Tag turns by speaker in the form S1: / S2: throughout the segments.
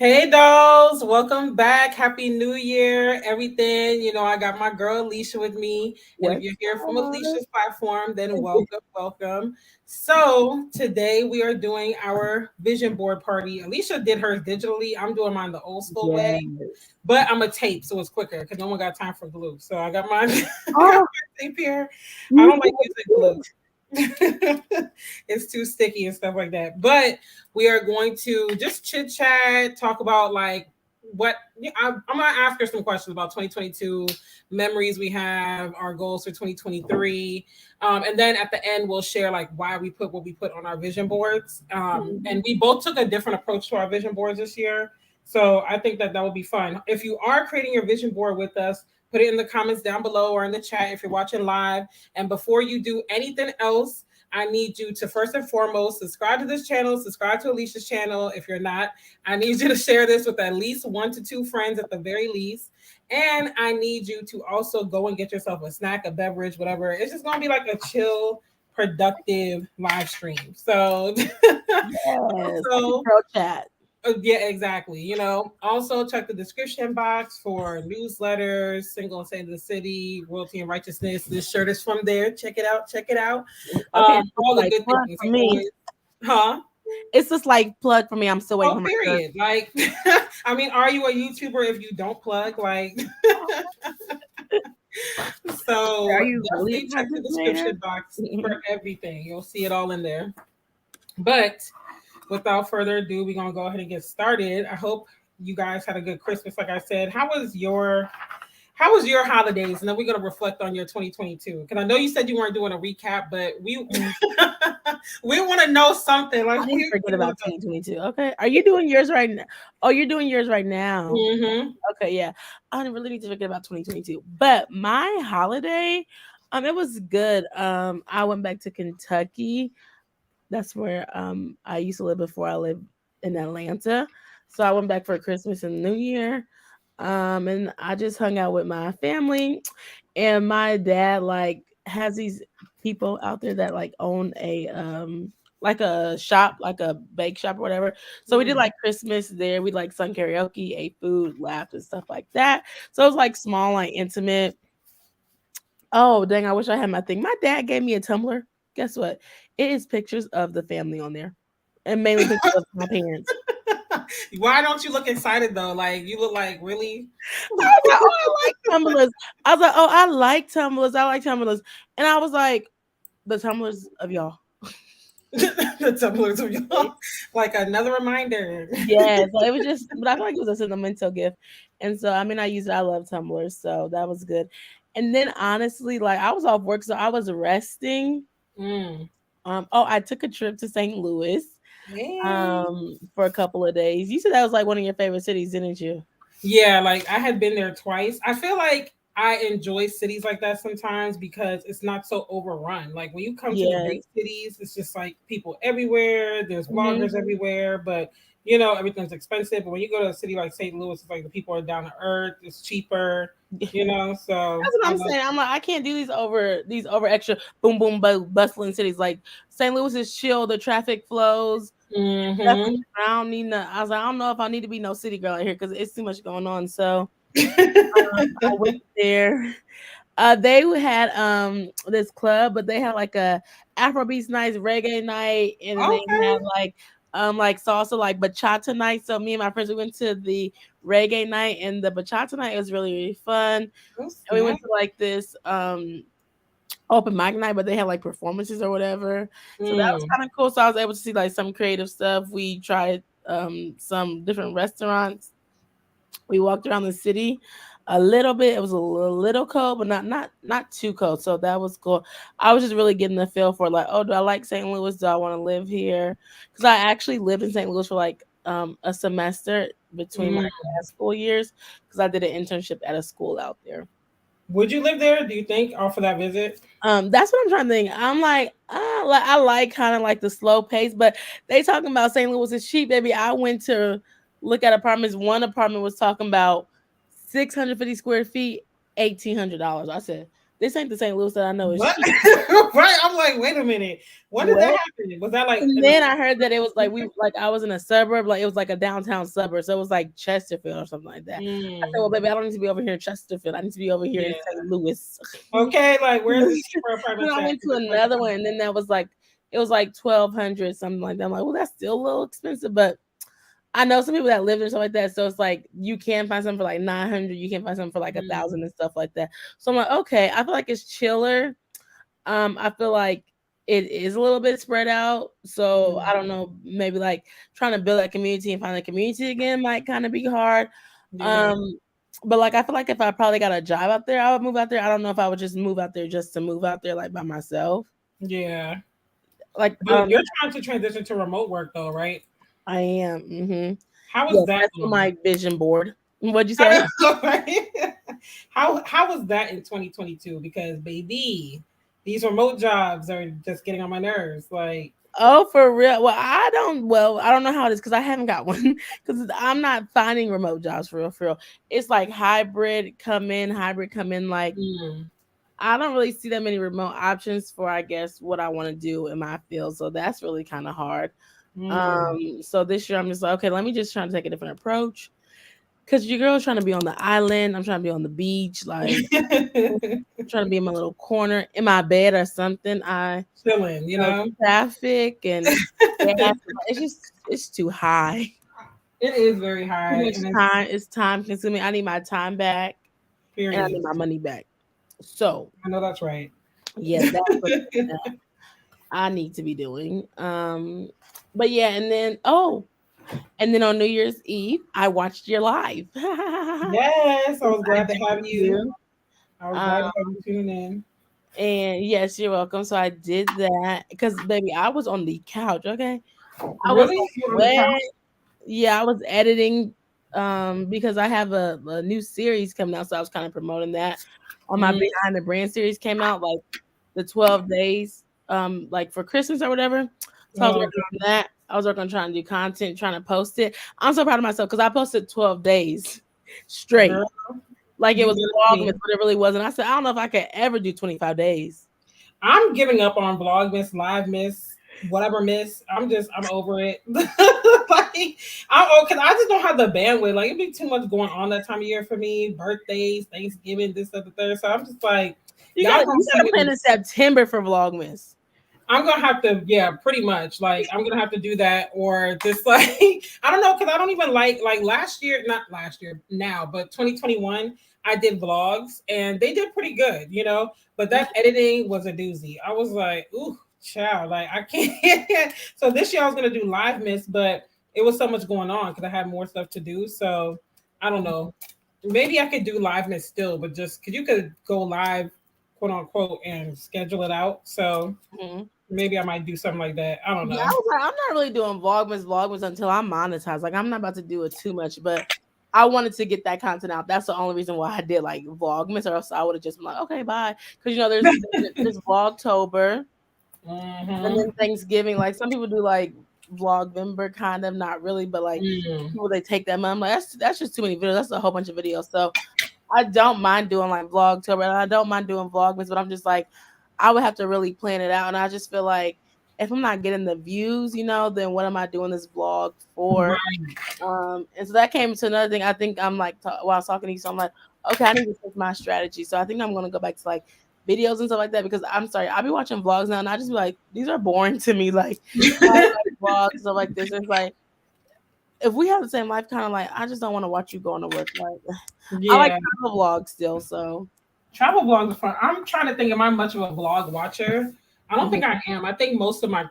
S1: Hey dolls, welcome back. Happy New Year, everything. I got my girl Alicia with me. And if
S2: What's
S1: you're here from
S2: up?
S1: Alicia's platform, then welcome. So today we are doing our vision board party. Alicia did hers digitally. I'm doing mine the old school way,
S2: Yes.
S1: but I'm a tape, so it's quicker because no one got time for glue. So I got mine, I got
S2: Oh,
S1: my tape here. I
S2: you
S1: don't like using glue. It's too sticky and stuff like that. But we are going to just chit chat, talk about like what I'm gonna ask her some questions about 2022 memories we have, our goals for 2023, and then at the end we'll share like why we put what we put on our vision boards. And we both took a different approach to our vision boards this year, so I think that will be fun. If you are creating your vision board with us, put it in the comments down below or in the chat if you're watching live. And before you do anything else, I need you to first and foremost subscribe to this channel, subscribe to Alicia's channel. If you're not, I need you to share this with at least 1 to 2 friends at the very least. And I need you to also go and get yourself a snack, a beverage, whatever. It's just gonna be like a chill, productive live stream. So,
S2: yes. Like a
S1: so
S2: girl chat.
S1: yeah, exactly. Also check the description box for newsletters, Single and State of the City, Royalty and Righteousness. This shirt is from there. Check it out. Check it out.
S2: Okay, it's
S1: All the
S2: like
S1: good
S2: plug
S1: things.
S2: for me.
S1: Always, huh?
S2: It's just like plug for me. I'm still waiting
S1: Oh,
S2: for my shirt.
S1: period. Like, I mean, are you a YouTuber if you don't plug? Like,
S2: Are
S1: so
S2: you really a
S1: definitely check the
S2: content creator?
S1: description box for everything. You'll see it all in there. But without further ado, we're gonna go ahead and get started. I hope you guys had a good Christmas. Like I said, how was your holidays? And then we're gonna reflect on your 2022. Because I know you said you weren't doing a recap, but we
S2: Mm,
S1: we want to know something. Like
S2: I didn't
S1: we
S2: forget
S1: want
S2: about
S1: to
S2: 2022. Okay. Are you doing yours right now? Oh, you're doing yours right now.
S1: know. Mm-hmm.
S2: Okay, yeah. I didn't really need to forget about 2022. But my holiday, it was good. I went back to Kentucky. That's where I used to live before I lived in Atlanta. So I went back for Christmas and New Year. And I just hung out with my family. And my dad like has these people out there that like own a like a shop, like a bake shop or whatever. So we did
S1: Mm.
S2: like Christmas there. We like sung karaoke, ate food, laughed and stuff like that. So it was like small, like intimate. Oh dang, I wish I had my thing. My dad gave me a tumbler. Guess what? It is pictures of the family on there. And mainly pictures of my parents.
S1: Why don't you look excited though? Like you look like really
S2: I was like, "Oh, I like tumblers." I was like, "Oh, I like tumblers. I like tumblers." And I was like, "The tumblers of y'all."
S1: the tumblers of y'all. Like another reminder.
S2: Yeah, so it was just, but I feel like it was a sentimental gift, and so I mean, I used it. I love tumblers, so that was good. And then honestly, like I was off work, so I was resting.
S1: Mm.
S2: Oh, I took a trip to St. Louis,
S1: Hey.
S2: for a couple of days. You said that was like one of your favorite cities, didn't you?
S1: Yeah, like I had been there twice. I feel like I enjoy cities like that sometimes because it's not so overrun. Like when you come to the big
S2: Yes.
S1: cities, it's just like people everywhere. There's
S2: Hmm.
S1: vloggers everywhere, but everything's expensive. But when you go to a city like St. Louis, it's like the people are down to earth. It's cheaper. So
S2: That's what
S1: I
S2: I'm
S1: love.
S2: saying. I'm like, I can't do these over extra boom boom bustling cities. Like St. Louis is chill. The traffic flows. Definitely,
S1: Mm-hmm.
S2: I don't need no. I was like, I don't know if I need to be no city girl out here because it's too much going on. So I went there. They had this club, but they had like a Afrobeats night, reggae night, and then they
S1: Okay.
S2: had like salsa, like bachata night. So me and my friends we went to the reggae night and the bachata night. It was really really fun. And
S1: That's
S2: we went
S1: nice.
S2: to like this open mic night, but they had like performances or whatever. So that was
S1: Mm.
S2: kind of cool. So I was able to see like some creative stuff. We tried some different restaurants. We walked around the city a little bit. It was a little cold, but not too cold. So that was cool. I was just really getting the feel for like, oh, do I like St. Louis? Do I want to live here? Because I actually lived in St. Louis for like a semester between my
S1: Mm.
S2: grad school years because I did an internship at a school out there.
S1: Would you live there? Do you think off of that visit?
S2: That's what I'm trying to think. I'm like I like kind of like the slow pace, but they talking about St. Louis is cheap, baby. I went to look at apartments. One apartment was talking about 650 square feet, $1,800. I said, This ain't the St. Louis that I know is
S1: What?
S2: cheap.
S1: Right? I'm like, wait a minute. When did that
S2: What?
S1: happen? Was that like?
S2: And then I heard that it was like I was in a suburb, like it was like a downtown suburb, so it was like Chesterfield or something like that. I said, "Well, baby, I don't need to be over here in Chesterfield. I need to be over here in
S1: Yeah.
S2: St. Louis."
S1: Okay, like where's the cheaper
S2: Then
S1: apartments
S2: I
S1: at?
S2: went to another one, and then that was like it was like 1,200 something like that. I'm like, well, that's still a little expensive, but I know some people that live there and stuff like that. So it's like you can find something for like 900, you can find something for like 1,000 and stuff like that. So I'm like, okay, I feel like it's chiller. I feel like it is a little bit spread out. So I don't know, maybe like trying to build that community and find a community again might kind of be hard.
S1: Yeah.
S2: But like I feel like if I probably got a job out there, I would move out there. I don't know if I would just move out there just to move out there like by myself.
S1: Yeah.
S2: Like
S1: But you're trying to transition to remote work though, right?
S2: I am. Mm-hmm.
S1: How was that?
S2: That's on my vision board. What'd you say?
S1: How was that in 2022? Because baby, these remote jobs are just getting on my nerves. Like,
S2: oh, for real? Well, I don't know how it is because I haven't got one because I'm not finding remote jobs for real, for real. It's like hybrid come in. Like I don't really see that many remote options for I guess what I want to do in my field. So that's really kind of hard. So this year I'm just like, okay, let me just try to take a different approach. Cause your girl's trying to be on the island. I'm trying to be on the beach, like I'm trying to be in my little corner in my bed or something.
S1: Chilling, you know.
S2: Traffic and it's too high.
S1: It is very high.
S2: It's time consuming. I need my time back. Period. And I need my money back. So
S1: I know that's right.
S2: Yeah, that's what I need to be doing. But yeah, and then on New Year's Eve, I watched your live.
S1: Yes, I was glad to have you. I was glad to have you tune in.
S2: And yes, you're welcome. So I did that because baby, I was on the couch. Okay, I
S1: really?
S2: was yeah, I was editing because I have a new series coming out, so I was kind of promoting that. On my Behind the Brand series came out like the 12 days like for Christmas or whatever. So I was working on that. I was working on trying to do content, trying to post it. I'm so proud of myself because I posted 12 days straight. Girl, like it was Vlogmas, but it really wasn't. I said, I don't know if I could ever do 25 days.
S1: I'm giving up on Vlogmas, Live Miss, whatever Miss. I'm over it. Like, because I just don't have the bandwidth. Like, it'd be too much going on that time of year for me. Birthdays, Thanksgiving, this, that, the third. So I'm just like,
S2: you gotta plan in September for Vlogmas.
S1: I'm gonna have to, yeah, pretty much. Like, I'm gonna have to do that, or just like I don't know, because I don't even like not last year now, but 2021, I did vlogs and they did pretty good, you know. But that editing was a doozy. I was like, ooh, child, like I can't. So this year I was gonna do Live Miss, but it was so much going on because I had more stuff to do. So I don't know. Maybe I could do Live Miss still, but just because you could go live, quote unquote, and schedule it out. So. Maybe I might do something like that. I don't know.
S2: Yeah, I was like, I'm not really doing vlogmas until I'm monetized. Like, I'm not about to do it too much, but I wanted to get that content out. That's the only reason why I did like Vlogmas, or else I would have just been like, okay, bye. Because you know, there's Vlogtober, and then Thanksgiving. Like some people do like Vlogvember, kind of, not really, but like people they take that month. I'm like, that's just too many videos. That's a whole bunch of videos. So I don't mind doing like Vlogtober, and I don't mind doing Vlogmas, but I'm just like, I would have to really plan it out. And I just feel like if I'm not getting the views, you know, then what am I doing this vlog for? Right. And so that came to another thing. I think I'm like, while I was talking to you, so I'm like, okay, I need to take my strategy. So I think I'm going to go back to like videos and stuff like that, because I'm sorry, I'll be watching vlogs now and I just be like, these are boring to me. Like, I like vlogs, stuff like this. It's like, if we have the same life, kind of like, I just don't want to watch you going to work. Like, I like travel vlogs still, so.
S1: Travel vlogs are fun. I'm trying to think, am I much of a vlog watcher? I don't think I am. I think most of my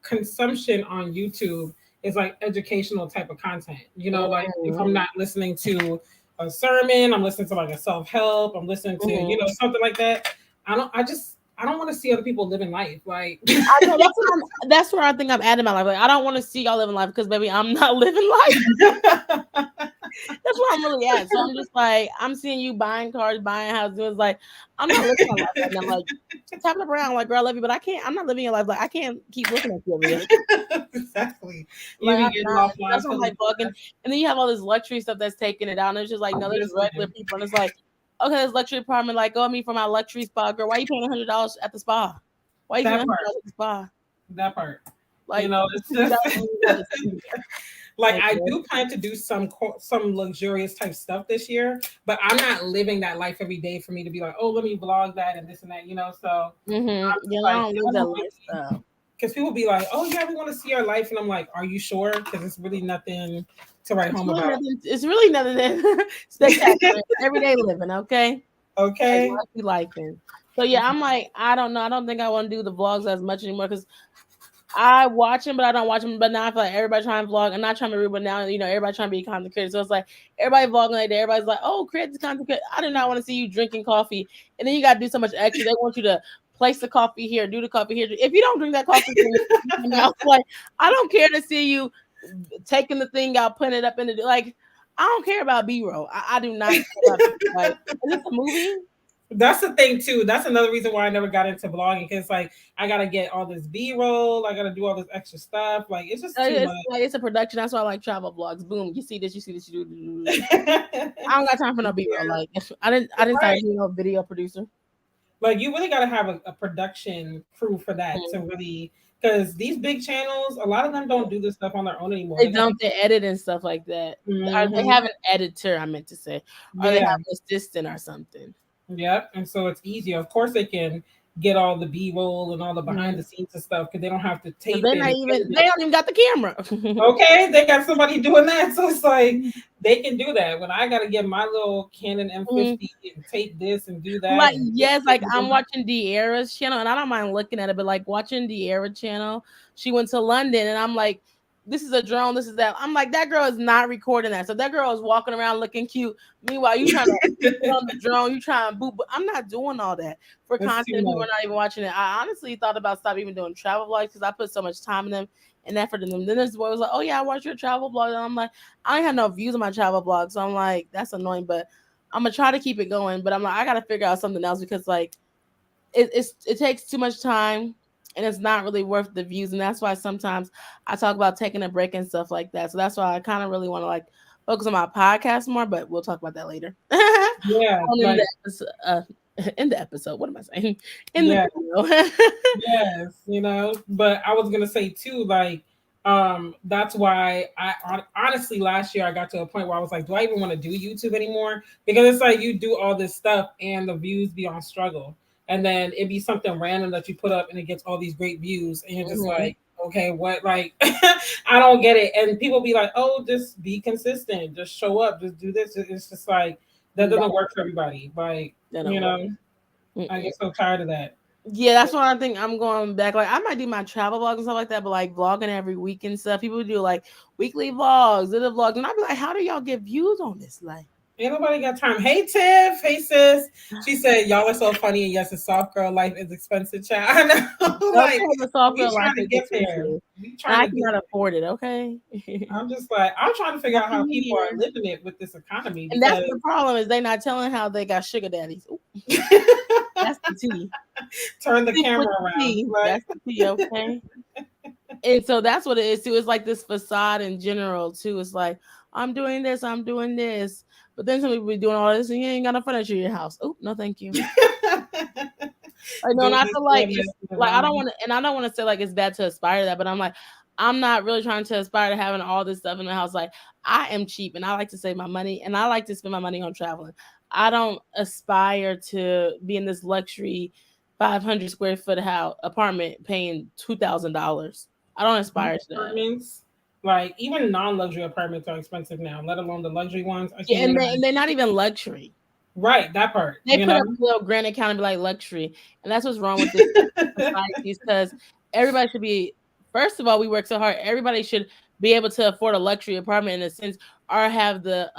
S1: consumption on YouTube is like educational type of content. You know, like if I'm not listening to a sermon, I'm listening to like a self-help, I'm listening to, you know, something like that. I don't want to see other people living life. Like
S2: I know, that's where I think I'm at in my life. Like, I don't want to see y'all living life because baby, I'm not living life. That's where I'm really at. So I'm just like, I'm seeing you buying cars, buying houses. It's like, I'm not living my life right now. I'm like, tapping up around, like, girl, I love you, but I'm not living your life. Like, I can't keep looking at you over here.
S1: Exactly.
S2: Like, that's what I'm like bugging. And then you have all this luxury stuff that's taking it out. And it's just like, no, there's regular people. And it's like, okay, this luxury apartment, like, go me for my luxury spa, girl. Why you paying $100 at the spa? Why you
S1: That
S2: spending
S1: part.
S2: $100 at the spa?
S1: That part. You
S2: Like,
S1: know,
S2: just
S1: it's
S2: fifty
S1: just
S2: dollars you want to spend.
S1: like
S2: Like,
S1: I do plan to do some luxurious type stuff this year, but I'm not living that life every day for me to be like, oh, let me vlog that and this and that, you know. So I'm just
S2: yeah, I
S1: like,
S2: don't live that lifestyle.
S1: because people be like, oh yeah, we want to see our life, and I'm like, are you sure? Because it's really nothing to write
S2: It's
S1: home
S2: really
S1: about.
S2: nothing. It's really nothing than spectacular everyday living. Okay, like
S1: Okay.
S2: lucky life in. So yeah, I'm like, I don't know. I don't think I want to do the vlogs as much anymore because I watch them, but I don't watch them. But now I feel like everybody trying to vlog. I'm not trying to be rude, but now everybody trying to be content creator. So it's like everybody vlogging like that. Everybody's like, "Oh, create this content." I do not want to see you drinking coffee, and then you got to do so much extra. They want you to place the coffee here, do the coffee here. If you don't drink that coffee, like I don't care to see you taking the thing out, putting it up in the like. I don't care about B-roll. I do not care about like. Is this a movie?
S1: That's the thing too. That's another reason why I never got into vlogging because like I gotta get all this B-roll, I gotta do all this extra stuff. Like it's just too
S2: It's
S1: much.
S2: like it's a production. That's why I like travel vlogs. Boom, you see this, you see this, you do. I don't got time for no B-roll.
S1: Yeah,
S2: Like I didn't start
S1: right.
S2: being a video producer.
S1: Like you really gotta have a production crew for that to
S2: Mhm.
S1: really because these big channels, a lot of them don't do this stuff on their own anymore.
S2: They
S1: They got
S2: don't.
S1: people.
S2: They edit and stuff like that. Or they
S1: Hmm.
S2: have an editor. I meant to say, or they have
S1: Yeah.
S2: an assistant or something.
S1: Yep. And so it's easier. Of course, they can get all the B roll and all the behind
S2: Mhm.
S1: the scenes and stuff because they don't have to
S2: 'Cause
S1: tape
S2: they're
S1: it
S2: not
S1: and
S2: even.
S1: edit
S2: They
S1: it.
S2: don't even got the camera.
S1: Okay, they got somebody doing that. So it's like they can do that. When I got to get my little Canon
S2: Mhm.
S1: M50 and tape this and do that
S2: Like
S1: and this
S2: yes, like I'm
S1: and
S2: watching Diera's channel, and I don't mind looking at it, but like watching Diera channel, she went to London, and I'm like, this is a drone, this is that. I'm like, that girl is not recording that, so that girl is walking around looking cute. Meanwhile, you trying to get on the drone, you trying to boot, but I'm not doing all that for
S1: it's too
S2: content. People
S1: much.
S2: are not even watching it. I honestly thought about stop even doing travel vlogs because I put so much time in them and effort in them. Then this boy was like, oh yeah, I watch your travel vlog, and I'm like, I ain't have no views on my travel vlog, so I'm like, that's annoying, but I'm gonna try to keep it going, but I'm like, I gotta figure out something else because like it takes too much time and it's not really worth the views, and that's why sometimes I talk about taking a break and stuff like that. So that's why I kind of really want to like focus on my podcast more, but we'll talk about that later.
S1: Yeah,
S2: In
S1: like
S2: the episode, in the episode, what am I saying? In the
S1: yeah,
S2: video.
S1: yes, you know. But I was gonna say too, like, that's why honestly last year I got to a point where I was like, do I even want to do YouTube anymore? Because it's like you do all this stuff and the views be on struggle, and then it'd be something random that you put up and it gets all these great views, and you're just
S2: Mhm.
S1: like, okay, what? Like, I don't get it. And people be like, oh, just be consistent, just show up, just do this. It's just like that
S2: That,
S1: doesn't work for everybody. Like,
S2: that
S1: you
S2: don't work.
S1: know, I
S2: Mm-mm.
S1: get so tired of that.
S2: Yeah, that's what I think. I'm going back. Like, I might do my travel vlogs and stuff like that, but like vlogging every week and stuff. People do like weekly vlogs, little vlogs, and I'd be like, how do y'all get views on this? Like,
S1: Ain't nobody got time. Hey Tiff, hey sis. She said y'all are so funny and yes, a soft girl life is expensive, child. I know.
S2: okay,
S1: Like
S2: the software
S1: we
S2: life
S1: trying to
S2: is
S1: get there.
S2: expensive,
S1: We
S2: and
S1: trying
S2: I
S1: to get
S2: cannot
S1: there.
S2: afford it. Okay,
S1: I'm just like I'm trying to figure out
S2: Happy
S1: how
S2: New
S1: people are
S2: Year.
S1: living it with this economy
S2: And that's
S1: because
S2: the problem is they not telling how they got sugar daddies. Ooh, that's the tea.
S1: turn the
S2: Stick with
S1: camera
S2: the
S1: around.
S2: tea.
S1: Right?
S2: That's the tea. Okay. And so that's what it is too. It's like this facade in general too. It's like I'm doing this, I'm doing this, but then some people be doing all this, and you ain't got no furniture in your house. Oh no, thank you. Like no, and
S1: Doing
S2: I
S1: this,
S2: feel like
S1: doing this,
S2: it's
S1: and
S2: like I
S1: I'm
S2: don't want to, and I don't want to say like it's bad to aspire to that, but I'm like I'm not really trying to aspire to having all this stuff in the house. Like I am cheap, and I like to save my money, and I like to spend my money on traveling. I don't aspire to be in this luxury 500 square foot house apartment paying $2,000. I don't
S1: these
S2: aspire to that.
S1: apartments. Like even non-luxury apartments are expensive now, let alone the luxury ones. I
S2: Yeah,
S1: can't even
S2: and
S1: imagine.
S2: they're not even luxury.
S1: Right, that part,
S2: They
S1: you
S2: put
S1: know.
S2: up a little granite count and be like luxury, and that's what's wrong with this societies because everybody should be. First of all, we work so hard. Everybody should be able to afford a luxury apartment in a sense, or have the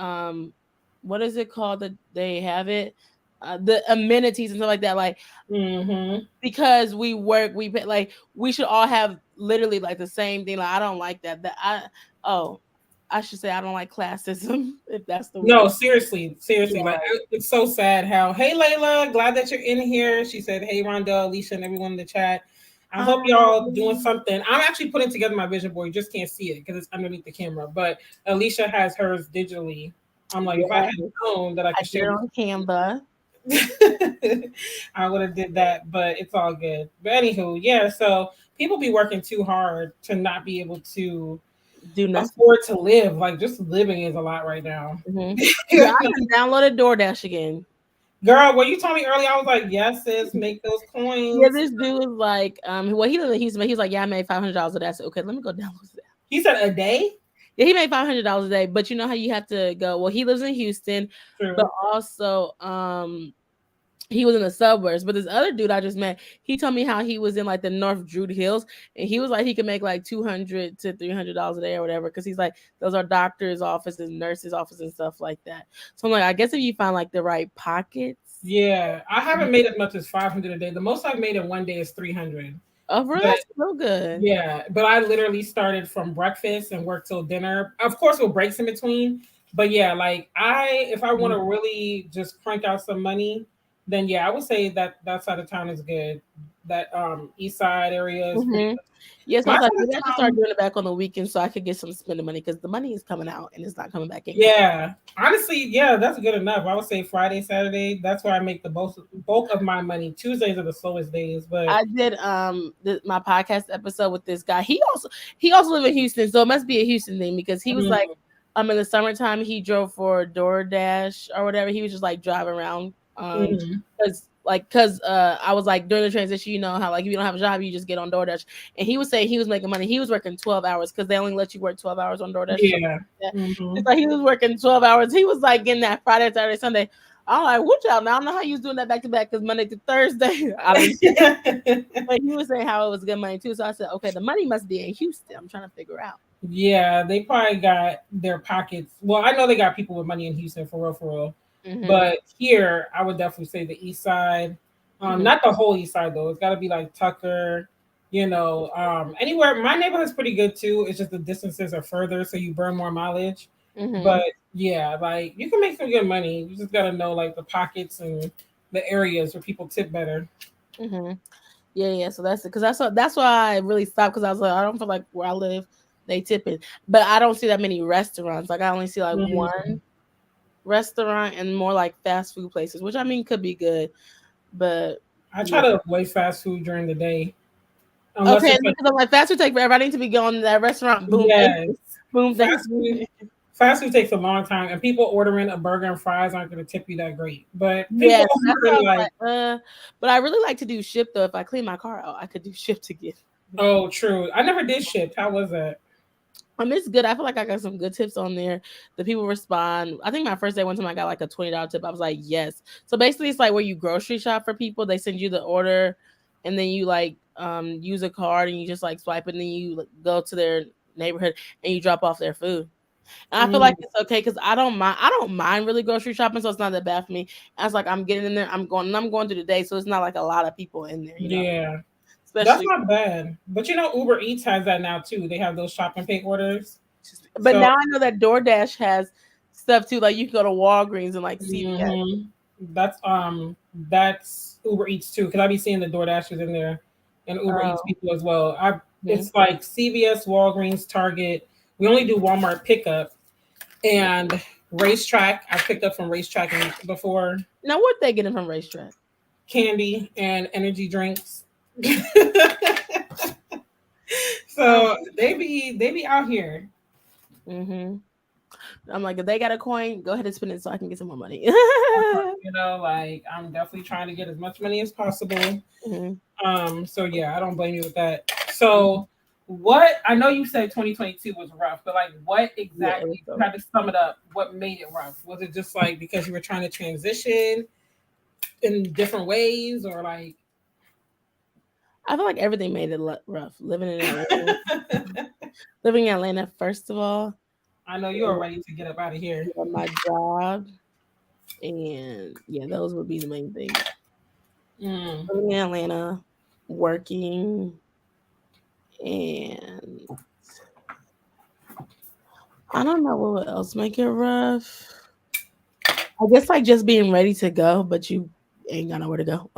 S2: what is it called that they have it, the amenities and stuff like that. Like
S1: Mm-hmm.
S2: because we work, we pay, like we should all have literally like the same thing. Like I don't like that. That I oh, I should say I don't like classism if that's the word.
S1: No, seriously, seriously.
S2: Yeah,
S1: Like
S2: like
S1: it's so sad how. Hey, Layla, glad that you're in here. She said, "Hey, Rhonda, Alicia, and everyone in the chat. I
S2: hi.
S1: hope y'all doing something. I'm actually putting together my vision board. You just can't see it because it's underneath the camera. But Alicia has hers digitally. I'm like, if I
S2: Yeah,
S1: had known that I
S2: I
S1: could
S2: did
S1: share
S2: it
S1: this,
S2: on Canva.
S1: I would have did that, but it's all good. But anywho, yeah. So people be working too hard to not be able to
S2: Do nothing.
S1: afford to live. Like just living is a lot right now.
S2: Yeah, I done downloaded DoorDash again.
S1: Girl, when you told me earlier, I was like, yes, sis, make those
S2: Yeah,
S1: coins.
S2: this dude was like, well, he lives in Houston, but he's like, yeah, I made $500 a day. I said, okay, let me go download that.
S1: He said a day?
S2: Yeah, he made $500 a day, but you know how you have to go. Well, he lives in Houston, but
S1: True.
S2: also he was in the suburbs. But this other dude I just met, he told me how he was in like the North Druid Hills, and he was like he could make like $200 to $300 a day or whatever, because he's like those are doctors' offices, nurses' offices, and stuff like that. So I'm like, I guess if you find like the right pockets.
S1: Yeah, I haven't made as much as 500 a day. The most I've made in one day is 300.
S2: Oh, really?
S1: But
S2: That's real good.
S1: yeah, but I literally started from breakfast and worked till dinner. Of course, with breaks in between. But yeah, like if I want to really just crank out some money, then yeah, I would say that side of town is good. That east side area is pretty
S2: Mm-hmm.
S1: good.
S2: Yes, I
S1: My
S2: was like,
S1: side
S2: maybe I should
S1: of
S2: start
S1: town,
S2: doing it back on the weekend so I could get some spending money, because the money is coming out and it's not coming back in.
S1: yeah. Honestly, yeah, that's good enough. I would say Friday, Saturday. That's where I make the bulk of my money. Tuesdays are the slowest days, but
S2: I did my podcast episode with this guy. He also lived in Houston, so it must be a Houston thing, because he was like,
S1: mm,
S2: in the summertime he drove for DoorDash or whatever. He was just like driving around
S1: mm,
S2: because I was like, during the transition, you know how like if you don't have a job you just get on DoorDash, and he was saying he was making money. He was working 12 hours because they only let you work 12 hours on DoorDash or something
S1: yeah.
S2: like that.
S1: Hmm.
S2: It's like he was working 12 hours. He was like getting that Friday, Saturday, Sunday. I'm like, what y'all? Now I don't know how you was doing that back to back, because Monday to Thursday. I mean, but he was saying how it was good money too. So I said, okay, the money must be in Houston. I'm trying to figure out.
S1: Yeah, they probably got their pockets. Well, I know they got people with money in Houston for real, for real.
S2: Mm-hmm,
S1: But here, I would definitely say the East Side.
S2: mm-hmm,
S1: Not the whole East Side though. It's got to be like Tucker. Anywhere. My neighborhood's pretty good too. It's just the distances are further, so you burn more mileage.
S2: mm-hmm,
S1: But yeah, like you can make some good money. You just got to know like the pockets and the areas where people tip better.
S2: mm-hmm. Yeah. So that's it. Because that's why I really stopped, because I was like, I don't feel like where I live they tip it, but I don't see that many restaurants. Like I only see like
S1: Mm.
S2: one restaurant and more like fast food places, which I mean could be good, but
S1: I try
S2: yeah.
S1: to avoid fast food during the day, unless
S2: Okay,
S1: it's like
S2: because I'm like, fast food take forever. I need to be going to that restaurant. Boom,
S1: yes.
S2: boom, thanks.
S1: Fast food, fast food takes a long time, and people ordering a burger and fries aren't going to tip you that great. But people
S2: Yes, that's why I
S1: ordering
S2: was
S1: like,
S2: like. But I really like to do ship though. If I clean my car out, I could do ship to get.
S1: oh, true. I never did ship. How was that?
S2: It's good. I feel like I got some good tips on there. The people respond. I think my first day one time I got like a $20 tip. I was like, yes. So basically, it's like where you grocery shop for people. They send you the order, and then you like use a card and you just like swipe it, and then you like, go to their neighborhood and you drop off their food. And I feel like
S1: Mm,
S2: it's okay because I don't mind. I don't mind really grocery shopping, so it's not that bad for me. And it's like I'm getting in there. I'm going through the day, so it's not like a lot of people in there.
S1: yeah, that's
S2: Especially.
S1: not bad. But Uber Eats has that now too. They have those shop and pay orders.
S2: But
S1: So
S2: now I know that DoorDash has stuff too. Like you can go to Walgreens and like CVS.
S1: mhm. That's Uber Eats too, because I be seeing the DoorDashers in there and Uber Eats
S2: Oh,
S1: people as well. I
S2: mhm.
S1: It's like CVS, Walgreens, Target. We only do Walmart pickup and Racetrack. I picked up from Racetrack before
S2: Now what they getting from Racetrack?
S1: candy and energy drinks.
S2: Um,
S1: So they be out here.
S2: hmm I'm like, if they got a coin, go ahead and spend it so I can get some more money.
S1: Like I'm definitely trying to get as much money as possible.
S2: hmm
S1: So yeah, I don't blame you with that. So what I know you said 2022 was rough, but like what
S2: Yeah, it was
S1: exactly, if you
S2: so.
S1: had to sum it up, what made it rough? Was it just like because you were trying to transition in different ways or like
S2: I feel like everything made it rough. Living in Atlanta, first of all,
S1: I know you are
S2: and,
S1: ready to get up out of here.
S2: yeah, my job, and yeah, those would be the main things.
S1: Mm,
S2: Living in Atlanta, working, and I don't know what would else make it rough. I guess like just being ready to go, but you ain't got nowhere to go.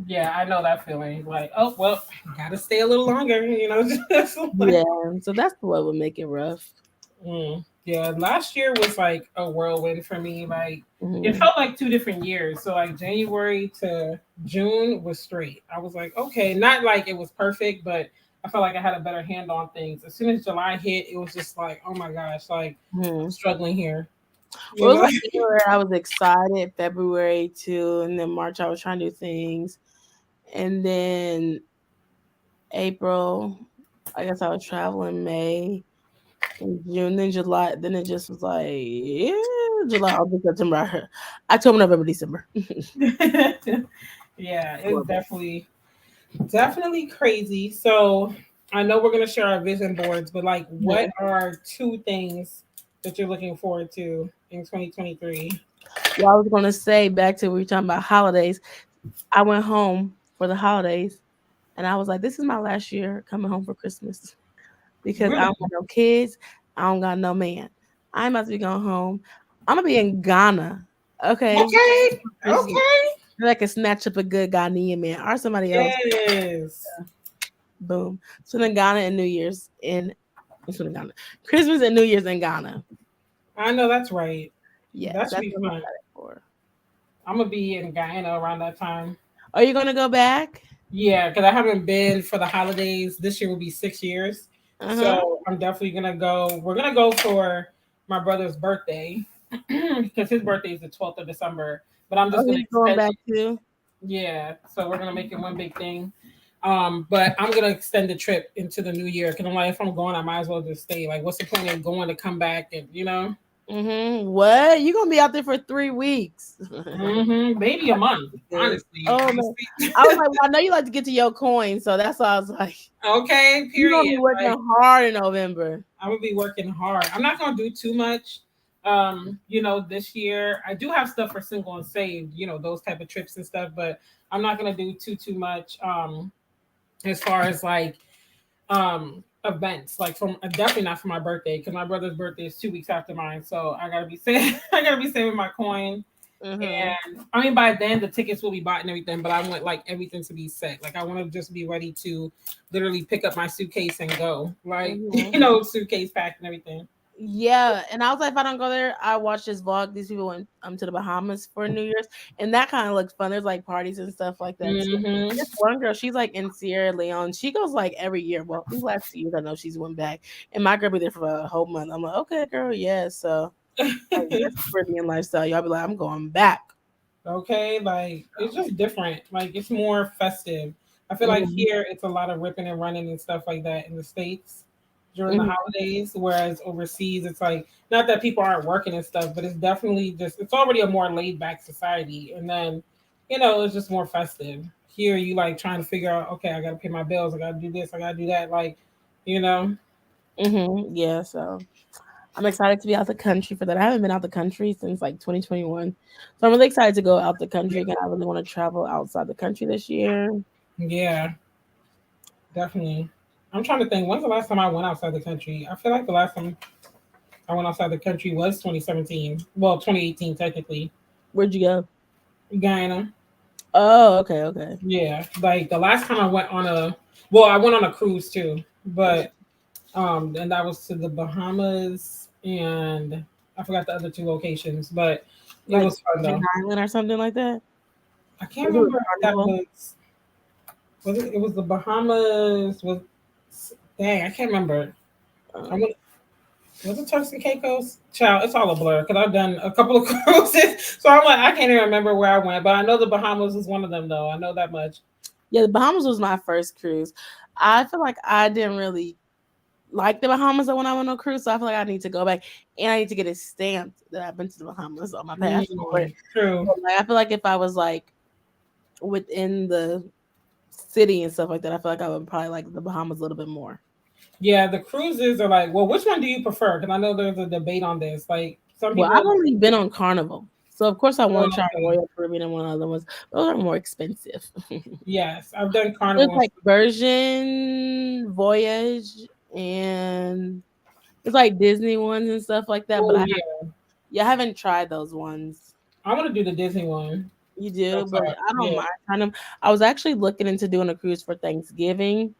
S1: yeah, I know that feeling. Like, oh well, gotta stay a little longer,
S2: Yeah, so that's what would make it rough.
S1: Yeah, Yeah, last year was like a whirlwind for me. Like it
S2: Mhm.
S1: felt like 2 different years. So like January to June was straight. I was like, okay, not like it was perfect, but I felt like I had a better hand on things. As soon as July hit, it was just like, oh my gosh, like
S2: Mhm.
S1: struggling here. You
S2: Well, it was
S1: know?
S2: like January, I was excited. February too, and then March I was trying to do things, and then April, I guess I was traveling May and June, then July. Then it just was like, yeah, July, August, September, October, November, December.
S1: Yeah, it's
S2: Horrible.
S1: definitely crazy. So I know we're gonna share our vision boards, but like, what
S2: Mhm.
S1: are 2 things that you're looking forward to in 2023?
S2: Well, I was gonna say back to we were talking about holidays. I went home for the holidays, and I was like, "This is my last year coming home for Christmas because I
S1: Really?
S2: don't got no kids, I don't got no man. I'm about to be going home. I'm gonna be in Ghana, okay,
S1: Okay.
S2: for Christmas.
S1: Okay.
S2: And I can snatch up a good Ghanaian man or somebody else.
S1: Yes.
S2: Boom. So then Ghana and New Year's in Ghana, Christmas and New Year's in Ghana.
S1: I know that's right.
S2: Yes,
S1: That should
S2: that's
S1: be
S2: what I'm
S1: fun.
S2: excited for.
S1: I'm gonna be in Guyana around that time.
S2: Are you gonna go back?
S1: Yeah, because I haven't been for the holidays. This year will be 6 years.
S2: Uh huh.
S1: So I'm definitely gonna go. We're gonna go for my brother's birthday because his birthday is the 12th of December. But I'm
S2: Oh,
S1: just gonna
S2: he's going
S1: extend
S2: back
S1: it.
S2: too.
S1: Yeah, so we're gonna make it one big thing. But I'm gonna extend the trip into the new year because I'm like, if I'm going, I might as well just stay. Like, what's the point of going to come back and
S2: What? You gonna be out there for 3 weeks?
S1: maybe a month.
S2: Good.
S1: Honestly,
S2: Oh man,
S1: honestly.
S2: I was like, well, I know you like to get to your coin, so that's why I was like,
S1: Okay,
S2: you gonna
S1: period.
S2: be working
S1: Like
S2: hard in November.
S1: I'm gonna be working hard. I'm not gonna do too much. This year I do have stuff for single and saved, those type of trips and stuff, but I'm not gonna do too much as far as like events like from definitely not for my birthday because my brother's birthday is 2 weeks after mine, so I gotta be saving I gotta be saving my coin.
S2: Mm-hmm.
S1: And I mean, by then the tickets will be bought and everything, but I want like everything to be set. Like I want to just be ready to literally pick up my suitcase and go, like
S2: Mm-hmm.
S1: suitcase packed and everything.
S2: Yeah, and I was like, if I don't go there, I watched this vlog. These people went to the Bahamas for New Year's, and that kind of looks fun. There's like parties and stuff like that too.
S1: Hmm.
S2: This one girl, she's like in Sierra Leone. She goes like every year. Well, these last 2 years, I know she's went back, and my girl be there for a whole month. I'm like, okay, girl, yeah. So like this Caribbean lifestyle, y'all be like, I'm going back.
S1: Okay, like it's just different. Like it's more festive. I feel like
S2: Hmm.
S1: here it's a lot of ripping and running and stuff like that in the States during the
S2: Hmm.
S1: holidays, whereas overseas it's like not that people aren't working and stuff, but it's definitely just it's already a more laid back society. And then, it's just more festive. Here you like trying to figure out, okay, I gotta pay my bills, I gotta do this, I gotta do that, like, you know.
S2: Yeah, so I'm excited to be out the country for that. I haven't been out the country since like 2021. So I'm really excited to go out the country again. I really want to travel outside the country this year.
S1: Yeah, definitely. I'm trying to think when's the last time I went outside the country. I feel like the last time I went outside the country was 2017. Well, 2018 technically.
S2: Where'd you go?
S1: Guyana.
S2: Oh, okay, okay.
S1: Yeah, like the last time I went on I went on a cruise too,
S2: Mhm.
S1: but and that was to the Bahamas and I forgot the other two locations, but it
S2: Like
S1: was fun
S2: Virgin
S1: though.
S2: Island or something like that?
S1: I can't
S2: Was it with
S1: remember if that
S2: Carnival?
S1: was it. It was the Bahamas. Dang, I can't remember. I
S2: Um,
S1: went. Was it Turks and Caicos? Child, it's all a blur because I've done a couple of cruises, so I'm like I can't even remember where I went. But I know the Bahamas is one of them, though. I know that much.
S2: yeah, the Bahamas was my first cruise. I feel like I didn't really like the Bahamas when I went on a cruise, so I feel like I need to go back and I need to get it stamped that I've been to the Bahamas on my passport.
S1: True.
S2: But, like, I feel like if I was like within the city and stuff like that, I feel like I would probably like the Bahamas a little bit more.
S1: Yeah, the cruises are like, well, which one do you prefer? Because I know there's a debate on this. Like some
S2: Well,
S1: people are
S2: I've
S1: like,
S2: only been on Carnival, so of course I
S1: oh,
S2: want to try
S1: okay,
S2: Royal Caribbean and one of the other ones. Those are more expensive.
S1: yes, I've done
S2: There's
S1: Carnival.
S2: like Virgin Voyage and it's like Disney ones and stuff like that. But
S1: Oh yeah,
S2: I haven't tried those ones.
S1: I want to do the Disney one.
S2: You do,
S1: That's
S2: but I don't
S1: yeah,
S2: mind trying them. I was actually looking into doing a cruise for Thanksgiving.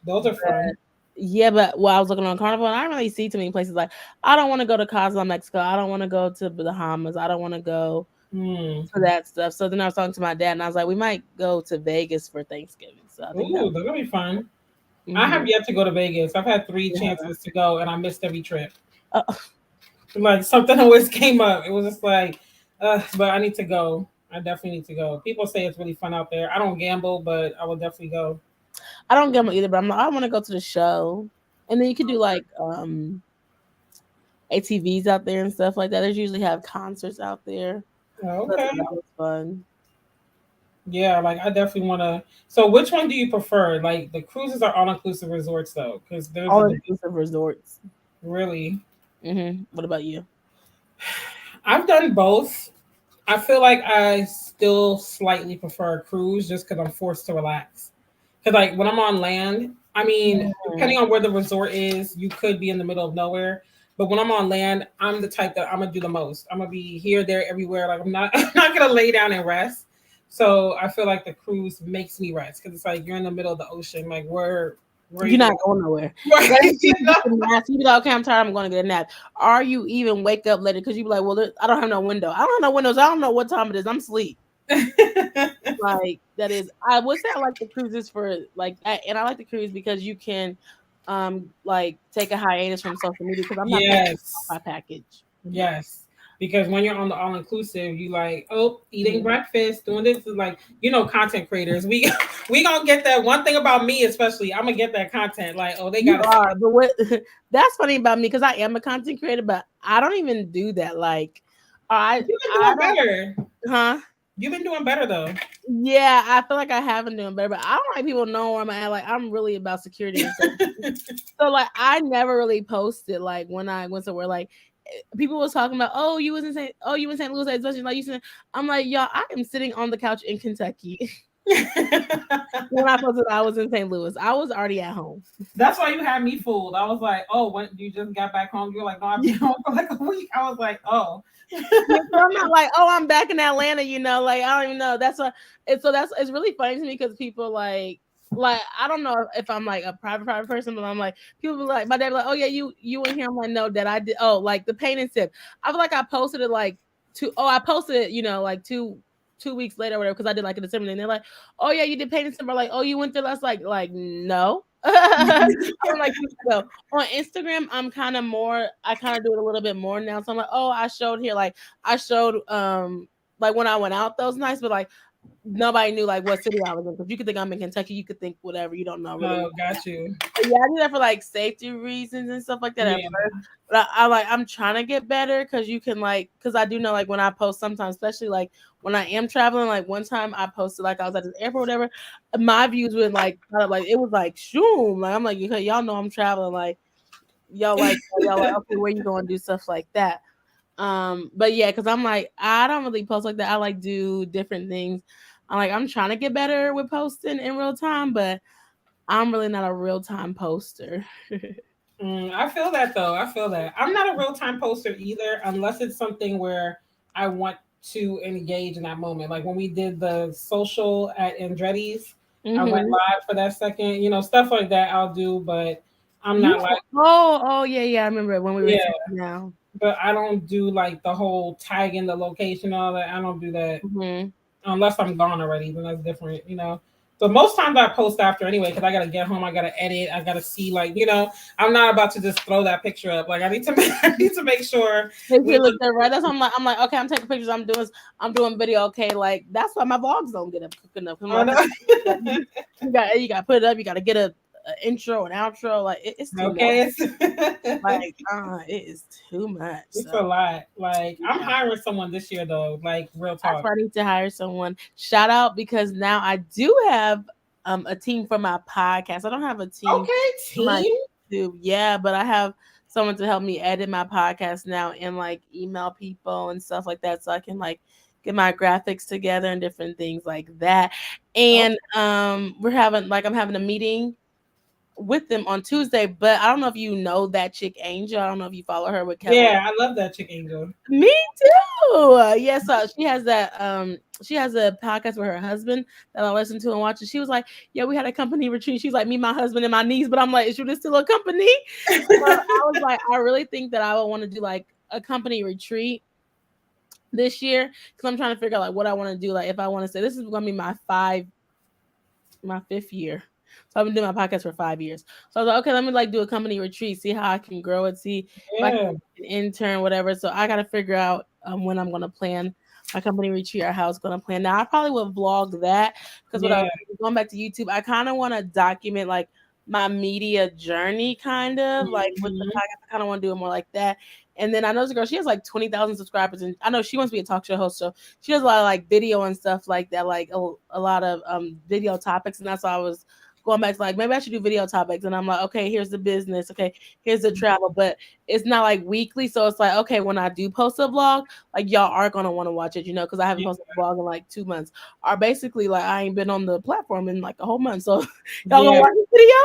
S1: those are fun.
S2: Yeah, but I was looking on Carnival, and I don't really see too many places. Like, I don't want to go to Cozumel, Mexico. I don't want to go to the Bahamas. I don't want to go
S1: Mm.
S2: to that stuff. So then I was talking to my dad, and I was like, we might go to Vegas for Thanksgiving. So I think that.
S1: Ooh, that's gonna be fun. I
S2: Mm-hmm.
S1: have yet to go to Vegas. I've had three
S2: Yeah.
S1: chances to go, and I missed every trip.
S2: Uh,
S1: Like something always came up. It was just like, but I need to go. I definitely need to go. People say it's really fun out there. I don't gamble, but I will definitely go.
S2: I don't gamble either, but I'm like, I want to go to the show, and then you could do like ATVs out there and stuff like that. There's usually have concerts out there, so
S1: Okay.
S2: that was fun.
S1: Yeah, like I definitely want to. So, which one do you prefer? Like the cruises are all inclusive resorts though, because there's a
S2: All inclusive resorts.
S1: really.
S2: What about you?
S1: I've done both. I feel like I still slightly prefer a cruise just because I'm forced to relax. Because like when I'm on land, I mean,
S2: Mhm.
S1: depending on where the resort is, you could be in the middle of nowhere. But when I'm on land, I'm the type that I'm gonna do the most. I'm gonna be here, there, everywhere. Like I'm not, I'm not gonna lay down and rest. So I feel like the cruise makes me rest because it's like you're in the middle of the ocean. Like where are you
S2: You're not
S1: going?
S2: going nowhere.
S1: Right?
S2: That is
S1: You
S2: you get the nap. You be like, okay, I'm tired. I'm going to get a nap. Or you even wake up later because you be like, well, I don't have no window. I don't have no windows. I don't know what time it is. I'm asleep.
S1: know?
S2: Like that is. I would say I like the cruises for like, and I like the cruise because you can, like take a hiatus from social media because I'm not paying
S1: Yes.
S2: my package.
S1: Yes. Because when you're on the all inclusive, you like, oh, eating
S2: Mhm.
S1: breakfast, doing this is like, content creators. We we gonna get that one thing about me, especially. I'm gonna get that content. Like, oh, they
S2: You
S1: gotta see
S2: are, but what that's funny about me because I am a content creator, but I don't even do that. Like,
S1: you've been
S2: I
S1: doing
S2: don't,
S1: better.
S2: huh?
S1: You've been doing better though.
S2: Yeah, I feel like I haven't doing better, but I don't like people know where I'm at. Like, I'm really about security and safety. So like I never really posted like when I went somewhere like people was talking about oh you in St. Louis, especially like you said. I'm like, y'all, I am sitting on the couch in Kentucky. When I posted I was in St. Louis. I was already at home.
S1: That's why you had me fooled. I was like, oh, when you just got back home, you're like, no, I've been home for like a week. I was like, oh.
S2: Yeah, so I'm not like, oh, I'm back in Atlanta, like I don't even know. That's what it's really funny to me because people like I don't know if I'm like a private person, but I'm like people be like my dad be like, oh yeah, you in here. I'm like, no, that I did like the paint and sip. I feel like I posted it like I posted it, like 2 weeks later or whatever, because I did like in December and they're like, oh yeah, you did paint and sip, or like, oh you went there last like no. I'm like no. On Instagram, I kind of do it a little bit more now. So I'm like, oh, I showed here, like I showed like when I went out those nights, but like nobody knew like what city I was in. Because you could think I'm in Kentucky, you could think whatever, you don't know really.
S1: Oh, got you.
S2: But yeah, I do that for like safety reasons and stuff like that at
S1: Yeah.
S2: first. But I'm trying to get better because you can because I do know like when I post sometimes, especially like when I am traveling, like one time I posted like I was at the airport, whatever, my views were like kind of like it was like shoom. Like I'm like, okay, y'all know I'm traveling, like y'all like okay, where you going to do stuff like that. But yeah, because I'm like, I don't really post like that. I like do different things. I'm trying to get better with posting in real time, but I'm really not a real time poster.
S1: I feel that though. I feel that. I'm not a real time poster either, unless it's something where I want to engage in that moment. Like when we did the social at Andretti's, I went
S2: Hmm.
S1: live for that second. Stuff like that I'll do, but I'm
S2: You
S1: not like,
S2: oh yeah, yeah. I remember when we were
S1: yeah,
S2: sitting down.
S1: but I don't do like the whole tagging the location and all that. I don't do that
S2: Hmm.
S1: unless I'm gone already. Then that's different. So most times I post after anyway because I gotta get home, I gotta edit, I gotta see I'm not about to just throw that picture up. Like I need to I need to make sure
S2: Make
S1: we
S2: sure it
S1: look.
S2: look good, right? That's why I'm like, okay, I'm taking pictures. I'm doing video. Okay, like that's why my vlogs don't get up quick enough. I'm
S1: Oh
S2: like,
S1: no.
S2: okay, you got to put it up. You got to get a intro and outro. Like it's too much.
S1: Okay,
S2: Like it is too much.
S1: it's
S2: So
S1: a lot. Like I'm
S2: yeah.
S1: hiring someone this year though. Like real
S2: That's
S1: talk.
S2: why I need to hire someone. Shout out because now I do have a team for my podcast. I don't have a team
S1: Okay,
S2: for my
S1: team.
S2: YouTube. Yeah, but I have someone to help me edit my podcast now and like email people and stuff like that so I can like get my graphics together and different things like that.
S1: Oh,
S2: And I'm having a meeting with them on Tuesday, but I don't know if you know that chick Angel. I don't know if you follow her with Kelly.
S1: yeah, I love that chick Angel.
S2: Me too. Ooh, yes. She has a podcast with her husband that I listen to and watch. And she was like, "Yeah, we had a company retreat." She's like, "Me, my husband, and my niece." But I'm like, "Is you still a company?" So I was like, I really think that I would want to do like a company retreat this year because I'm trying to figure out like what I want to do. Like if I want to say this is gonna be my fifth year. So I've been doing my podcast for 5 years. So I was like, okay, let me like do a company retreat, see how I can grow it, see if I can
S1: Yeah,
S2: be an intern, whatever. So I gotta figure out when I'm gonna plan my company retreat or how it's gonna plan. Now I probably would vlog that because what I
S1: yeah,
S2: was going back to YouTube, I kind of want to document like my media journey, kind of like with the
S1: mhm,
S2: podcast. I kind of want to do it more like that. And then I know this girl, she has like 20,000 subscribers, and I know she wants to be a talk show host. So she does a lot of like video and stuff like that, like a lot of video topics. And that's why I was going back to like maybe I should do video topics. And I'm like, okay, here's the business, okay, here's the travel, but it's not like weekly. So it's like, okay, when I do post a vlog, like y'all are gonna want to watch it, because I haven't
S1: yeah,
S2: posted a vlog in like 2 months. Or basically like I ain't been on the platform in like a whole month. So y'all gonna
S1: yeah.
S2: watch this video?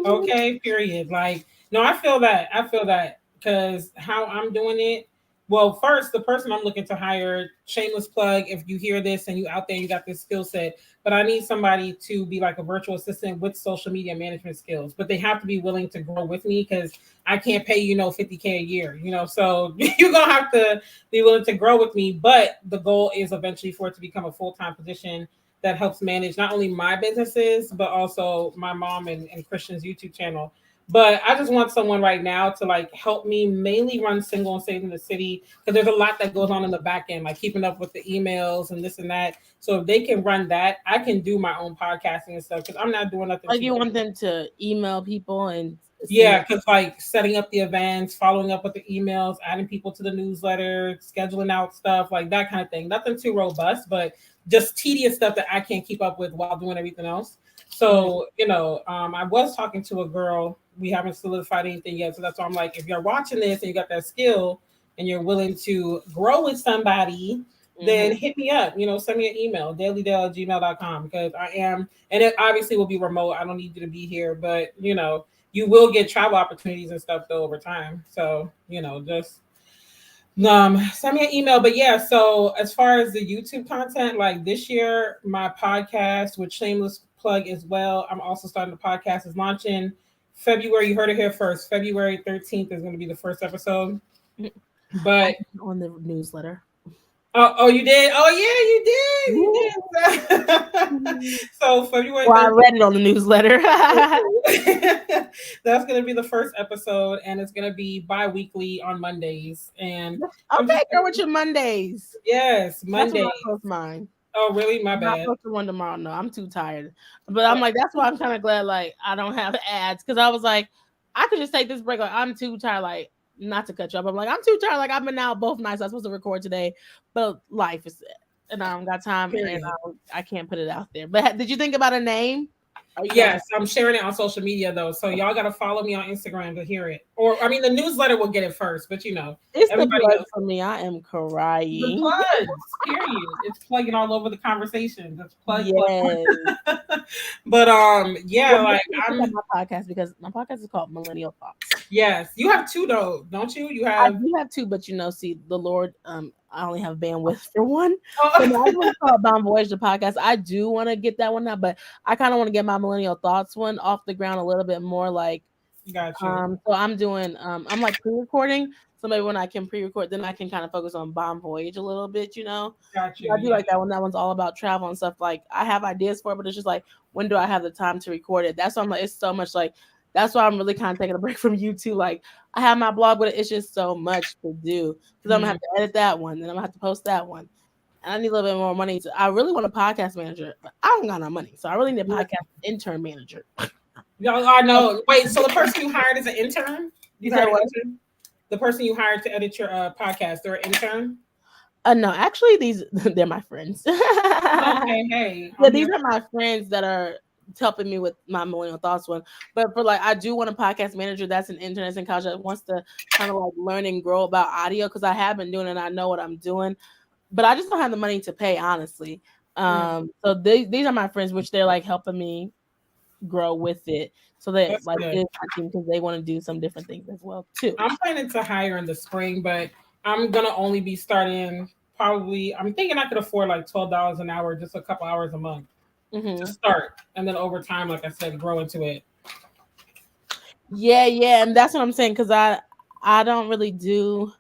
S1: Okay, period. Like, no, I feel that. I feel that because how I'm doing it. Well, first, the person I'm looking to hire, shameless plug, if you hear this and you out there, you got this skill set, but I need somebody to be like a virtual assistant with social media management skills, but they have to be willing to grow with me because I can't pay, 50K a year, so you're going to have to be willing to grow with me. But the goal is eventually for it to become a full-time position that helps manage not only my businesses but also my mom and Christian's YouTube channel. But I just want someone right now to like help me mainly run Single and Saving the City because there's a lot that goes on in the back end, like keeping up with the emails and this and that. So if they can run that, I can do my own podcasting and stuff because I'm not doing nothing
S2: Like
S1: too
S2: you
S1: crazy.
S2: want them to email people and send
S1: Yeah,
S2: them.
S1: because like setting up the events, following up with the emails, adding people to the newsletter, scheduling out stuff, like that kind of thing. Nothing too robust, but just tedious stuff that I can't keep up with while doing everything else.
S2: Mhm.
S1: So, I was talking to a girl. We haven't solidified anything yet. So that's why I'm like, if you're watching this and you got that skill and you're willing to grow with somebody, then
S2: Mhm.
S1: hit me up. Send me an email, dailydale@gmail.com, because I am, and it obviously will be remote. I don't need you to be here, but you will get travel opportunities and stuff though over time. So, just send me an email. But yeah, so as far as the YouTube content, like this year, my podcast with shameless plug as well. I'm also starting the podcast is launching February. You heard it here first. February 13th is going to be the first episode. But
S2: On the newsletter.
S1: oh, you did? Oh yeah, you
S2: Woo.
S1: did. You did. So February
S2: Well, I
S1: 13th.
S2: read it on the newsletter.
S1: That's gonna be the first episode, and it's gonna be bi-weekly on Mondays. And I'm
S2: Okay,
S1: just
S2: girl, with your Mondays.
S1: yes,
S2: That's when I
S1: Mondays.
S2: post mine.
S1: Oh, really? My
S2: I'm not
S1: bad.
S2: posting one tomorrow. No, I'm too tired. But
S1: Oh,
S2: I'm like, that's why I'm kind of glad like I don't have ads because I was like, I could just take this break. Like I'm too tired. Like not to cut you up. I'm like I'm too tired. Like I've been out both nights. I was supposed to record today, but life is, and I don't got time, and
S1: period.
S2: I can't put it out there. But did you think about a name? Are you gonna?
S1: Yes, I'm sharing it on social media though, so y'all gotta follow me on Instagram to hear it. Or I mean, the newsletter will get it first, but
S2: It's the
S1: everybody
S2: plug
S1: else.
S2: for me. I am
S1: The
S2: crying.
S1: plugs, period. It's plugging all over the conversations. It's plug, plug,
S2: Yes.
S1: plug. But yeah,
S2: Well, make
S1: like
S2: sure you check out
S1: I'm.
S2: my podcast because my podcast is called Millennial Thoughts.
S1: Yes, you have two though, don't you? You
S2: I
S1: have.
S2: do have two, but see, the Lord, I only have bandwidth for one. So now I
S1: Oh,
S2: want to call Bound Voyage the podcast. I do want to get that one now, but I kind of want to get my Millennial Thoughts one off the ground a little bit more. Like,
S1: got you.
S2: so I'm doing, I'm like pre-recording. So maybe when I can pre-record, then I can kind of focus on Bomb Voyage a little bit.
S1: Got you.
S2: I do
S1: Yeah.
S2: like that one. That one's all about travel and stuff. Like I have ideas for it, but it's just like when do I have the time to record it? That's why I'm like it's so much like that's why I'm really kind of taking a break from YouTube. Like I have my blog, but it's just so much to do because I'm gonna
S1: Mhm.
S2: have to edit that one, then I'm gonna have to post that one. And I need a little bit more money. I really want a podcast manager, but I don't got no money, so I really need a
S1: Yeah.
S2: podcast intern manager.
S1: Y'all, I know. Wait, so the person you hired is an intern?
S2: You
S1: You
S2: said
S1: hired an
S2: what?
S1: intern? The person you hired to edit your podcast, they're an intern?
S2: No, actually, these they're my friends.
S1: Okay, hey,
S2: Yeah,
S1: I'm
S2: these
S1: here.
S2: are my friends that are helping me with my millennial thoughts one. But for like, I do want a podcast manager that's an intern that's in college that wants to kind of like learn and grow about audio because I have been doing it and I know what I'm doing, but I just don't have the money to pay, honestly.
S1: Mm,
S2: So these are my friends, which they're like helping me grow with it. So they
S1: that's
S2: like
S1: good.
S2: is my team because they want to do some different things as well too.
S1: I'm planning to hire in the spring, but I'm gonna only be starting probably. I'm thinking I could afford like $12 an hour, just a couple hours a month to
S2: Mm-hmm.
S1: start, and then over time, like I said, grow into it.
S2: Yeah, and that's what I'm saying because I don't really do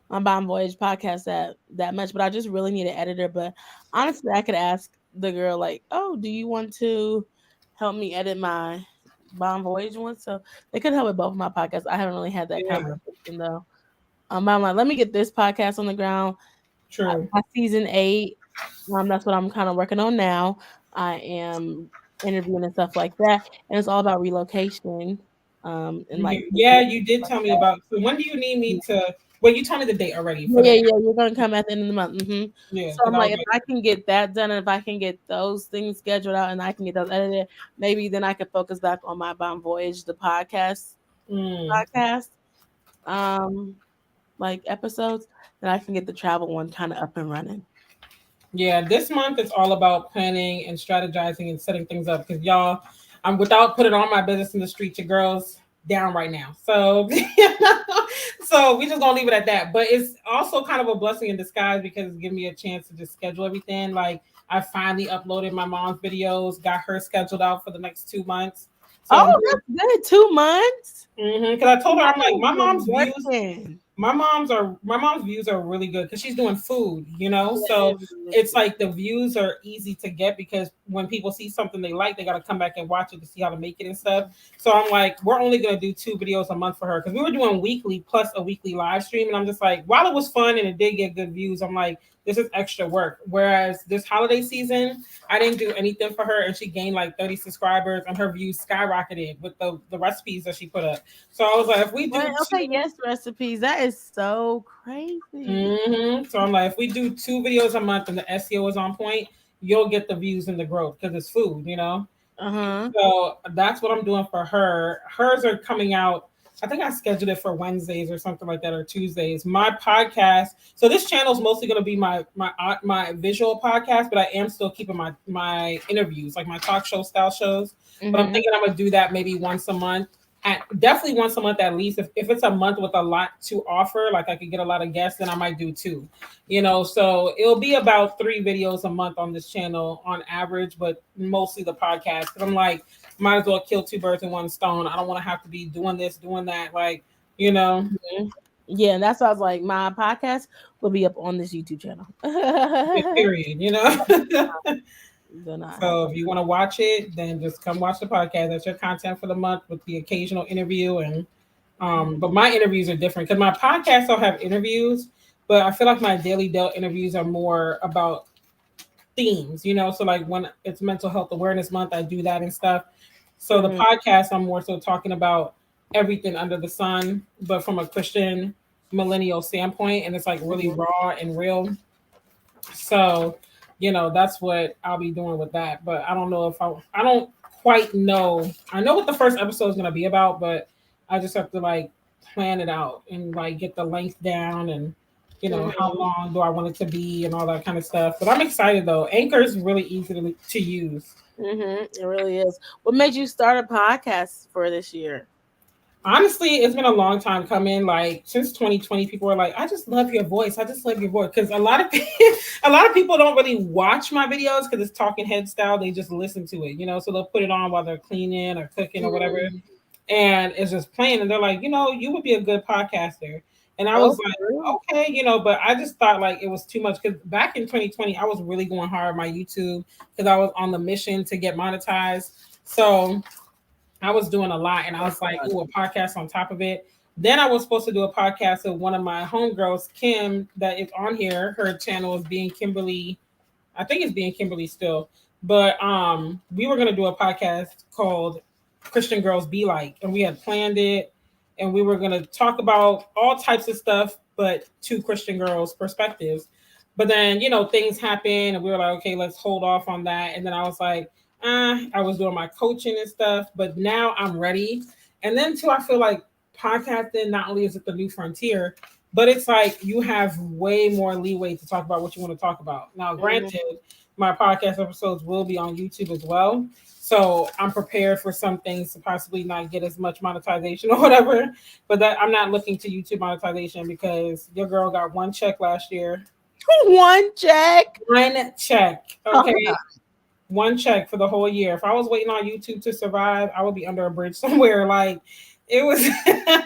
S2: on Bomb Voyage podcast that much, but I just really need an editor. But honestly, I could ask the girl like, "Oh, do you want to help me edit my Bomb Voyage one?" So they could help with both of my podcasts. I haven't really had that
S1: Yeah,
S2: conversation though. I'm like, let me get this podcast on the ground.
S1: true.
S2: My season 8, that's what I'm kind of working on now. I am interviewing and stuff like that, and it's all about relocation. And like,
S1: Yeah, you did tell me about. So when do you need me to? Well, you told me the date already for
S2: yeah,
S1: the.
S2: you're gonna come at the end of the month.
S1: Yeah,
S2: So
S1: because
S2: I'm
S1: I was
S2: like, if
S1: like,
S2: I can get that done, and if I can get those things scheduled out, and I can get those edited, maybe then I can focus back on my Bon Voyage, the
S1: mm.
S2: podcast, um, like episodes. Then I can get the travel one kind of up and running.
S1: Yeah, this month it's all about planning and strategizing and setting things up. Because y'all, I'm without putting all my business in the street. Your girls down right now, so so we just gonna leave it at that. But it's also kind of a blessing in disguise because it's giving me a chance to just schedule everything. Like I finally uploaded my mom's videos, got her scheduled out for the next 2 months. So I'm
S2: Oh, that's good. 2 months.
S1: because I told her I'm like my
S2: Been
S1: mom's views
S2: working.
S1: my mom's views are really good because she's doing food,
S2: Yeah,
S1: so
S2: it really
S1: it's
S2: is.
S1: like the views are easy to get because when people see something they like, they got to come back and watch it to see how to make it and stuff. So I'm like, we're only going to do 2 videos a month for her because we were doing weekly plus a weekly live stream, and I'm just like, while it was fun and it did get good views, I'm like, this is extra work. Whereas this holiday season, I didn't do anything for her, and she gained like 30 subscribers, and her views skyrocketed with the recipes that she put up. So I was like, if we
S2: Wait,
S1: do
S2: okay,
S1: two,
S2: yes, recipes. That is so crazy.
S1: so I'm like, if we do 2 videos a month and the SEO is on point, you'll get the views and the growth because it's food.
S2: Uh-huh.
S1: So that's what I'm doing for her. Hers are coming out. I think I scheduled it for Wednesdays or something like that, or Tuesdays. My podcast. So this channel is mostly going to be my visual podcast, but I am still keeping my interviews, like my talk show style shows. But I'm
S2: Mm-hmm.
S1: thinking I'm gonna do that maybe once a month. Definitely once a month at least. If it's a month with a lot to offer, like I could get a lot of guests, then I might do 2. So it'll be about 3 videos a month on this channel on average, but mostly the podcast. Because I'm like, might as well kill 2 birds in one stone. I don't want to have to be doing this, doing that. Like, you know,
S2: Mhm. Yeah, and that's why I was like, my podcast will be up on this YouTube channel.
S1: period.
S2: Do not have
S1: So
S2: to.
S1: if you want to watch it, then just come watch the podcast. That's your content for the month with the occasional interview. And but my interviews are different because my podcast will have interviews, but I feel like my Daily Dell interviews are more about themes. So like when it's mental health awareness month, I do that and stuff. So the
S2: Mhm.
S1: podcast, I'm more so talking about everything under the sun, but from a Christian millennial standpoint, and it's like really
S2: Mhm.
S1: raw and real. So, that's what I'll be doing with that. But I don't know if I don't quite know. I know what the first episode is going to be about, but I just have to like plan it out and like get the length down and how
S2: Mhm.
S1: long do I want it to be and all that kind of stuff. But I'm excited though. Anchor is really easy to use.
S2: Mhm. It really is. What made you start a podcast for this year?
S1: Honestly, it's been a long time coming. Like since 2020, people are like, "I just love your voice. I just love your voice." Because a lot of a lot of people don't really watch my videos because it's talking head style. They just listen to it. So they'll put it on while they're cleaning or cooking or whatever,
S2: Mhm.
S1: and it's just playing. And they're like, you would be a good podcaster. And I
S2: Oh,
S1: was
S2: for
S1: like,
S2: real?
S1: okay. But I just thought like it was too much because back in 2020, I was really going hard on my YouTube because I was on the mission to get monetized. So I was doing a lot and I was like, ooh, a podcast on top of it. Then I was supposed to do a podcast with one of my homegirls, Kim, that is on here. Her channel is Being Kimberly. I think it's Being Kimberly still. But we were gonna do a podcast called Christian Girls Be Like, and we had planned it and we were gonna talk about all types of stuff, but two Christian girls' perspectives. But then, things happen and we were like, okay, let's hold off on that. And then I was like, I was doing my coaching and stuff, but now I'm ready. And then too, I feel like podcasting, not only is it the new frontier, but it's like you have way more leeway to talk about what you want to talk about. Now,
S2: Mhm.
S1: granted, my podcast episodes will be on YouTube as well. So I'm prepared for some things to possibly not get as much monetization or whatever. But that I'm not looking to YouTube monetization because your girl got one check last year.
S2: One check.
S1: One check.
S2: Talk
S1: Okay.
S2: about
S1: One check for the whole year. If I was waiting on YouTube to survive, I would be under a bridge somewhere. Like it was
S2: a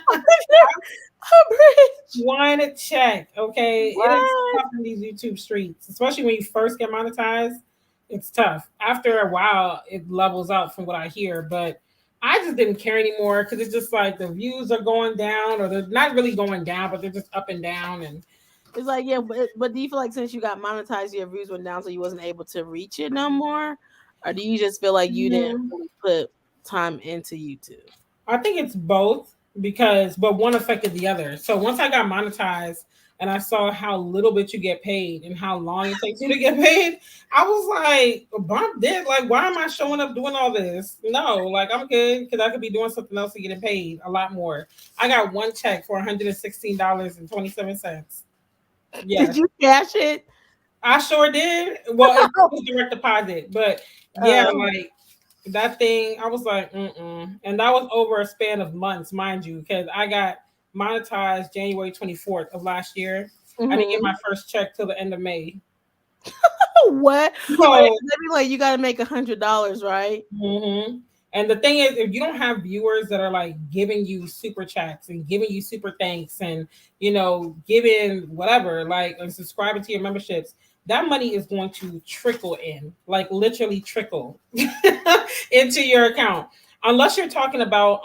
S2: bridge.
S1: one check. Okay. It is
S2: What?
S1: tough in these YouTube streets, especially when you first get monetized. It's tough. After a while, it levels out from what I hear. But I just didn't care anymore because it's just like the views are going down, or they're not really going down, but they're just up and down. And
S2: It's like, yeah, but do you feel like since you got monetized, your views went down, so you wasn't able to reach it no more, or do you just feel like you didn't
S1: mm,
S2: really put time into YouTube?
S1: I think it's both but one affected the other. So once I got monetized and I saw how little bit you get paid and how long it takes you to get paid, I was like, bump this. Like, why am I showing up doing all this? No, like I'm good because I could be doing something else and getting paid a lot more. I got one check for $116.27.
S2: Did
S1: Yes.
S2: you cash it?
S1: I sure did. Well, it was direct deposit, but yeah,
S2: Oh,
S1: like that thing, I was like, mm-mm. And that was over a span of months, mind you, because I got monetized January 24th of last year. I didn't get
S2: mm-hmm.
S1: my first check till the end of May.
S2: What? Wait,
S1: So,
S2: let me like you got to make $100, right?
S1: mhm. And the thing is, if you don't have viewers that are like giving you super chats and giving you super thanks and giving whatever, like and subscribing to your memberships, that money is going to trickle in, like literally trickle into your account. Unless you're talking about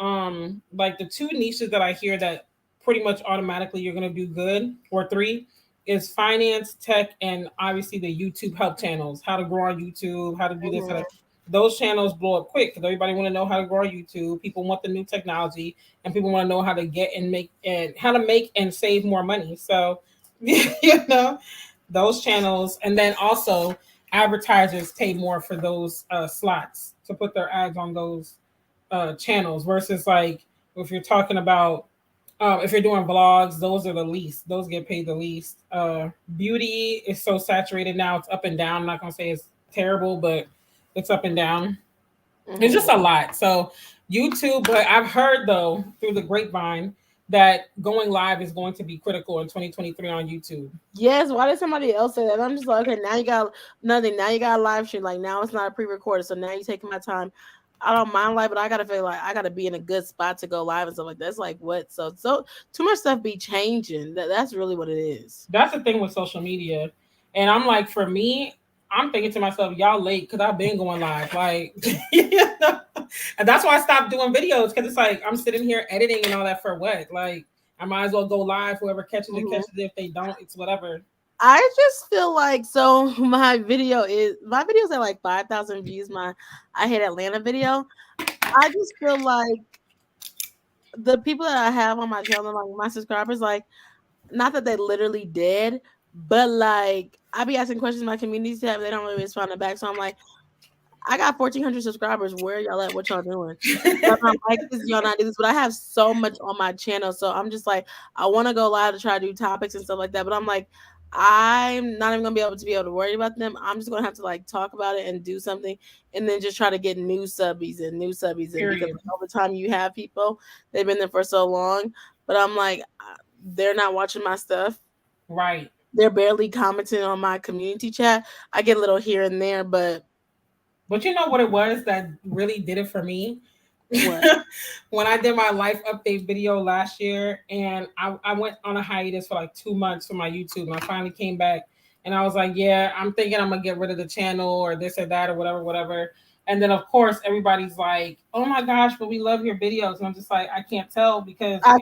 S1: like the two niches that I hear that pretty much automatically you're gonna do good, or three is finance, tech, and obviously the YouTube help channels, how to grow on YouTube, how to do this, how to
S2: Mm-hmm.
S1: those channels blow up quick because everybody want to know how to grow on YouTube. People want the new technology, and people want to know how to get and make and how to make and save more money. So, know, those channels, and then also advertisers pay more for those slots to put their ads on those channels versus like if you're talking about if you're doing vlogs, those are the least. Those get paid the least. Beauty is so saturated now; it's up and down. I'm not gonna say it's terrible, but it's up and down. It's
S2: Mm-hmm.
S1: just a lot. So YouTube, but I've heard though through the grapevine that going live is going to be critical in 2023 on YouTube.
S2: Yes, why did somebody else say that? I'm just like, okay, now you got nothing. Now you got a live stream. Like now it's not a pre-recorded, so now you taking my time. I don't mind live, but I gotta feel like I gotta be in a good spot to go live and stuff like that. That's like what? So too much stuff be changing. That's really what it is.
S1: That's the thing with social media. And I'm like, for me, I'm thinking to myself, y'all late because I've been going live. Like, and that's why I stopped doing videos because it's like I'm sitting here editing and all that for what? Like, I might as well go live. Whoever catches it,
S2: Mhm.
S1: catches it. If they don't, it's whatever.
S2: I just feel like so my videos at like 5,000 views. I hate Atlanta video. I just feel like the people that I have on my channel, like my subscribers, like not that they literally did, but like I be asking questions in my community tab, they don't really respond back. So I'm like, I got 1,400 subscribers. Where y'all at? What y'all doing? Y'all not like this, y'all not do this. But I have so much on my channel. So I'm just like, I want to go live to try to do topics and stuff like that. But I'm like, I'm not even gonna be able to worry about them. I'm just gonna have to like talk about it and do something and then just try to get new subbies and new subbies in because
S1: Period.
S2: over time you have people, they've been there for so long. But I'm like, they're not watching my stuff.
S1: Right.
S2: They're barely commenting on my community chat. I get a little here and there, but
S1: But you know what it was that really did it for me?
S2: what?
S1: When I did my life update video last year, and I went on a hiatus for like 2 months for my YouTube, and I finally came back, and I was like, yeah, I'm thinking I'm gonna get rid of the channel or this or that or whatever, whatever. And then of course everybody's like, oh my gosh, but we love your videos, and I'm just like, I can't tell because
S2: I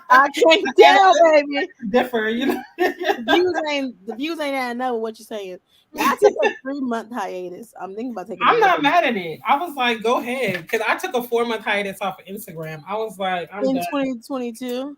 S2: I can't tell, baby.
S1: differ, you know.
S2: The views ain't adding up with what you're saying. Yeah, I took a 3 month hiatus. I'm thinking about taking
S1: I'm
S2: another
S1: not mad at it. I was like, go ahead, because I took a 4 month hiatus off of Instagram. I was like, I'm
S2: in
S1: done.
S2: 2022.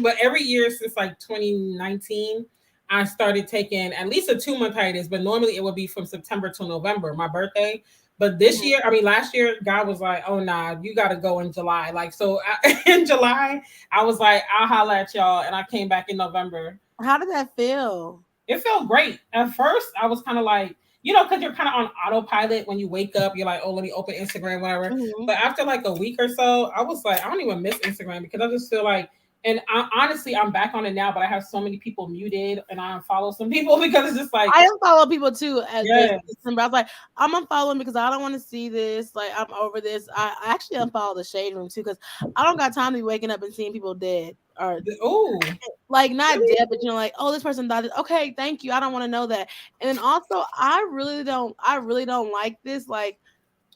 S1: But every year since like 2019, I started taking at least a 2 month hiatus. But normally it would be from September to November, my birthday. But this year, I mean, last year, God was like, "Oh nah, you got to go in July." Like so, in July, I was like, "I'll holla at y'all," and I came back in November.
S2: How did that feel?
S1: It felt great. At first, I was kind of like, because you're kind of on autopilot when you wake up. You're like, oh, let me open Instagram, whatever.
S2: Mhm.
S1: But after like a week or so, I was like, I don't even miss Instagram because I just feel like, and honestly, I'm back on it now, but I have so many people muted and I unfollow some people because it's just like,
S2: I unfollow people too at this
S1: yeah,
S2: December. I was like, I'm unfollowing because I don't want to see this. Like, I'm over this. I actually unfollow the shade room too because I don't got time to be waking up and seeing people dead or
S1: oh,
S2: like not
S1: really?
S2: dead, but like, oh, this person died. Okay, thank you. I don't want to know that. And then also, I really don't like this. Like,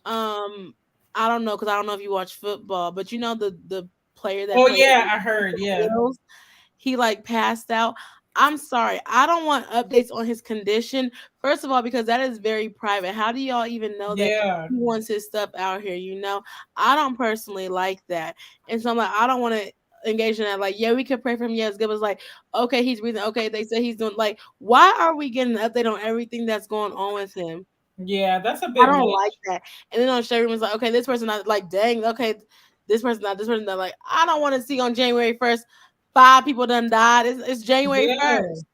S2: um, I don't know because I don't know if you watch football, but the player that
S1: Oh
S2: played
S1: yeah,
S2: for
S1: I heard.
S2: the
S1: Yeah,
S2: Bills, he like passed out. I'm sorry. I don't want updates on his condition. First of all, because that is very private. How do y'all even know that
S1: yeah,
S2: he wants his stuff out here? I don't personally like that. And so I'm like, I don't want to engage in that. Like, yeah, we could pray for him. Yeah, it's good. But it's like, okay, he's breathing. Okay, they say he's doing like, why are we getting an update on everything that's going on with him?
S1: yeah. That's a
S2: I
S1: bit
S2: don't
S1: much.
S2: like that. And then on Shade Room, it's like, okay, this person not like, dang, okay, this person not like, I don't want to see on January 1st, 5 people done died. It's January
S1: Yeah.
S2: 1st.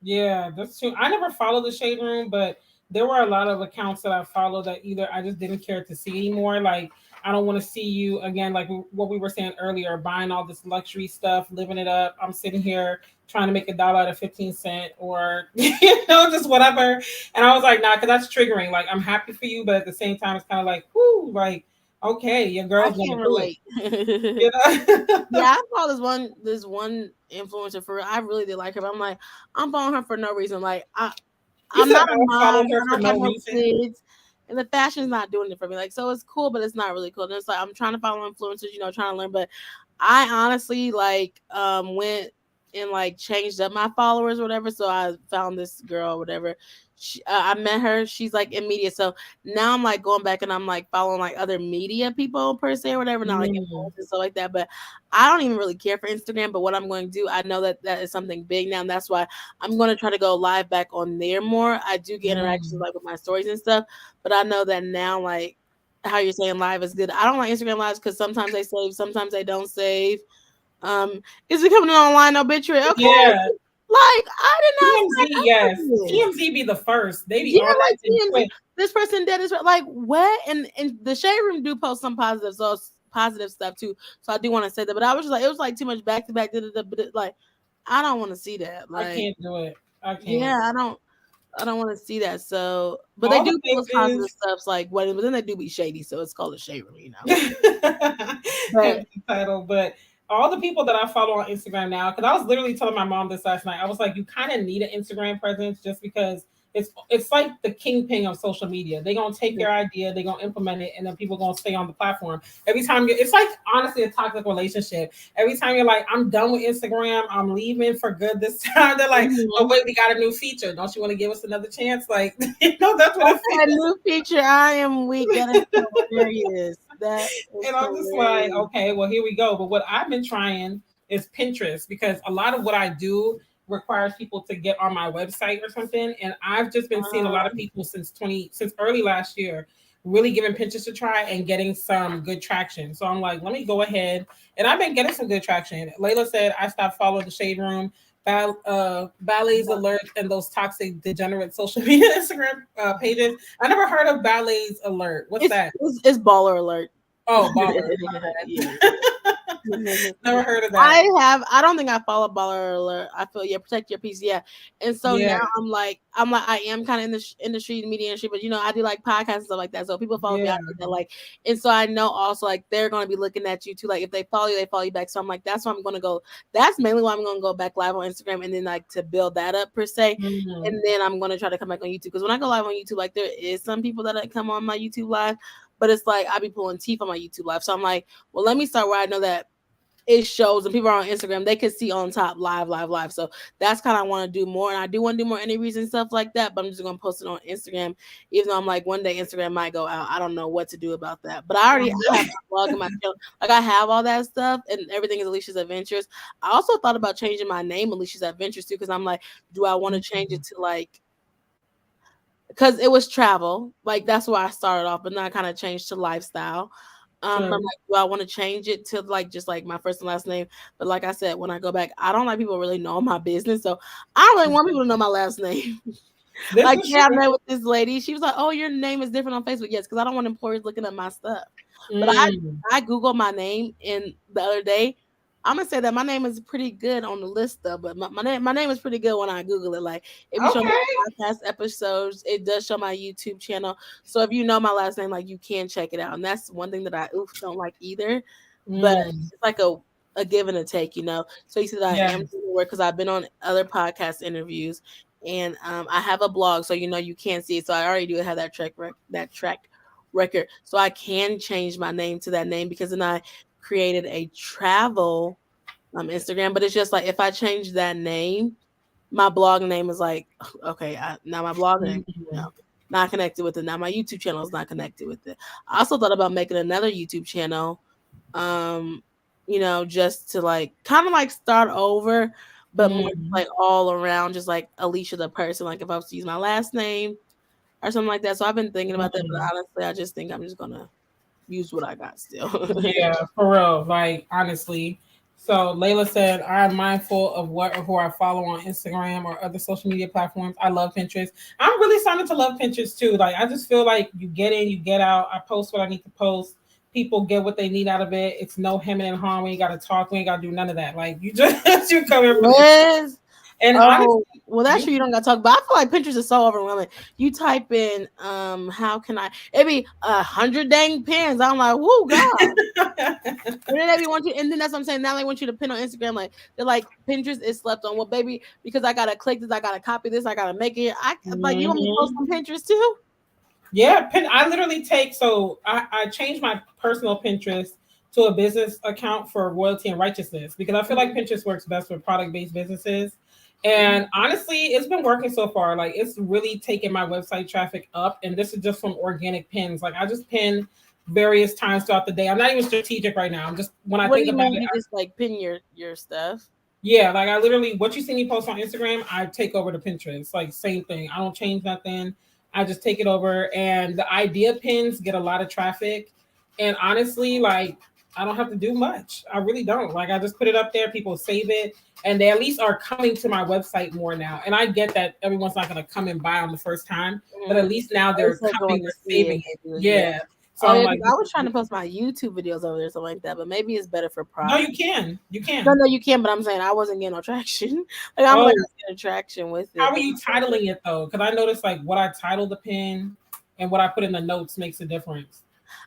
S1: Yeah, that's true. I never followed the Shade Room, but there were a lot of accounts that I followed that either I just didn't care to see anymore. Like, I don't want to see you again, like what we were saying earlier, buying all this luxury stuff, living it up. I'm sitting here trying to make $1 out of 15 cents or, just whatever. And I was like, nah, because that's triggering. Like, I'm happy for you, but at the same time, it's kind of like, whoo, like, okay, your
S2: I
S1: girl's going
S2: can't
S1: through it.
S2: relate.
S1: You know?
S2: Yeah, I follow this one influencer for real. I really did like her, but I'm like, I'm following her for no reason. Like
S1: You
S2: I'm
S1: said
S2: not a
S1: I follow
S2: mom.
S1: her
S2: I
S1: for
S2: don't have
S1: no
S2: no
S1: reason.
S2: kids. And the fashion's not doing it for me. Like, so it's cool, but it's not really cool. And it's like I'm trying to follow influencers, trying to learn. But I honestly like went and like changed up my followers or whatever. So I found this girl, whatever. I met her. She's like in media. So now I'm like going back and I'm like following like other media people per se or whatever, not like
S1: Mm,
S2: influencers and stuff like that. But I don't even really care for Instagram. But what I'm going to do, I know that that is something big now, and that's why I'm going to try to go live back on there more. I do get interactions
S1: mm.
S2: like with my stories and stuff, but I know that now, like how you're saying live is good. I don't like Instagram lives because sometimes they save, sometimes they don't save. Is it coming online obituary? Okay,
S1: Yeah.
S2: like I did not
S1: TMZ,
S2: sign up
S1: yes.
S2: for this.
S1: TMZ be the first. They be
S2: Yeah,
S1: on
S2: like
S1: that thing
S2: TMZ.
S1: quick.
S2: This person dead is like what? And the shade room do post some positive, so positive stuff too. So I do want to say that, but I was just like, it was like too much back to back. Like I don't want to see that.
S1: I
S2: Like
S1: can't do it. I can't.
S2: yeah, I don't want to see that. So, but they
S1: All the
S2: do post positive
S1: pages.
S2: stuff like what, but then they do be shady, so it's called a shade room.
S1: Hence
S2: But
S1: the title. But all the people that I follow on Instagram now, because I was literally telling my mom this last night, I was like, you kind of need an Instagram presence just because it's like the kingpin of social media. They're gonna take your idea, they're gonna implement it, and then people gonna stay on the platform. Every time it's like honestly a toxic relationship. Every time you're like, I'm done with Instagram, I'm leaving for good this time. They're like, oh
S2: mhm.
S1: wait, we got a new feature. Don't you want to give us another chance? Like, that's what it
S2: Okay,
S1: feels.
S2: new feature. I am weak. That is hilarious. That is
S1: And I'm just like,
S2: hilarious.
S1: okay, well, here we go. But what I've been trying is Pinterest because a lot of what I do requires people to get on my website or something. And I've just been seeing a lot of
S2: Um,
S1: people since early last year really giving Pinterest a try and getting some good traction. So I'm like, let me go ahead. And I've been getting some good traction. Layla said I stopped following the Shade Room, Ballets Alert, and those toxic, degenerate social media Instagram pages. I never heard of Ballets Alert. What's
S2: it's,
S1: that?
S2: it's it's baller alert.
S1: Oh, baller.
S2: Yeah.
S1: My bad. Never heard of that.
S2: I don't think I follow Baller Alert. I feel yeah, protect your peace, yeah. And so now
S1: Yeah,
S2: I'm like I am kind of in the industry, media industry, but I do like podcasts and stuff like that. So people follow me, I
S1: yeah.
S2: do that like, and so I know also like they're gonna be looking at you too. Like if they follow you back. So I'm like, that's why I'm gonna go. That's mainly why I'm gonna go back live on Instagram and then like to build that up per se.
S1: Mhm.
S2: And then I'm gonna try to come back on YouTube because when I go live on YouTube, like there is some people that come on my YouTube live, but it's like I be pulling teeth on my YouTube live. So I'm like, well, let me start where I know that it shows and people are on Instagram, they can see on top live, live, live. So that's kind of I want to do more. And I do want to do more interviews and stuff like that, but I'm just gonna post it on Instagram, even though I'm like one day Instagram might go out. I don't know what to do about that. But I have my blog and my channel. Like I have all that stuff and everything is Alicia's Adventures. I also thought about changing my name Alicia's Adventures too, because I'm like, do I want to change it to like because it was travel, like that's where I started off, but then I kind of changed to lifestyle. I'm
S1: True.
S2: like, do I want to change it to like just like my first and last name? But like I said, when I go back, I don't like people really know my business, so I don't really want people to know my last name.
S1: This
S2: Like,
S1: is
S2: yeah, I
S1: true.
S2: met with this lady. She was like, "Oh, your name is different on Facebook." Yes, because I don't want employers looking at my stuff. But
S1: Mm,
S2: I googled my name in the other day. I'm gonna say that my name is pretty good on the list though, but my name is pretty good when I Google it. Like it be showing
S1: okay.
S2: my podcast episodes. It does show my YouTube channel. So if you know my last name, like you can check it out. And that's one thing that I don't like either. But
S1: Mm,
S2: it's like a give and a take, you know. So you see that I
S1: yeah.
S2: am doing work because I've been on other podcast interviews and I have a blog, so you know you can't see it. So I already do have that track record, so I can change my name to that name because then I created a travel Instagram. But it's just like if I change that name, my blog name is like okay, now my blog name, you
S1: Mhm.
S2: know, not connected with it. Now my YouTube channel is not connected with it. I also thought about making another YouTube channel um just to like kind of like start over but more
S1: Mm,
S2: like all around just like Alicia the person, like if I was to use my last name or something like that. So I've been thinking about that, but
S1: mm.
S2: honestly I just think I'm just gonna use what I got still.
S1: Yeah, for real. Like honestly. So Layla said, I'm mindful of what or who I follow on Instagram or other social media platforms. I love Pinterest. I'm really starting to love Pinterest too. Like I just feel like you get in, you get out. I post what I need to post. People get what they need out of it. It's no hemming and hawing. We ain't gotta talk. We ain't gotta do none of that. Like you just you come here for the
S2: Yes.
S1: and honestly,
S2: Oh, well, that's
S1: you
S2: true. You don't got to talk, but I feel like Pinterest is so overwhelming. You type in, how can I? It be 100 dang pins. I'm like, whoo, God. And then they want you, and then that's what I'm saying. Now they want you to pin on Instagram. Like they're like, Pinterest is slept on. Well, baby, because I gotta click this, I gotta copy this, I gotta make it. I like you want me to post
S1: Mhm.
S2: on Pinterest too?
S1: Yeah, I literally take I changed my personal Pinterest to a business account for royalty and righteousness because I feel like
S2: Mhm,
S1: Pinterest works best for product based businesses.
S2: mhm.
S1: And honestly, it's been working so far. Like it's really taken my website traffic up. And this is just from organic pins. Like I just pin various times throughout the day. I'm not even strategic right now. I'm just when I
S2: What do
S1: think
S2: you
S1: about
S2: mean?
S1: it,
S2: You just like pin your stuff?
S1: yeah, like I literally what you see me post on Instagram, I take over to Pinterest. Like same thing. I don't change nothing. I just take it over and the idea pins get a lot of traffic. And honestly, like I don't have to do much. I really don't. Like I just put it up there, people save it, and they at least are coming to my website more now. And I get that everyone's not gonna come and buy on the first time, but at
S2: Mhm.
S1: least now
S2: At
S1: they're
S2: least they're going
S1: coming,
S2: to
S1: they're
S2: see
S1: saving
S2: it.
S1: it.
S2: Yeah.
S1: Yeah. So
S2: Oh
S1: I'm
S2: yeah,
S1: like,
S2: because I was trying to post my YouTube videos over there, something like that. But maybe it's better for
S1: no,
S2: product.
S1: you can. You
S2: No,
S1: can.
S2: no, you can. But I'm saying I wasn't getting no traction. Like I'm like I
S1: Oh,
S2: was getting traction with
S1: how
S2: it,
S1: are
S2: but
S1: you titling it though? Because I noticed like what I title the pin and what I put in the notes makes a difference.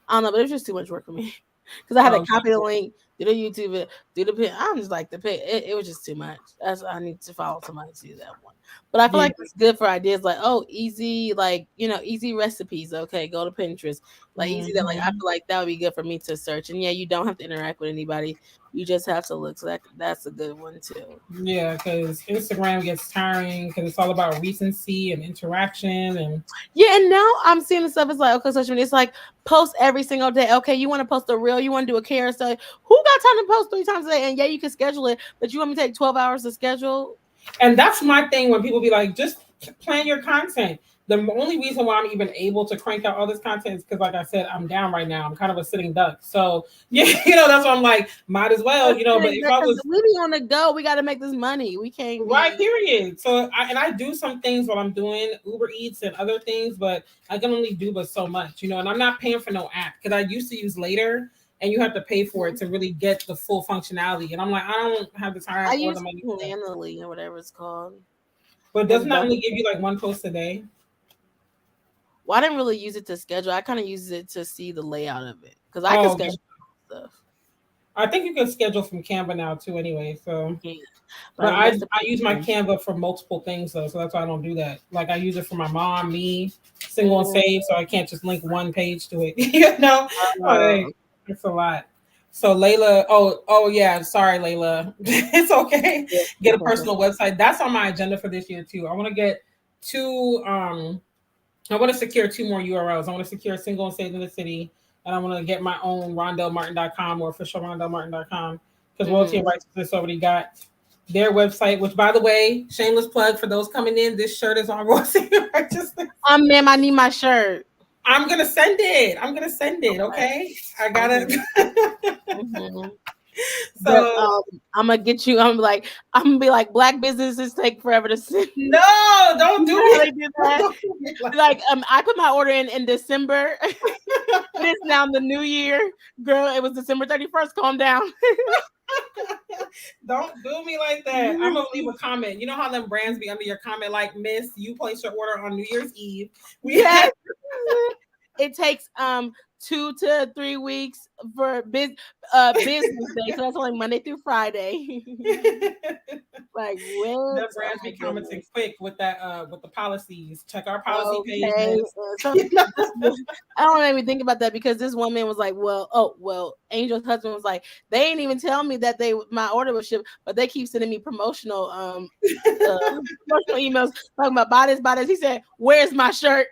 S2: I don't know. But it was just too much work for me because I had to
S1: Oh,
S2: copy the
S1: gotcha.
S2: link, do the YouTube, do the pin. I'm just like the pin. It was just too much. That's I need to follow somebody to do that one. But I feel
S1: Yeah.
S2: like it's good for ideas like easy, like easy recipes. Okay, go to Pinterest. Like easy that like I
S1: Mhm.
S2: feel like that would be good for me to search. And yeah, you don't have to interact with anybody. You just have to look. So that's a good one too.
S1: Yeah, because Instagram gets tiring because it's all about recency and interaction and
S2: Yeah, and now I'm seeing the stuff. It's like okay, social media. It's like post every single day. Okay, you want to post a reel, you want to do a carousel. Who got time to post 3 times a day? And yeah, you can schedule it, but you want me to take 12 hours to schedule?
S1: and that's my thing when people be like, just plan your content. The only reason why I'm even able to crank out all this content is because, like I said, I'm down right now. I'm kind of a sitting duck. So, yeah, that's why I'm like, might as well, But if I
S2: Because
S1: was
S2: we be on the go, we got to make this money. We can't
S1: right,
S2: be.
S1: period. So, I do some things while I'm doing Uber Eats and other things, but I can only do but so much, And I'm not paying for no app because I used to use Later, and you have to pay for it to really get the full functionality. And I'm like, I don't have the
S2: I
S1: time or the
S2: use
S1: money for that.
S2: Planoly or whatever it's called.
S1: But
S2: It's
S1: doesn't that
S2: better.
S1: only give you like one post a day?
S2: Well, I didn't really use it to schedule. I kind of use it to see the layout of it because I can
S1: Oh,
S2: schedule
S1: okay.
S2: stuff.
S1: I think you can schedule from Canva now too, anyway. So,
S2: Yeah, but I
S1: but
S2: think
S1: I
S2: that's the
S1: I use my
S2: problem.
S1: Canva for multiple things though, so that's why I don't do that. Like I use it for my mom, me, single and
S2: Mm,
S1: save, so I can't just link one page to it. you know,
S2: uh,
S1: like it's a lot. So Layla, oh yeah, sorry Layla, it's okay.
S2: yeah,
S1: Get a personal website. That's on my agenda for this year too. I want to get two. I want to secure two more URLs. I want to secure single and saved in the city, and I want to get my own rondellmartin.com or official rondellmartin.com because Royalty and
S2: Mhm.
S1: Righteousness already got their website, which, by the way, shameless plug for those coming in, this shirt is on Royalty and Righteousness.
S2: Ma'am, I need my shirt.
S1: I'm going to send it. I'm going to send it,
S2: Okay.
S1: okay? I got
S2: Mhm.
S1: to.
S2: Mhm. But
S1: So
S2: I'm gonna get you. I'm gonna be like, black businesses take forever to send.
S1: no, don't
S2: You
S1: do
S2: know how
S1: me.
S2: they do that?
S1: Don't do me like
S2: Like, I put my order in December. It's now the new year, girl. It was December 31st. Calm down.
S1: don't do me like that. I'm gonna leave a comment. You know how them brands be under your comment, like, Miss, you placed your order on New Year's Eve. We
S2: Yes. It takes 2 to 3 weeks for business day, so that's only Monday through Friday. Like, what?
S1: the
S2: Oh
S1: brands
S2: my
S1: be commenting
S2: goodness.
S1: quick with the policies. Check our policy page,
S2: Okay.
S1: Miss.
S2: So I don't make me think about that because this one man was like, well, Angel's husband was like, they ain't even tell me that my order was shipped, but they keep sending me promotional emails talking about buy this. He said, "Where's my shirt?"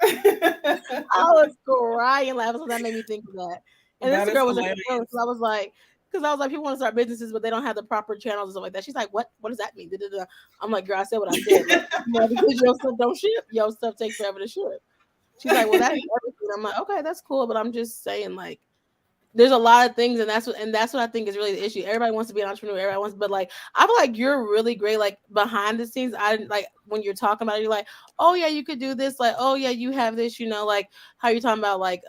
S2: I was crying laughing, so that made me think of that. And this
S1: That is
S2: girl was a
S1: hilarious.
S2: because I was like, people want to start businesses, but they don't have the proper channels and stuff like that. She's like, what? What does that mean? Da-da-da. I'm like, girl, I said what I said. Like, because your stuff don't ship, your stuff take forever to ship. She's like, well, that's everything. I'm like, okay, that's cool, but I'm just saying, like, there's a lot of things, and that's what I think is really the issue. Everybody wants to be an entrepreneur, everybody wants, but like, I feel like you're really great, like behind the scenes. I like when you're talking about it, you're like, oh yeah, you could do this, like, oh yeah, you have this, like how you're talking about, like,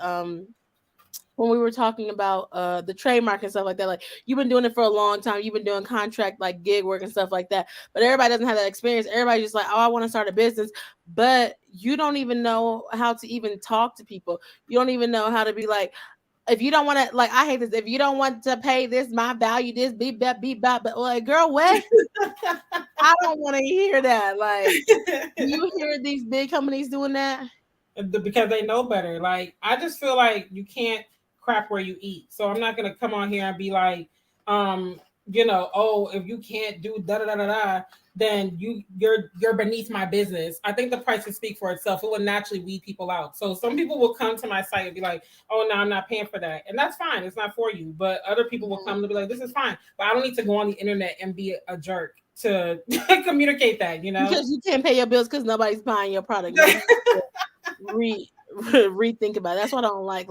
S2: when we were talking about the trademark and stuff like that, like, you've been doing it for a long time, you've been doing contract, like, gig work and stuff like that, but everybody doesn't have that experience. Everybody's just like, oh, I want to start a business, but you don't even know how to even talk to people. You don't even know how to be like, if you don't want to, like, I hate this, if you don't want to pay this my value, this beep bap beep bop, but like, girl, what? I don't want to hear that. Like, do you hear these big companies doing that?
S1: Because they know better. Like, I just feel like you can't crap where you eat. So I'm not gonna come on here and be like, um, oh, if you can't do da da da da da, then you're beneath my business. I think the price will speak for itself. It will naturally weed people out. So some people will come to my site and be like, oh no, I'm not paying for that. And that's fine. It's not for you. But other people will come to be like, this is fine. But I don't need to go on the internet and be a jerk to communicate that,
S2: Because you can't pay your bills because nobody's buying your product. Maybe rethink about it. That's what I don't like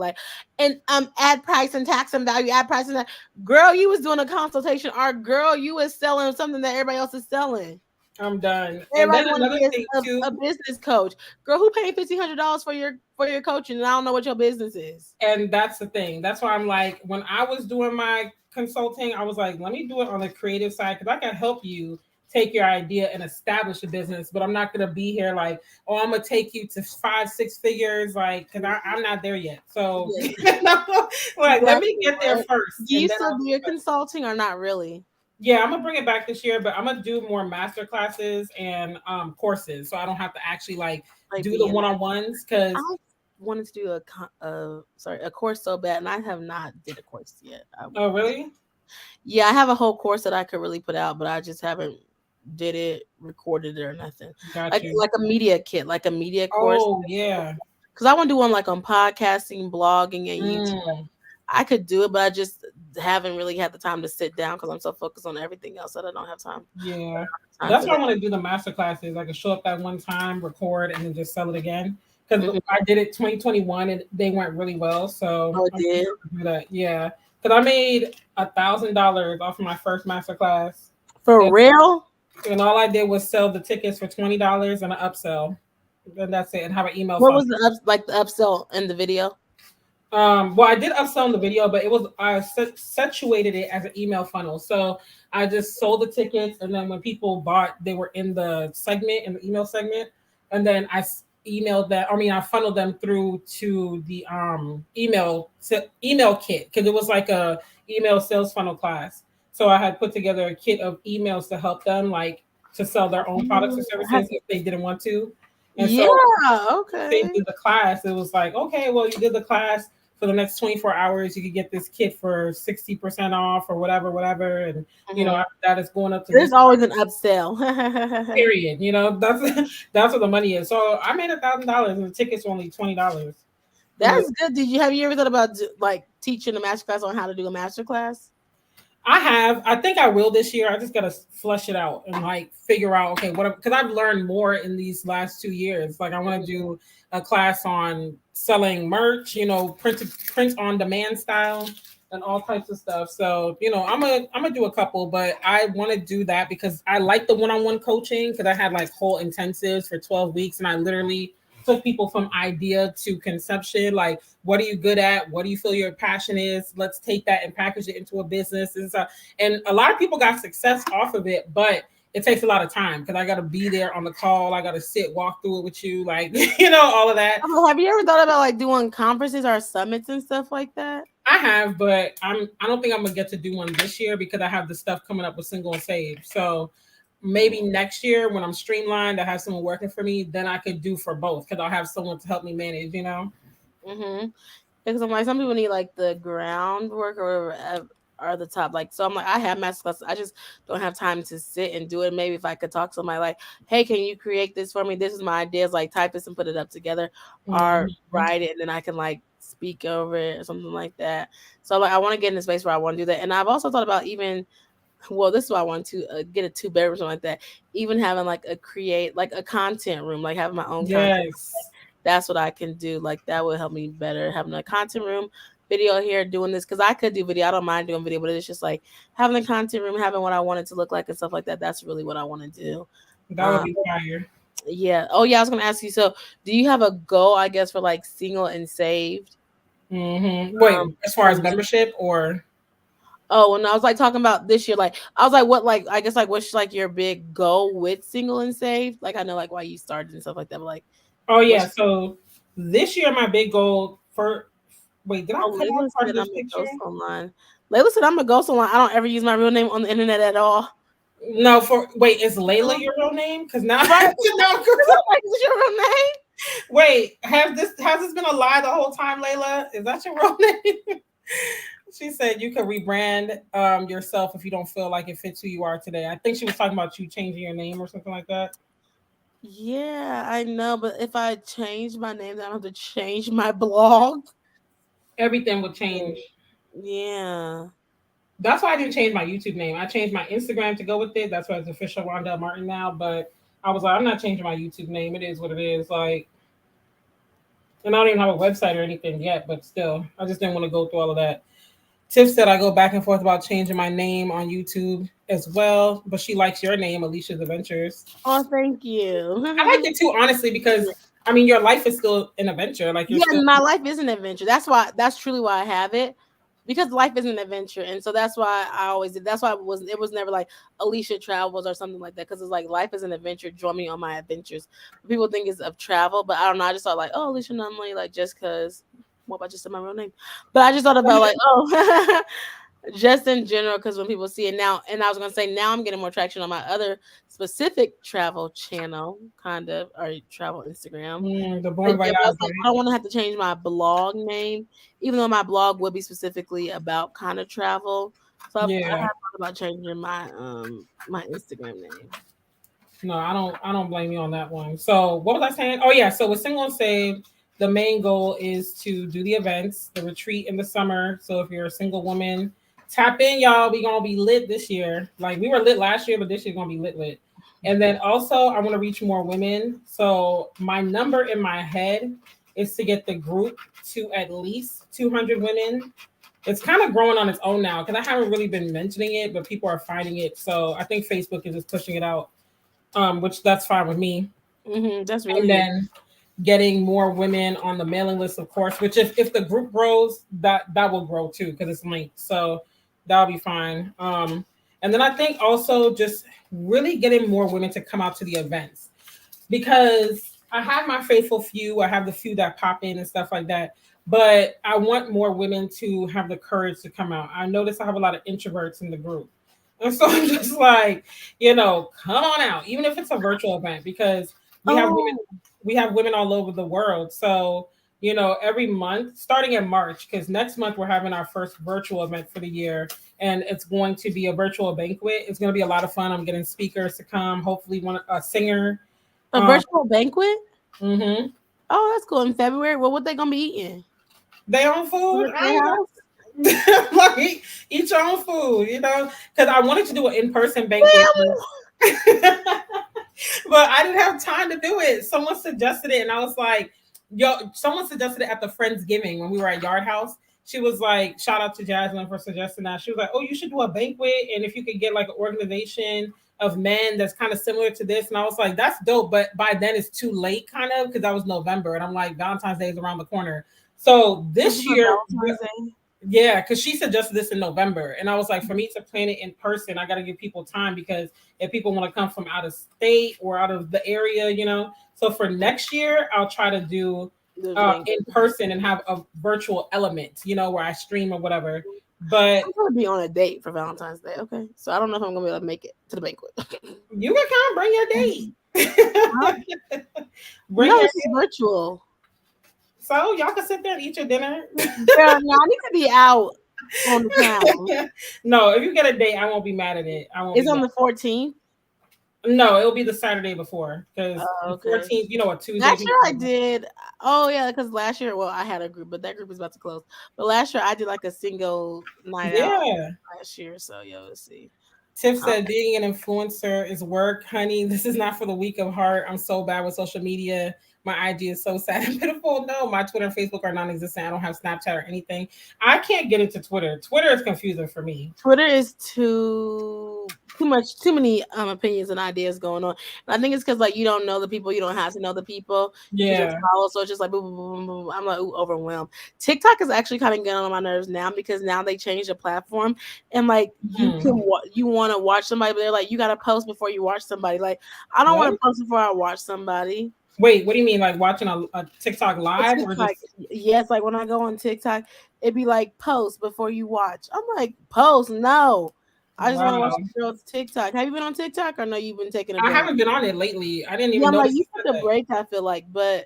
S2: and add price and tax and value, add price and that. Girl, you was doing a consultation, or girl, you was selling something that everybody else is selling.
S1: I'm done. And
S2: Everybody
S1: then
S2: want to
S1: another
S2: be
S1: thing too,
S2: a business coach. Girl, who paid $1,500 for your coaching, and I don't know what your business is.
S1: and that's the thing. That's why I'm like, when I was doing my consulting, I was like, let me do it on the creative side because I can help you take your idea and establish a business. But I'm not gonna be here like, oh, I'm gonna take you to 5-6 figures, like, because I'm not there yet. So like, let me get there first,
S2: Do you
S1: and then
S2: still do your consulting or not really?
S1: yeah, I'm gonna bring it back this year, but I'm gonna do more master classes and courses, so I don't have to actually like do the one-on-ones because
S2: I wanted to do a course so bad, and I have not did a course yet.
S1: oh really?
S2: Yeah, I have a whole course that I could really put out, but I just haven't did it, recorded it, or nothing.
S1: Got you.
S2: Like a media kit, like a media course.
S1: Oh yeah.
S2: Because I want to do one like on podcasting, blogging, and YouTube. I could do it, but I just haven't really had the time to sit down because I'm so focused on everything else that I don't have time.
S1: Yeah, that's why I want to do the master classes. I can show up that one time, record, and then just sell it again. Because I did it 2021 and they went really well. So
S2: I did.
S1: Do that. Yeah, because I made $1,000 off of my first master class.
S2: For real?
S1: And all I did was sell the tickets for $20 and an upsell. And that's it. And have an email.
S2: What was the upsell in the video?
S1: Well, I did upsell in the video, but it was I situated it as an email funnel. So I just sold the tickets, and then when people bought, they were in the email segment, and then I emailed that. I mean, I funneled them through to the email kit because it was like a email sales funnel class. So I had put together a kit of emails to help them, like, to sell their own products or services if they didn't want to. And
S2: okay.
S1: They did the class. It was like, okay, well, you did the class for the next 24 hours. You could get this kit for 60% off or whatever. And that is going up to.
S2: There's always an upsell.
S1: Period. That's what the money is. So I made $1,000, and the tickets were only $20.
S2: That's good. Have you ever thought about like teaching a masterclass on how to do a masterclass?
S1: I have. I think I will this year. I just gotta flush it out and like figure out because I've learned more in these last 2 years. Like I want to do a class on selling merch, print on demand style. and all types of stuff. So, I'm gonna do a couple, but I want to do that because I like the one-on-one coaching because I had like whole intensives for 12 weeks and I literally took people from idea to conception. Like, what are you good at? What do you feel your passion is? Let's take that and package it into a business. And a lot of people got success off of it, but it takes a lot of time because I got to be there on the call. I got to sit, walk through it with you, like, all of that.
S2: Have you ever thought about like doing conferences or summits and stuff like that?
S1: I have, but I don't think I'm gonna get to do one this year because I have the stuff coming up with Single and Save. So maybe next year when I'm streamlined, I have someone working for me, then I could do for both because I'll have someone to help me manage.
S2: Mm-hmm. Because I'm like, some people need like the groundwork or the top. Like, so I'm like, I have masterclass. I just don't have time to sit and do it. Maybe if I could talk to somebody like, hey, can you create this for me? This is my ideas. Like, type this and put it up together, or
S1: Mm-hmm.
S2: write it, and then I can like speak over it or something like that. So like, I want to get in a space where I want to do that. And I've also thought about even, well, this is why I want to get a 2 bedroom something like that. Even having like a content room, like having my own content.
S1: Yes.
S2: That's what I can do. Like that would help me better having a content room, video here, doing this because I could do video. I don't mind doing video, but it's just like having a content room, having what I want it to look like and stuff like that. That's really what I want to do.
S1: That would be fire.
S2: Yeah. Oh yeah, I was gonna ask you. So, do you have a goal? I guess for like single and saved.
S1: Mm-hmm. Wait, as far
S2: For
S1: as membership or
S2: oh, and I was like talking about this year. Like I was like, what? Like I guess like what's like your big goal with single and saved? Like I know like why you started and stuff like that. But like,
S1: oh yeah,
S2: what's
S1: so this year my big goal for wait, did I
S2: oh,
S1: cut
S2: Layla
S1: out part of
S2: said I'm
S1: this
S2: a
S1: picture?
S2: ghost online. Layla said I'm a ghost online. I don't ever use my real name on the internet at all.
S1: No, for wait, is Layla your real name? Because now,
S2: Right?
S1: now
S2: Like, is this your real name?
S1: wait, has this been a lie the whole time, Layla? Is that your real name? She said you could rebrand yourself if you don't feel like it fits who you are today. I think she was talking about you changing your name or something like that.
S2: Yeah, I know, but if I change my name, then I have to change my blog.
S1: Everything would change.
S2: Yeah.
S1: That's why I didn't change my YouTube name. I changed my Instagram to go with it. That's why it's official Rondell Martin now. But I was like, I'm not changing my YouTube name. It is what it is. Like, and I don't even have a website or anything yet. But still, I just didn't want to go through all of that. Tiff said I go back and forth about changing my name on YouTube as well, but she likes your name, Alieshia'S Adventures.
S2: Oh, thank you.
S1: I like it too, honestly, because I mean, your life is still an adventure. Like you're
S2: Yeah,
S1: still.
S2: my life is an adventure. That's truly why I have it. Because life is an adventure. And so that's why I always did. That's why it was never like Alicia travels or something like that. Because it's like life is an adventure. Join me on my adventures. People think it's of travel, but I don't know. I just thought like, oh, Alicia Nunley, like just cause what about just said my real name? But I just thought about like, oh just in general, because when people see it now, and I was gonna say now I'm getting more traction on my other specific travel channel, kind of, or travel Instagram.
S1: The
S2: But
S1: Born
S2: yeah,
S1: Voyage,
S2: but I was like, I
S1: right?
S2: don't want to have to change my blog name, even though my blog would be specifically about kind of travel. So I have
S1: Yeah.
S2: thought about changing my Instagram name.
S1: No, I don't blame you on that one. So what was I saying? Oh yeah, so with Single and Saved, the main goal is to do the events, the retreat in the summer. So if you're a single woman, tap in, y'all. We gonna be lit this year. Like we were lit last year, but this year's gonna be lit. And then also I want to reach more women. So my number in my head is to get the group to at least 200 women. It's kind of growing on its own now because I haven't really been mentioning it, but people are finding it. So I think Facebook is just pushing it out, which that's fine with me.
S2: That's really
S1: And
S2: good.
S1: then getting more women on the mailing list, of course. Which if the group grows, that will grow too because it's linked. So that'll be fine. And then I think also just really getting more women to come out to the events because I have my faithful few. I have the few that pop in and stuff like that. But I want more women to have the courage to come out. I notice I have a lot of introverts in the group. And so I'm just like, come on out, even if it's a virtual event, because we have women,
S2: Oh,
S1: all over the world. So, every month, starting in March, because next month we're having our first virtual event for the year, and it's going to be a virtual banquet. It's going to be a lot of fun. I'm getting speakers to come, hopefully a singer.
S2: a
S1: Um,
S2: virtual banquet?
S1: hmm
S2: Oh, that's cool. In February, well, what they gonna be eating?
S1: They own
S2: Is
S1: food.
S2: it
S1: I
S2: their
S1: ain't
S2: house?
S1: gonna like eat your own food, because I wanted to do an in-person banquet. But I didn't have time to do it. Someone suggested it, and I was like, "Yo!" Someone suggested it at the Friendsgiving when we were at Yard House, she was like, shout out to Jasmine for suggesting that. She was like, oh, you should do a banquet, and if you could get like an organization of men that's kind of similar to this. And I was like, that's dope, but by then it's too late, kind of, because that was November, and I'm like, Valentine's Day is around the corner. So
S2: This is
S1: this
S2: for
S1: year,
S2: Valentine's Day.
S1: yeah, because she suggested this in November, and I was like, for me to plan it in person, I got to give people time, because if people want to come from out of state or out of the area, you know. So for next year, I'll try to do in person and have a virtual element, you know, where I stream or whatever. But
S2: I'm gonna be on a date for Valentine's Day. Okay, so I don't know if I'm gonna be able to make it to the banquet.
S1: You can kind of bring your date.
S2: Bring no, it's virtual.
S1: So y'all can sit there and eat your dinner.
S2: Girl, no, I need to be out on the town.
S1: No, if you get a date, I won't be mad at it. I won't.
S2: It's on the 14th.
S1: No, it'll be the Saturday before, because the 14th, you know, a Tuesday.
S2: Last year I did. Oh yeah, because last year, well, I had a group, but that group is about to close. But last year I did like a single night out last year. So let's see.
S1: Tiff said, being an influencer is work, honey. This is not for the weak of heart. I'm so bad with social media. My IG is so sad and pitiful. No, my Twitter and Facebook are non-existent. I don't have Snapchat or anything. I can't get into Twitter. Twitter is confusing for me.
S2: Twitter is too many opinions and ideas going on. And I think it's because like you don't know the people, you don't have to know the people.
S1: Yeah.
S2: You just follow, so it's just like boom, boom, boom, boom. I'm like overwhelmed. TikTok is actually kind of getting on my nerves now, because now they changed the platform, and like you want to watch somebody, but they're like, you got to post before you watch somebody. Like I don't want to post before I watch somebody.
S1: Wait, what do you mean? Like watching a TikTok live?
S2: Or just... Yes, like when I go on TikTok, it'd be like post before you watch. I'm like, post? No. I just want to watch the girl's TikTok. Have you been on TikTok, or no? You've been taking a break?
S1: I haven't been on it lately. I didn't even know.
S2: Like, you took a break, I feel like, but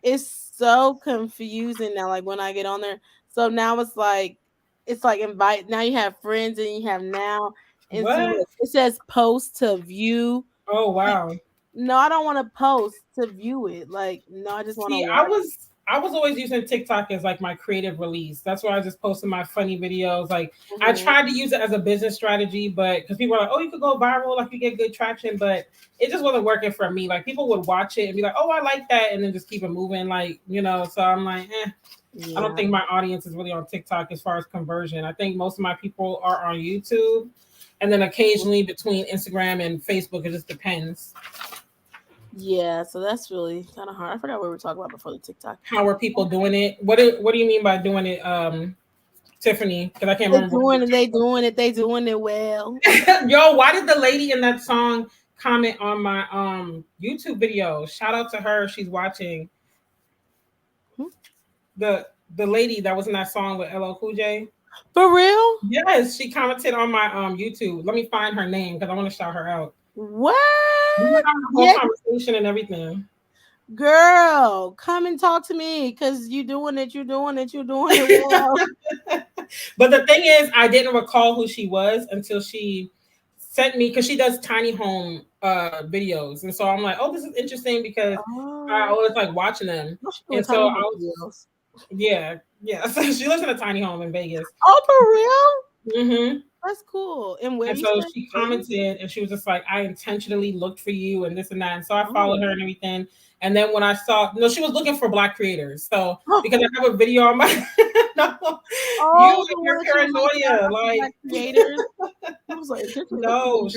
S2: it's so confusing now. Like when I get on there, so now it's like invite. Now you have friends, and you have now. And it says post to view.
S1: Oh wow.
S2: No, I don't want to post to view it. Like, no, I just want to watch.
S1: I was always using TikTok as like my creative release. That's why I just posted my funny videos. Like I tried to use it as a business strategy, but because people are like, oh, you could go viral, like you get good traction, but it just wasn't working for me. Like people would watch it and be like, oh, I like that, and then just keep it moving, like, you know. So I'm like, I don't think my audience is really on TikTok as far as conversion. I think most of my people are on YouTube, and then occasionally between Instagram and Facebook, it just depends.
S2: Yeah, so that's really kind of hard. I forgot what we were talking about before the TikTok.
S1: How are people doing it? What do you mean by doing it, Tiffany? Because I can't remember.
S2: They doing it well.
S1: Yo, why did the lady in that song comment on my YouTube video? Shout out to her. She's watching. The lady that was in that song with LL Cool J.
S2: For real?
S1: Yes, she commented on my YouTube. Let me find her name because I want to shout her out.
S2: What?
S1: We were having a whole conversation and everything.
S2: Girl, come and talk to me, because you're doing it well.
S1: But the thing is, I didn't recall who she was until she sent me, because she does tiny home videos, and so I'm like, oh, this is interesting, because I always like watching them. And so I was, yeah. So she lives in a tiny home in Vegas.
S2: Oh, for real? Mm-hmm. That's cool. And
S1: so she commented, and she was just like, I intentionally looked for you and this and that. And so I followed her and everything. And then when I saw, she was looking for Black creators. So because I have a video on my your paranoia, like creators. I was like, no,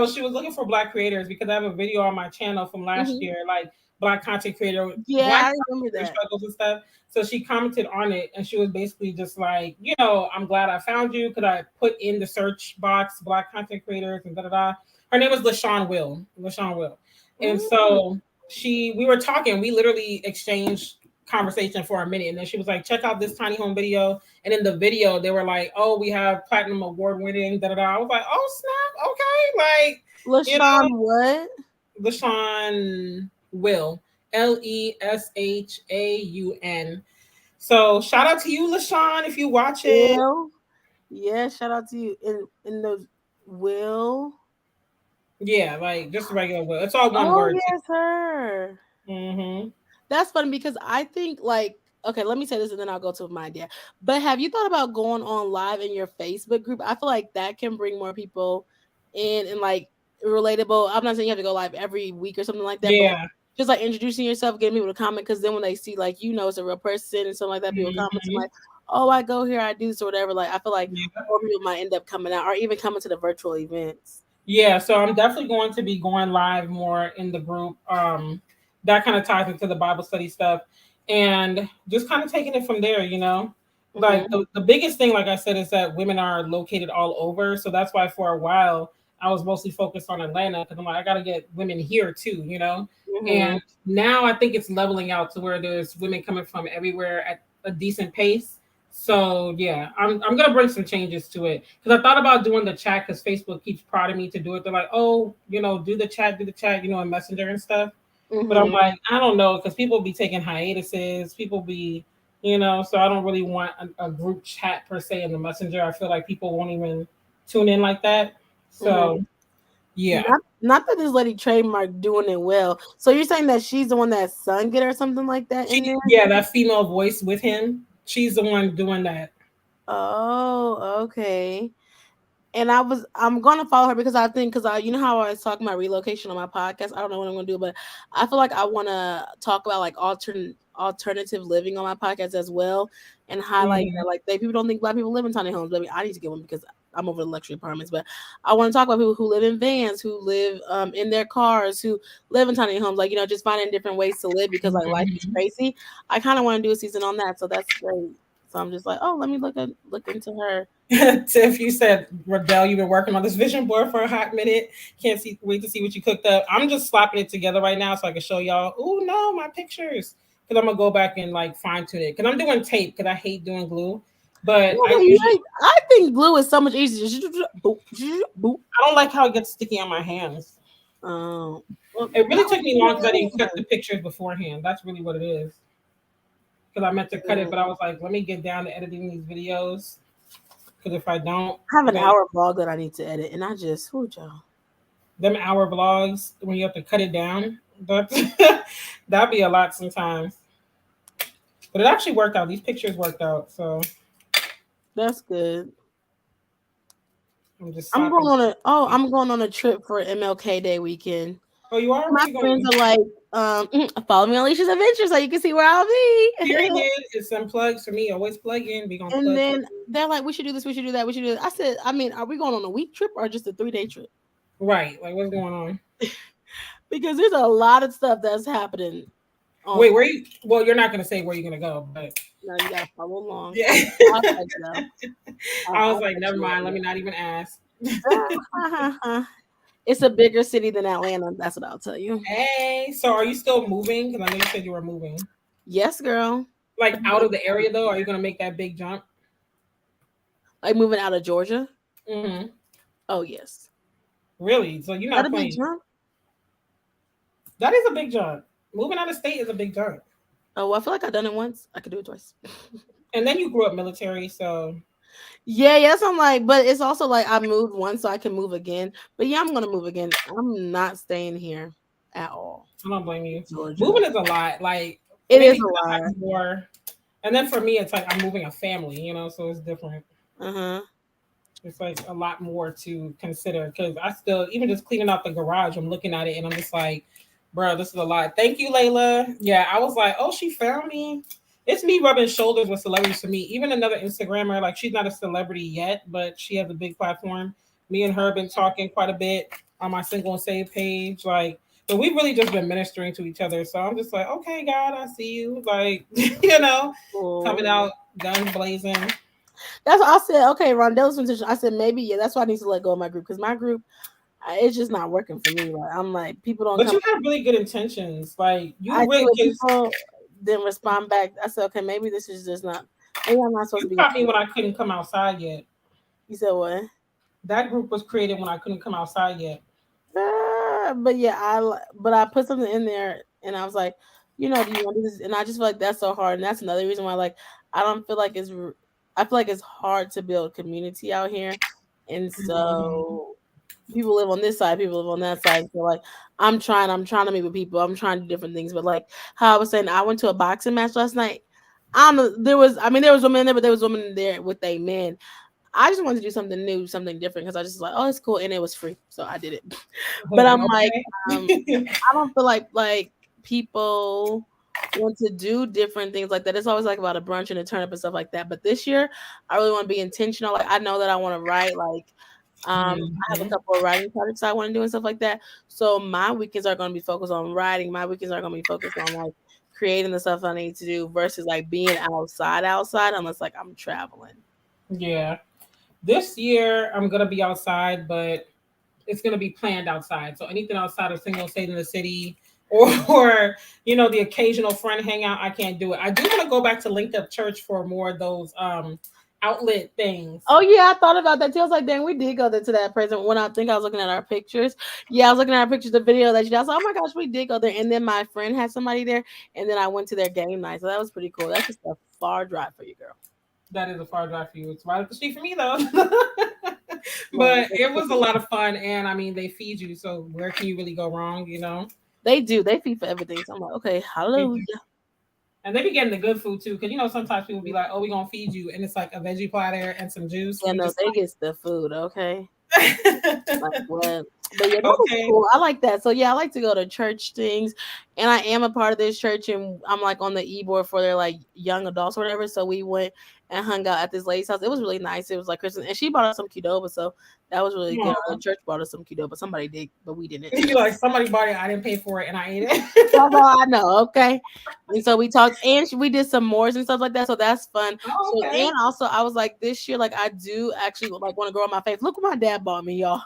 S1: she was looking for Black creators, because I have a video on my channel from last year, like Black content creator,
S2: I remember that
S1: struggles and stuff. So she commented on it, and she was basically just like, I'm glad I found you, because I put in the search box Black content creators and da-da-da. Her name was LaShawn Will. And so we were talking, we literally exchanged conversation for a minute, and then she was like, check out this tiny home video. And in the video, they were like, oh, we have platinum award winning, da-da-da. I was like, oh, snap, okay. Like,
S2: LaShawn what?
S1: LaShawn Will. LESHAUN. So shout out to you, LaShawn, if you watch it.
S2: Yeah, shout out to you. In the Will.
S1: Yeah, like just regular Will. It's all one word.
S2: Yes, her. Mm-hmm. That's funny, because I think like, okay, let me say this and then I'll go to my idea. But have you thought about going on live in your Facebook group? I feel like that can bring more people in and like relatable. I'm not saying you have to go live every week or something like that.
S1: Yeah.
S2: just like introducing yourself, getting people to comment, because then when they see like it's a real person and something like that, people comment
S1: Mhm.
S2: like, oh, I go here, I do this or whatever. Like I feel like
S1: Yeah.
S2: more people might end up coming out or even coming to the virtual events.
S1: Yeah, so I'm definitely going to be going live more in the group. That kind of ties into the Bible study stuff, and just kind of taking it from there. Like
S2: Hmm.
S1: the biggest thing, like I said, is that women are located all over. So that's why for a while I was mostly focused on Atlanta because I'm like, I got to get women here too.
S2: Hmm.
S1: And now I think it's leveling out to where there's women coming from everywhere at a decent pace. So yeah, I'm gonna bring some changes to it because I thought about doing the chat because Facebook keeps prodding me to do it. They're like, oh, do the chat, in Messenger and stuff. But I'm
S2: Hmm.
S1: like, I don't know because people be taking hiatuses, people be, so I don't really want a group chat per se in the Messenger. I feel like people won't even tune in like that.
S2: Hmm.
S1: So yeah,
S2: Not that this lady trademark doing it well. So you're saying that she's the one that sung it or something like that in there?
S1: yeah, that female voice with him, she's the one doing that.
S2: Oh, okay. And I'm gonna follow her because I think because I how I was talking about relocation on my podcast. I don't know what I'm gonna do, but I feel like I want to talk about like alternative living on my podcast as well, and highlight that
S1: Mhm.
S2: like people don't think black people live in tiny homes. I mean, I need to get one because I'm over the luxury apartments, but I want to talk about people who live in vans, who live in their cars, who live in tiny homes, like just finding different ways to live because like life is
S1: Mhm.
S2: crazy. I kind of want to do a season on that, so that's great. So I'm just like, oh, let me look into her.
S1: Tiff, you said Rebel, you've been working on this vision board for a hot minute. Can't wait to see what you cooked up. I'm just slapping it together right now so I can show y'all. Oh no, my pictures. Because I'm gonna go back and like fine tune it. Because I'm doing tape because I hate doing glue. But I usually
S2: I think glue is so much easier. Boop, boop.
S1: I don't like how it gets sticky on my hands.
S2: Um, well,
S1: It
S2: that
S1: really
S2: was
S1: took me long because I didn't cut the pictures beforehand. That's really what it is. Because I meant to cut it, but I was like, let me get down to editing these videos. Because if I don't,
S2: I have an
S1: then
S2: hour vlog that I need to edit, and I just, who y'all?
S1: them hour vlogs when you have to cut it down, but that'd be a lot sometimes. But it actually worked out. These pictures worked out, so
S2: That's good.
S1: I'm just slapping.
S2: I'm going on a trip for MLK Day weekend.
S1: Oh, you are? Where
S2: My
S1: you
S2: friends
S1: going?
S2: are like, follow me on Alicia's Adventure so you can see where I'll be.
S1: Period. It's some plugs for me. Always plug in. We gonna
S2: And
S1: plug.
S2: then they're like, we should do this, we should do that, we should do that. I said, I mean, are we going on a week trip or just a 3-day trip?
S1: Right. Like what's going on?
S2: Because there's a lot of stuff that's happening on.
S1: Wait, where you? Well, you're not gonna say where you're gonna go, but
S2: No, you gotta follow along.
S1: yeah.
S2: I'll let you know.
S1: I was
S2: I'll
S1: like,
S2: let
S1: never
S2: you
S1: mind. Let me
S2: know.
S1: not even ask.
S2: It's a bigger city than Atlanta. That's what I'll tell you.
S1: Hey, so are you still moving? Because I know you said you were moving.
S2: Yes, girl.
S1: Like out of the area though, are you gonna make that big jump?
S2: Like moving out of Georgia.
S1: Mm-hmm.
S2: Oh yes,
S1: Really? So you're
S2: that
S1: not
S2: a big
S1: playing?
S2: jump.
S1: That is a big jump. Moving out of state is a big jump.
S2: Oh, I feel like I've done it once. I could do it twice.
S1: And then you grew up military, so
S2: Yeah, yes. I'm like, but it's also like I moved once, so I can move again. But yeah, I'm gonna move again. I'm not staying here at all.
S1: I don't blame you.
S2: Georgia.
S1: Moving is a lot. Like
S2: It is
S1: maybe 'cause
S2: a
S1: I
S2: lot.
S1: have more. And then for me, it's like I'm moving a family, so it's different.
S2: Uh huh.
S1: It's like a lot more to consider because I still, even just cleaning out the garage, I'm looking at it and I'm just like, bro, this is a lot. Thank you, Layla. Yeah, I was like, oh, she found me. It's me rubbing shoulders with celebrities for me. Even another Instagrammer, like she's not a celebrity yet, but she has a big platform. Me and her have been talking quite a bit on my single and save page. Like, but we've really just been ministering to each other. So I'm just like, okay, God, I see you. Like,
S2: Cool.
S1: coming out, guns blazing.
S2: That's what I said. Okay, Rondell's intention. I said maybe yeah. That's why I need to let go of my group because my group, it's just not working for me. Like I'm like people don't
S1: But
S2: come.
S1: you have really good intentions. Like
S2: I
S1: you
S2: do
S1: really,
S2: it.
S1: because
S2: People didn't respond back. I said okay, maybe this is just not. Maybe I'm not supposed
S1: you
S2: to be.
S1: caught me when I couldn't come outside yet.
S2: You said what?
S1: That group was created when I couldn't come outside yet.
S2: But yeah, but I put something in there and I was like, do you want to do this? And I just feel like that's so hard, and that's another reason why like I don't feel like I feel like it's hard to build community out here, and
S1: Mhm.
S2: so people live on this side, people live on that side. So like I'm trying to meet with people, I'm trying to do different things, but like how I was saying, I went to a boxing match last night. I don't know. There was women in there, but there was women there with a men. I just wanted to do something new, something different because I just like, oh, it's cool, and it was free, so I did it. But I'm like, um,
S1: Okay.
S2: I don't feel like people want to do different things like that. It's always like about a brunch and a turn up and stuff like that. But this year, I really want to be intentional. Like I know that I want to write. Like I have a couple of writing projects I want to do and stuff like that. So my weekends are going to be focused on writing. My weekends are going to be focused on like creating the stuff I need to do versus like being outside unless like I'm traveling.
S1: Yeah. This year I'm gonna be outside, but it's gonna be planned outside. So anything outside of single state in the city or the occasional friend hangout, I can't do it. I do want to go back to Linked Up Church for more of those outlet things.
S2: Oh yeah, I thought about that too. I was like, dang, we did go to that present when I think I was looking at our pictures. Yeah, I was looking at our pictures, the video that you did. I was like, oh my gosh, we did go there. And then my friend had somebody there, and then I went to their game night. So that was pretty cool. That's just a far drive for you, girl.
S1: That is a far drive for you. It's right up the street for me though. But it was a lot of fun, and I mean they feed you, so where can you really go wrong?
S2: They do. They feed for everything. So I'm like, okay, hallelujah.
S1: And they be getting the good food too, because sometimes people be like, "Oh, we gonna feed you," and it's like a veggie platter and some juice.
S2: Yeah, no, they get the food. Okay. Like what? But yeah, that was cool. I like that. So yeah, I like to go to church things, and I am a part of this church, and I'm like on the e-board for their like young adults or whatever. So we went and hung out at this lady's house. It was really nice. It was like Christmas, and she bought us some Qdoba, so that was really good. The church bought us some Qdoba. Somebody did, but we didn't.
S1: You like somebody bought it, I didn't pay for it, and I ate it.
S2: That's all I know. Okay, and so we talked, and we did some mores and stuff like that. So that's fun.
S1: Oh, okay.
S2: So, and also, I was like, this year, like I do actually like want to grow on my face. Look what my dad bought me, y'all.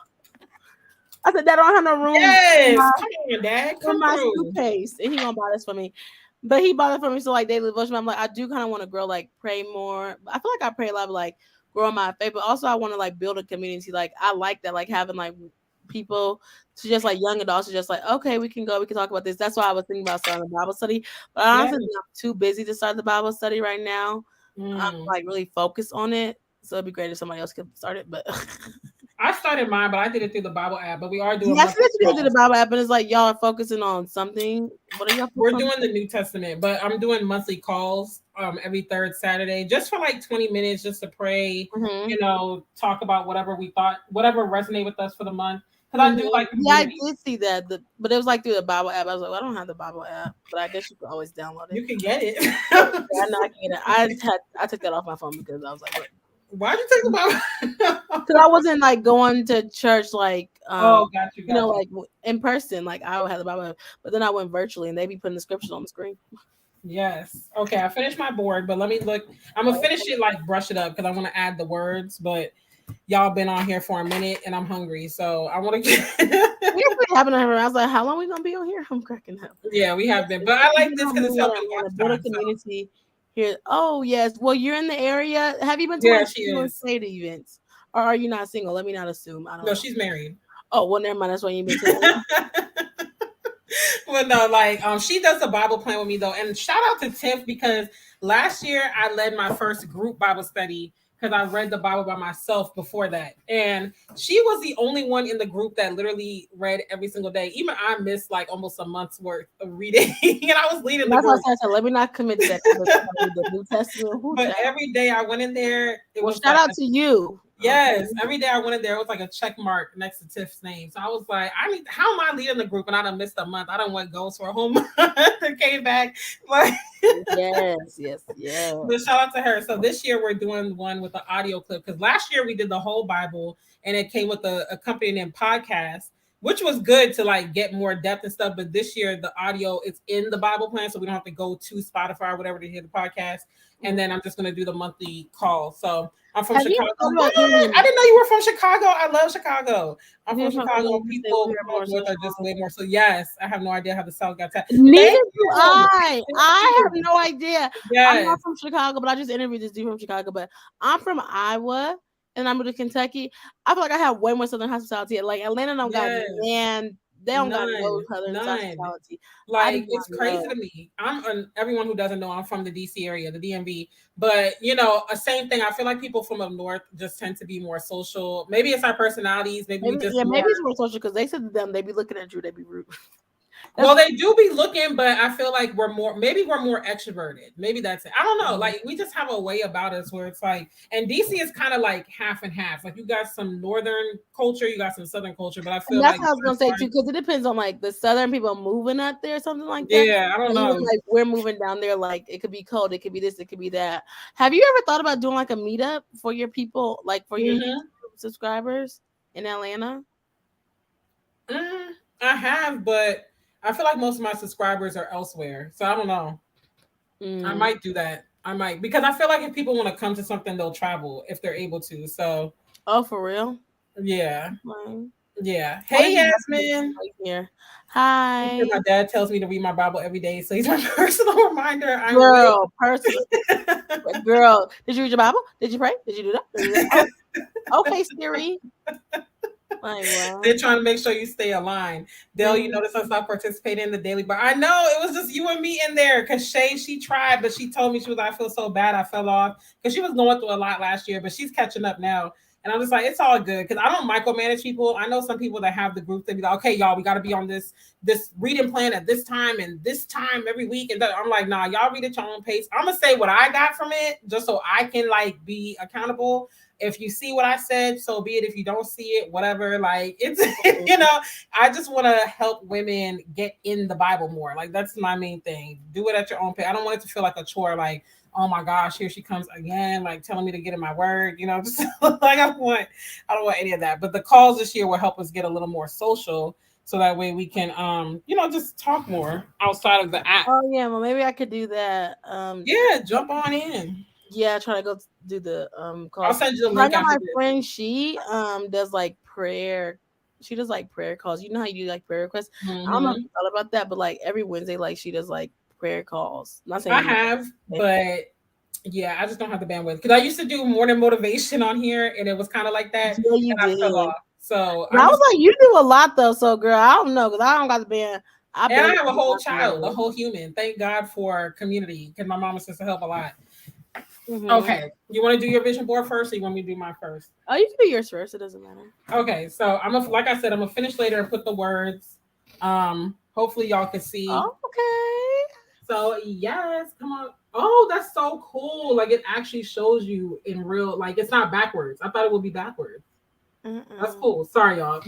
S2: I said, Dad, I don't have no room.
S1: Yes, come on, Dad. Come
S2: my
S1: through.
S2: suitcase, and he gonna buy this for me. But he bought it for me, so like daily devotion. I'm like, I do kind of want to grow, like pray more. I feel like I pray a lot, of, like growing my faith, but also I want to like build a community. Like I like that, like having like people to just like young adults to just like, okay, we can go, we can talk about this. That's why I was thinking about starting a Bible study, but I honestly I'm too busy to start the Bible study right now. I'm like really focused on it, so it'd be great if somebody else could start it, but.
S1: I started mine, but I did it through the Bible app. But we are doing.
S2: Yes, we did the Bible app, and it's like y'all are focusing on something. What are y'all?
S1: We're doing the New Testament, but I'm doing monthly calls every third Saturday, just for like 20 minutes, just to pray. Talk about whatever we thought, whatever resonated with us for the month. Because I do like.
S2: Yeah, I did see that, but it was like through the Bible app. I was like, well, I don't have the Bible app, but I guess you can always download it.
S1: You can get it.
S2: Yeah, I know I can get it. I took that off my phone because I was like, what?
S1: Why'd you take the Bible?
S2: Because I wasn't like going to church like
S1: got you.
S2: Like in person. Like I had the Bible, but then I went virtually, and they be putting the scriptures on the screen.
S1: Yes. Okay, I finished my board, but let me look. I'm gonna finish it, like brush it up, because I want to add the words. But y'all been on here for a minute, and I'm hungry, so I want to get.
S2: We've been having I was like, how long we gonna be on here? I'm cracking up.
S1: Yeah, we have been, but I like this because it's helping
S2: build a community. Here. Oh yes. Well, you're in the area. Have you been to
S1: single
S2: state events, or are you not single? Let me not assume. I don't know.
S1: She's married.
S2: Oh well, never mind. That's why you've been to.
S1: Well, no, like she does the Bible plan with me though, and shout out to Tiff because last year I led my first group Bible study because I read the Bible by myself before that, and she was the only one in the group that literally read every single day. Even I missed like almost a month's worth of reading, and I was leading the group.
S2: So let me not commit to that. The New Testament.
S1: But every day I went in there. It was
S2: shout out to you.
S1: Yes, every day I went in there, it was like a check mark next to Tiff's name. So I was like, how am I leading the group? And I done missed a month. I done went goals for a whole month and came back. Like,
S2: yes.
S1: But shout out to her. So this year we're doing one with the audio clip because last year we did the whole Bible and it came with the accompanying podcast, which was good to like get more depth and stuff. But this year the audio is in the Bible plan, so we don't have to go to Spotify or whatever to hear the podcast. And then I'm just going to do the monthly call. So I'm from Chicago. I didn't know you were from Chicago. I love Chicago. I'm from Chicago. People are just way more. So yes, I have no idea how the South got tapped.
S2: Neither do I. I have no idea. Yes. I'm not from Chicago, but I just interviewed this dude from Chicago. But I'm from Iowa and I'm from Kentucky. I feel like I have way more Southern hospitality. Like Atlanta don't got they don't got no Southern hospitality.
S1: Like it's crazy to me. Everyone who doesn't know, I'm from the DC area, the DMV. But a same thing. I feel like people from up north just tend to be more social. Maybe it's our personalities. Maybe it's more social
S2: because they said to them they be looking at you, they be rude.
S1: Well, they do be looking, but I feel like maybe we're more extroverted. Maybe that's it. I don't know. Like we just have a way about us where it's like, and DC is kind of like half and half. Like you got some northern culture, you got some southern culture, but I
S2: And
S1: feel
S2: that's
S1: like
S2: what I was gonna say too, because it depends on like the southern people moving up there, something like that.
S1: yeah, I don't
S2: And even
S1: know.
S2: like we're moving down there, like it could be cold, it could be this, it could be that. Have you ever thought about doing like a meetup for your people, like for your
S1: Mm-hmm.
S2: YouTube subscribers in Atlanta?
S1: Mm, I have, but I feel like most of my subscribers are elsewhere, so I don't know. I
S2: Mm.
S1: might do that. I might because I feel like if people want to come to something, they'll travel if they're able to. So
S2: Oh, for real?
S1: yeah,
S2: Fine.
S1: yeah.
S2: What
S1: Hey,
S2: did you have
S1: Yasmin.
S2: right here?
S1: Because
S2: Hi,
S1: my dad tells me to read my Bible every day, so he's my personal reminder. I will.
S2: girl. Personal girl. Did you read your Bible? Did you pray? Did you do that? Did you do that? Oh, okay, Siri. Like,
S1: They're
S2: well.
S1: trying to make sure you stay aligned. Dale, you
S2: Mhm.
S1: notice I stopped participating in the daily, but I know it was just you and me in there because Shay, she tried, but she told me she was like, I feel so bad. I fell off because she was going through a lot last year, but she's catching up now. And I'm just like, it's all good because I don't micromanage people. I know some people that have the group that be like, okay, y'all, we got to be on this reading plan at this time and this time every week. And I'm like, nah, y'all read at your own pace. I'm gonna say what I got from it just so I can like be accountable. If you see what I said, so be it. If you don't see it, whatever. Like it's I just want to help women get in the Bible more. Like that's my main thing. Do it at your own pace. I don't want it to feel like a chore. Like oh my gosh, here she comes again, like telling me to get in my word. Just like I don't want any of that. But the calls this year will help us get a little more social. So that way we can just talk more outside of the app.
S2: Oh yeah, well maybe I could do that.
S1: Yeah, jump on in.
S2: Yeah, try to go do the
S1: I'll
S2: calls.
S1: send you the
S2: I
S1: link
S2: know
S1: after
S2: my
S1: this.
S2: friend, she does like prayer. She does like prayer calls. You know how you do like prayer requests? I don't know if
S1: Mm-hmm.
S2: you thought about that, but like every Wednesday, like she does like prayer calls. I'm not
S1: I
S2: saying you
S1: have,
S2: okay.
S1: but yeah, I just don't have the bandwidth because I used to do morning motivation on here, and it was kind of like that,
S2: Yeah, you
S1: and I fell
S2: did.
S1: off. So
S2: But I
S1: I'm
S2: was
S1: just,
S2: like, you do a lot though, so girl, I don't know because I don't got the band. I
S1: and I
S2: barely
S1: have a
S2: do
S1: whole
S2: my
S1: child, a
S2: morning.
S1: whole human. Thank God for community because my mama says to help a lot.
S2: Mm-hmm.
S1: Okay, you want to do your vision board first, or you want me to do mine first?
S2: Oh, you can do yours first. It doesn't matter.
S1: Okay, so like I said, I'm gonna finish later and put the words. Hopefully y'all can see.
S2: Okay.
S1: So yes, come on. Oh, that's so cool. Like it actually shows you in real, like it's not backwards. I thought it would be backwards. That's
S2: Mm-mm.
S1: cool. Sorry, y'all.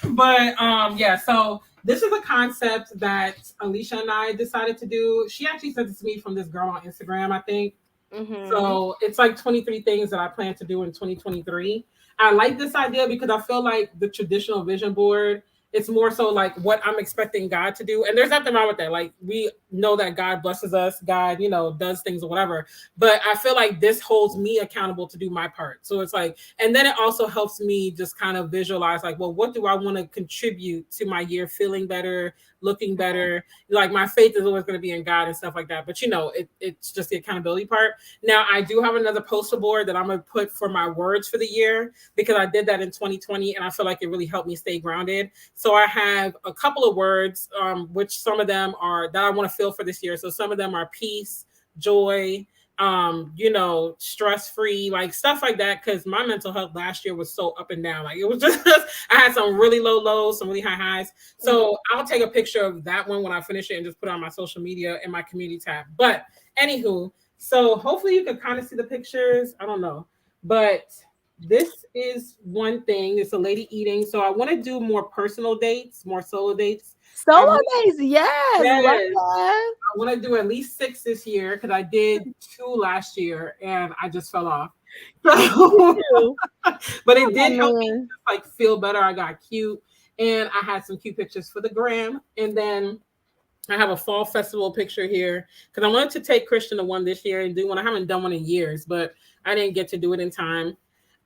S1: but yeah, so this is a concept that Alicia and I decided to do. She actually sent it to me from this girl on Instagram, I think.
S2: Mm-hmm.
S1: So it's like 23 things that I plan to do in 2023. I like this idea because I feel like the traditional vision board, it's more so like what I'm expecting God to do. And there's nothing wrong with that. Like we know that God blesses us, God, does things or whatever. But I feel like this holds me accountable to do my part. So it's like, and then it also helps me just kind of visualize like, well, what do I want to contribute to my year feeling better, looking better? Like my faith is always going to be in God and stuff like that. But it's just the accountability part. Now, I do have another poster board that I'm going to put for my words for the year because I did that in 2020 and I feel like it really helped me stay grounded. So I have a couple of words, which some of them are that I want to feel for this year. So some of them are peace, joy, stress free, like stuff like that. Cause my mental health last year was so up and down. Like it was just, I had some really low lows, some really high highs. So I'll take a picture of that one when I finish it and just put it on my social media in my community tab. But anywho, so hopefully you can kind of see the pictures. I don't know. But this is one thing. It's a lady eating. So I want to do more personal dates, more solo dates. I
S2: Solo
S1: want
S2: days, yes, love
S1: yes.
S2: that.
S1: I want to do at least 6 this year because I did 2 last year and I just fell off. So,
S2: Ew.
S1: but it
S2: Oh
S1: did help me
S2: man.
S1: just, like feel better. I got cute and I had some cute pictures for the gram. And then I have a fall festival picture here because I wanted to take Christian to one this year and do one. I haven't done one in years, but I didn't get to do it in time.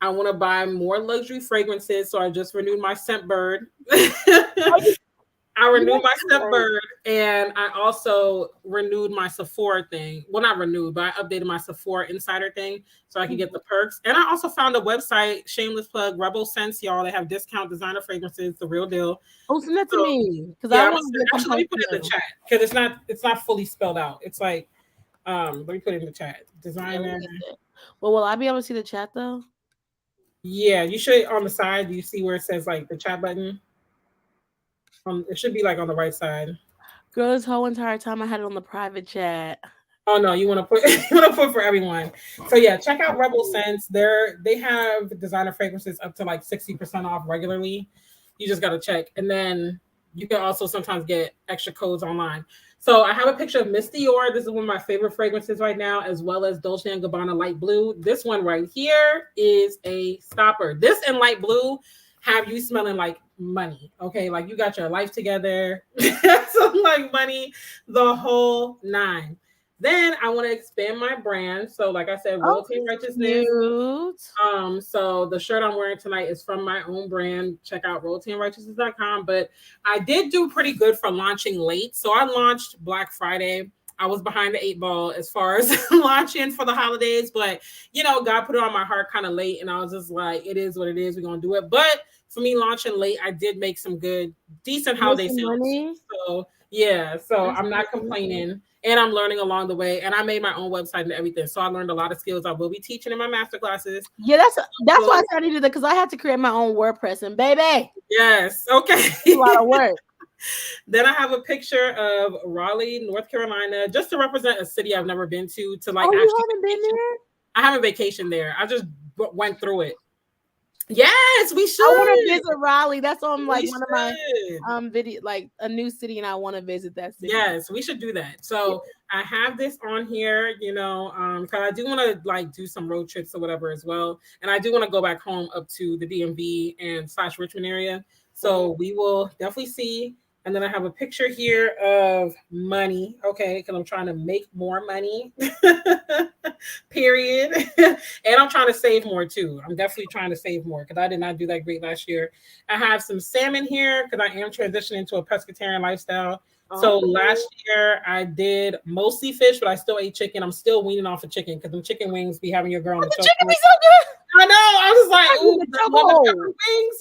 S1: I want to buy more luxury fragrances, so I just renewed my scent bird.
S2: Oh,
S1: I
S2: you
S1: renewed
S2: like
S1: my
S2: that
S1: scent
S2: word.
S1: bird, and I also renewed my Sephora thing. Well, not renewed, but I updated my Sephora Insider thing so I could get the perks. And I also found a website, shameless plug, Rebel Scents, y'all. They have discount designer fragrances, the real deal.
S2: Oh, send that to
S1: So
S2: me because I
S1: yeah,
S2: want to get some
S1: actually let me put it in the
S2: perfume.
S1: chat because it's not fully spelled out. It's like let me put it in the chat.
S2: Yeah, let me
S1: Designer.
S2: get that. Well, will I be able to see the chat though?
S1: Yeah, you should on the side. Do you see where it says like the chat button? It should be like on the right side.
S2: Girl, this whole entire time I had it on the private chat.
S1: Oh no, you want to put you want to put for everyone. So yeah, check out Rebel Scents. They have designer fragrances up to like 60% off regularly. You just gotta check, and then you can also sometimes get extra codes online. So I have a picture of Miss Dior. This is one of my favorite fragrances right now, as well as Dolce and Gabbana Light Blue. This one right here is a stopper. This and Light Blue have you smelling like money. Okay, like you got your life together, so like money, the whole nine. Then I want to expand my brand. So, like I said,
S2: Oh,
S1: Royalty and Righteousness.
S2: cute.
S1: So the shirt I'm wearing tonight is from my own brand. Check out royaltyandrighteousness.com. But I did do pretty good for launching late. So I launched Black Friday. I was behind the eight ball as far as launching for the holidays, but God put it on my heart kind of late, and I was just like, it is what it is. We're gonna do it. But for me launching late, I did make some decent holiday sales. So yeah, so I'm not complaining. And I'm learning along the way. And I made my own website and everything. So I learned a lot of skills I will be teaching in my masterclasses.
S2: Yeah, that's why I started to do that, because I had to create my own WordPress. And baby,
S1: yes, okay.
S2: It's a lot of work.
S1: Then I have a picture of Raleigh, North Carolina, just to represent a city I've never been to. Like,
S2: you haven't been there?
S1: I haven't vacationed there. I just went through it. Yes, we should.
S2: I want to visit Raleigh. That's on like one of my video, like a new city, and I want to visit that city.
S1: Yes, we should do that. So I have this on here, because I do want to like do some road trips or whatever as well, and I do want to go back home up to the DMV and / Richmond area. So we will definitely see. And then I have a picture here of money, okay, because I'm trying to make more money, period. And I'm trying to save more too. I'm definitely trying to save more because I did not do that great last year. I have some salmon here because I am transitioning to a pescatarian lifestyle. So last year I did mostly fish, but I still ate chicken. I'm still weaning off of chicken because them chicken wings be having your girl on the choke.
S2: Chicken be so good.
S1: I know. I was like, ooh, wings.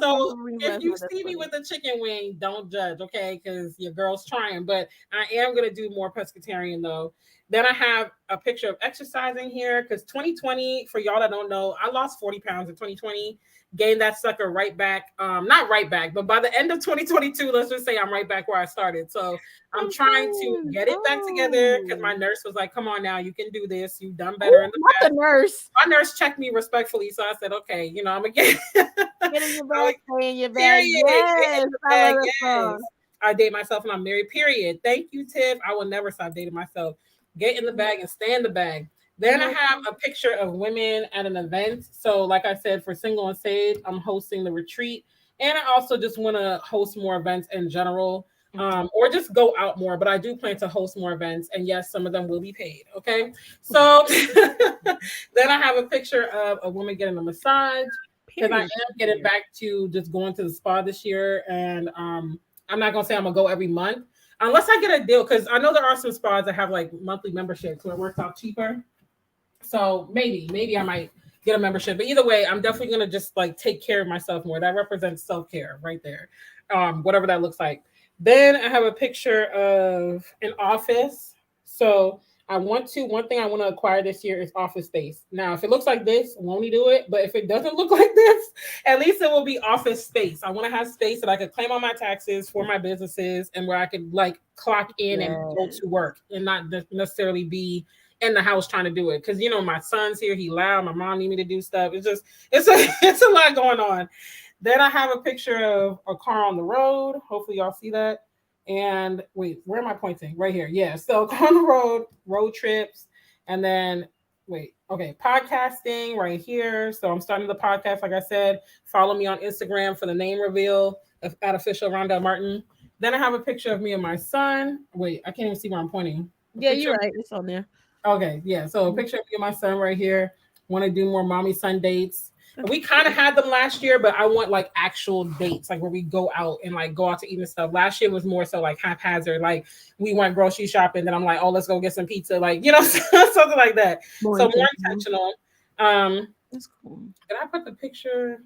S1: So if you see me with a chicken wing, don't judge, okay? Because your girl's trying. But I am gonna do more pescatarian though. Then I have a picture of exercising here because 2020, for y'all that don't know, I lost 40 pounds in 2020. Gained that sucker right back. Not right back, but by the end of 2022, let's just say I'm right back where I started. So I'm trying to get it back together because my nurse was like, come on now, you can do this. You've done better in the past.
S2: The nurse.
S1: My nurse checked me respectfully. So I said, okay, I'm going to get
S2: in your bag, stay in your bag. Yes.
S1: I date myself and I'm married, period. Thank you, Tiff. I will never stop dating myself. Get in the bag and stay in the bag. Then I have a picture of women at an event. So like I said, for Single and Saved, I'm hosting the retreat. And I also just want to host more events in general, or just go out more. But I do plan to host more events. And yes, some of them will be paid. Okay. So then I have a picture of a woman getting a massage because I am getting back to just going to the spa this year. And I'm not going to say I'm going to go every month unless I get a deal. Because I know there are some spas that have like monthly memberships where it works out cheaper. So maybe I might get a membership. But either way, I'm definitely going to just like take care of myself more. That represents self-care right there. Whatever that looks like. Then I have a picture of an office. So one thing I want to acquire this year is office space. Now, if it looks like this, won't do it. But if it doesn't look like this, at least it will be office space. I want to have space that I could claim on my taxes for my businesses and where I could like clock in and go to work and not necessarily be in the house trying to do it. Because my son's here, he loud, my mom need me to do stuff. It's a lot going on. Then I have a picture of a car on the road. Hopefully y'all see that. And wait, where am I pointing? Right here. Yeah. So car on the road trips. And then podcasting right here. So I'm starting the podcast. Like I said, follow me on Instagram for the name reveal at official Rondell Martin. Then I have a picture of me and my son. Wait, I can't even see where I'm pointing.
S2: You're right. It's on there.
S1: Okay, yeah. So a picture of me and my son right here. Want to do more mommy son dates. We kind of had them last year, but I want like actual dates, like where we go out and like go out to eat and stuff. Last year was more so like haphazard, like we went grocery shopping, then I'm like, oh, let's go get some pizza, like something like that. More intentional.
S2: That's cool.
S1: Did I put the picture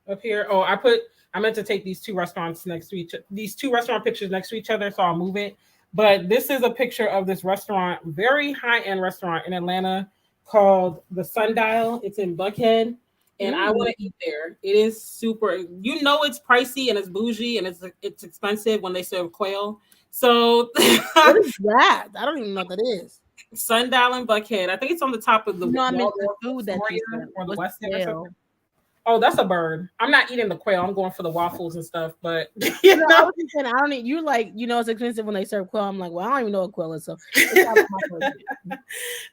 S1: up here? Oh, I meant to take these two restaurant pictures next to each other, so I'll move it. But this is a picture of this restaurant, very high-end restaurant in Atlanta called The Sundial. It's in Buckhead. and I want to eat there. It is super. You know, it's pricey and it's bougie and it's expensive when they serve quail. So
S2: What is that? I don't even know what that is.
S1: Sundial and Buckhead. I think it's on the top of the
S2: No, I meant the
S1: Waldorf
S2: food that you
S1: Astoria
S2: said.
S1: or the
S2: What's
S1: West End or something.
S2: quail?
S1: Oh, that's a bird. I'm not eating the quail. I'm going for the waffles and stuff. But you
S2: No, I
S1: know,
S2: was just saying, I don't need you like it's expensive when they serve quail. I'm like, well, I don't even know what quail is, so it's out of my budget.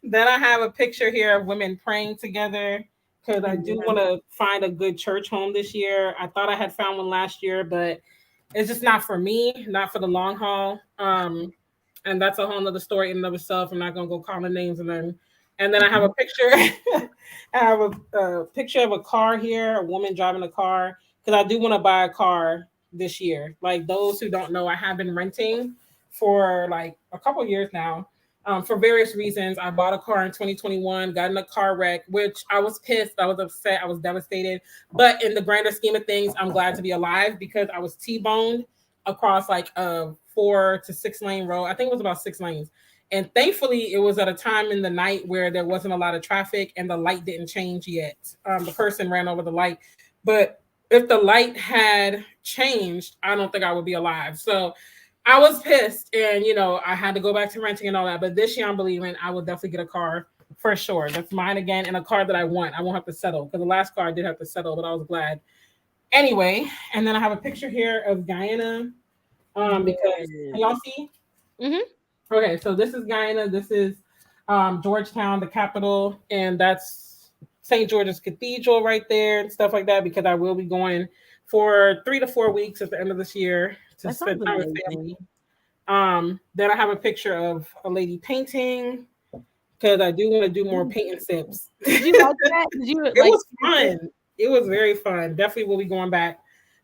S1: then I have a picture here of women praying together because I do want to find a good church home this year. I thought I had found one last year, but it's just not for me, not for the long haul. And that's a whole nother story in and of itself. I'm not gonna go call the names and then I have a picture. I have a picture of a car here, a woman driving a car, because I do want to buy a car this year. Like those who don't know, I have been renting for like a couple years now. For various reasons, I bought a car in 2021, got in a car wreck, which I was pissed, I was upset, I was devastated. But in the grander scheme of things, I'm glad to be alive because I was T-boned across like a 4 to 6 lane road. I think it was about 6 lanes. And thankfully, it was at a time in the night where there wasn't a lot of traffic and the light didn't change yet. The person ran over the light. But if the light had changed, I don't think I would be alive. So I was pissed. And, I had to go back to renting and all that. But this year, I'm believing I will definitely get a car for sure. That's mine again. And a car that I want. I won't have to settle because the last car I did have to settle, but I was glad. Anyway, and then I have a picture here of Guyana because can y'all see?
S2: Mm-hmm.
S1: Okay, so this is Guyana. This is Georgetown, the capital, and that's St. George's Cathedral right there and stuff like that. Because I will be going for 3 to 4 weeks at the end of this year to
S2: That
S1: spend
S2: sounds
S1: time with
S2: amazing.
S1: family. Then I have a picture of a lady painting because I do want to do more paint and sips.
S2: Did you like that? Did you
S1: It
S2: like
S1: was fun. It was very fun. Definitely will be going back.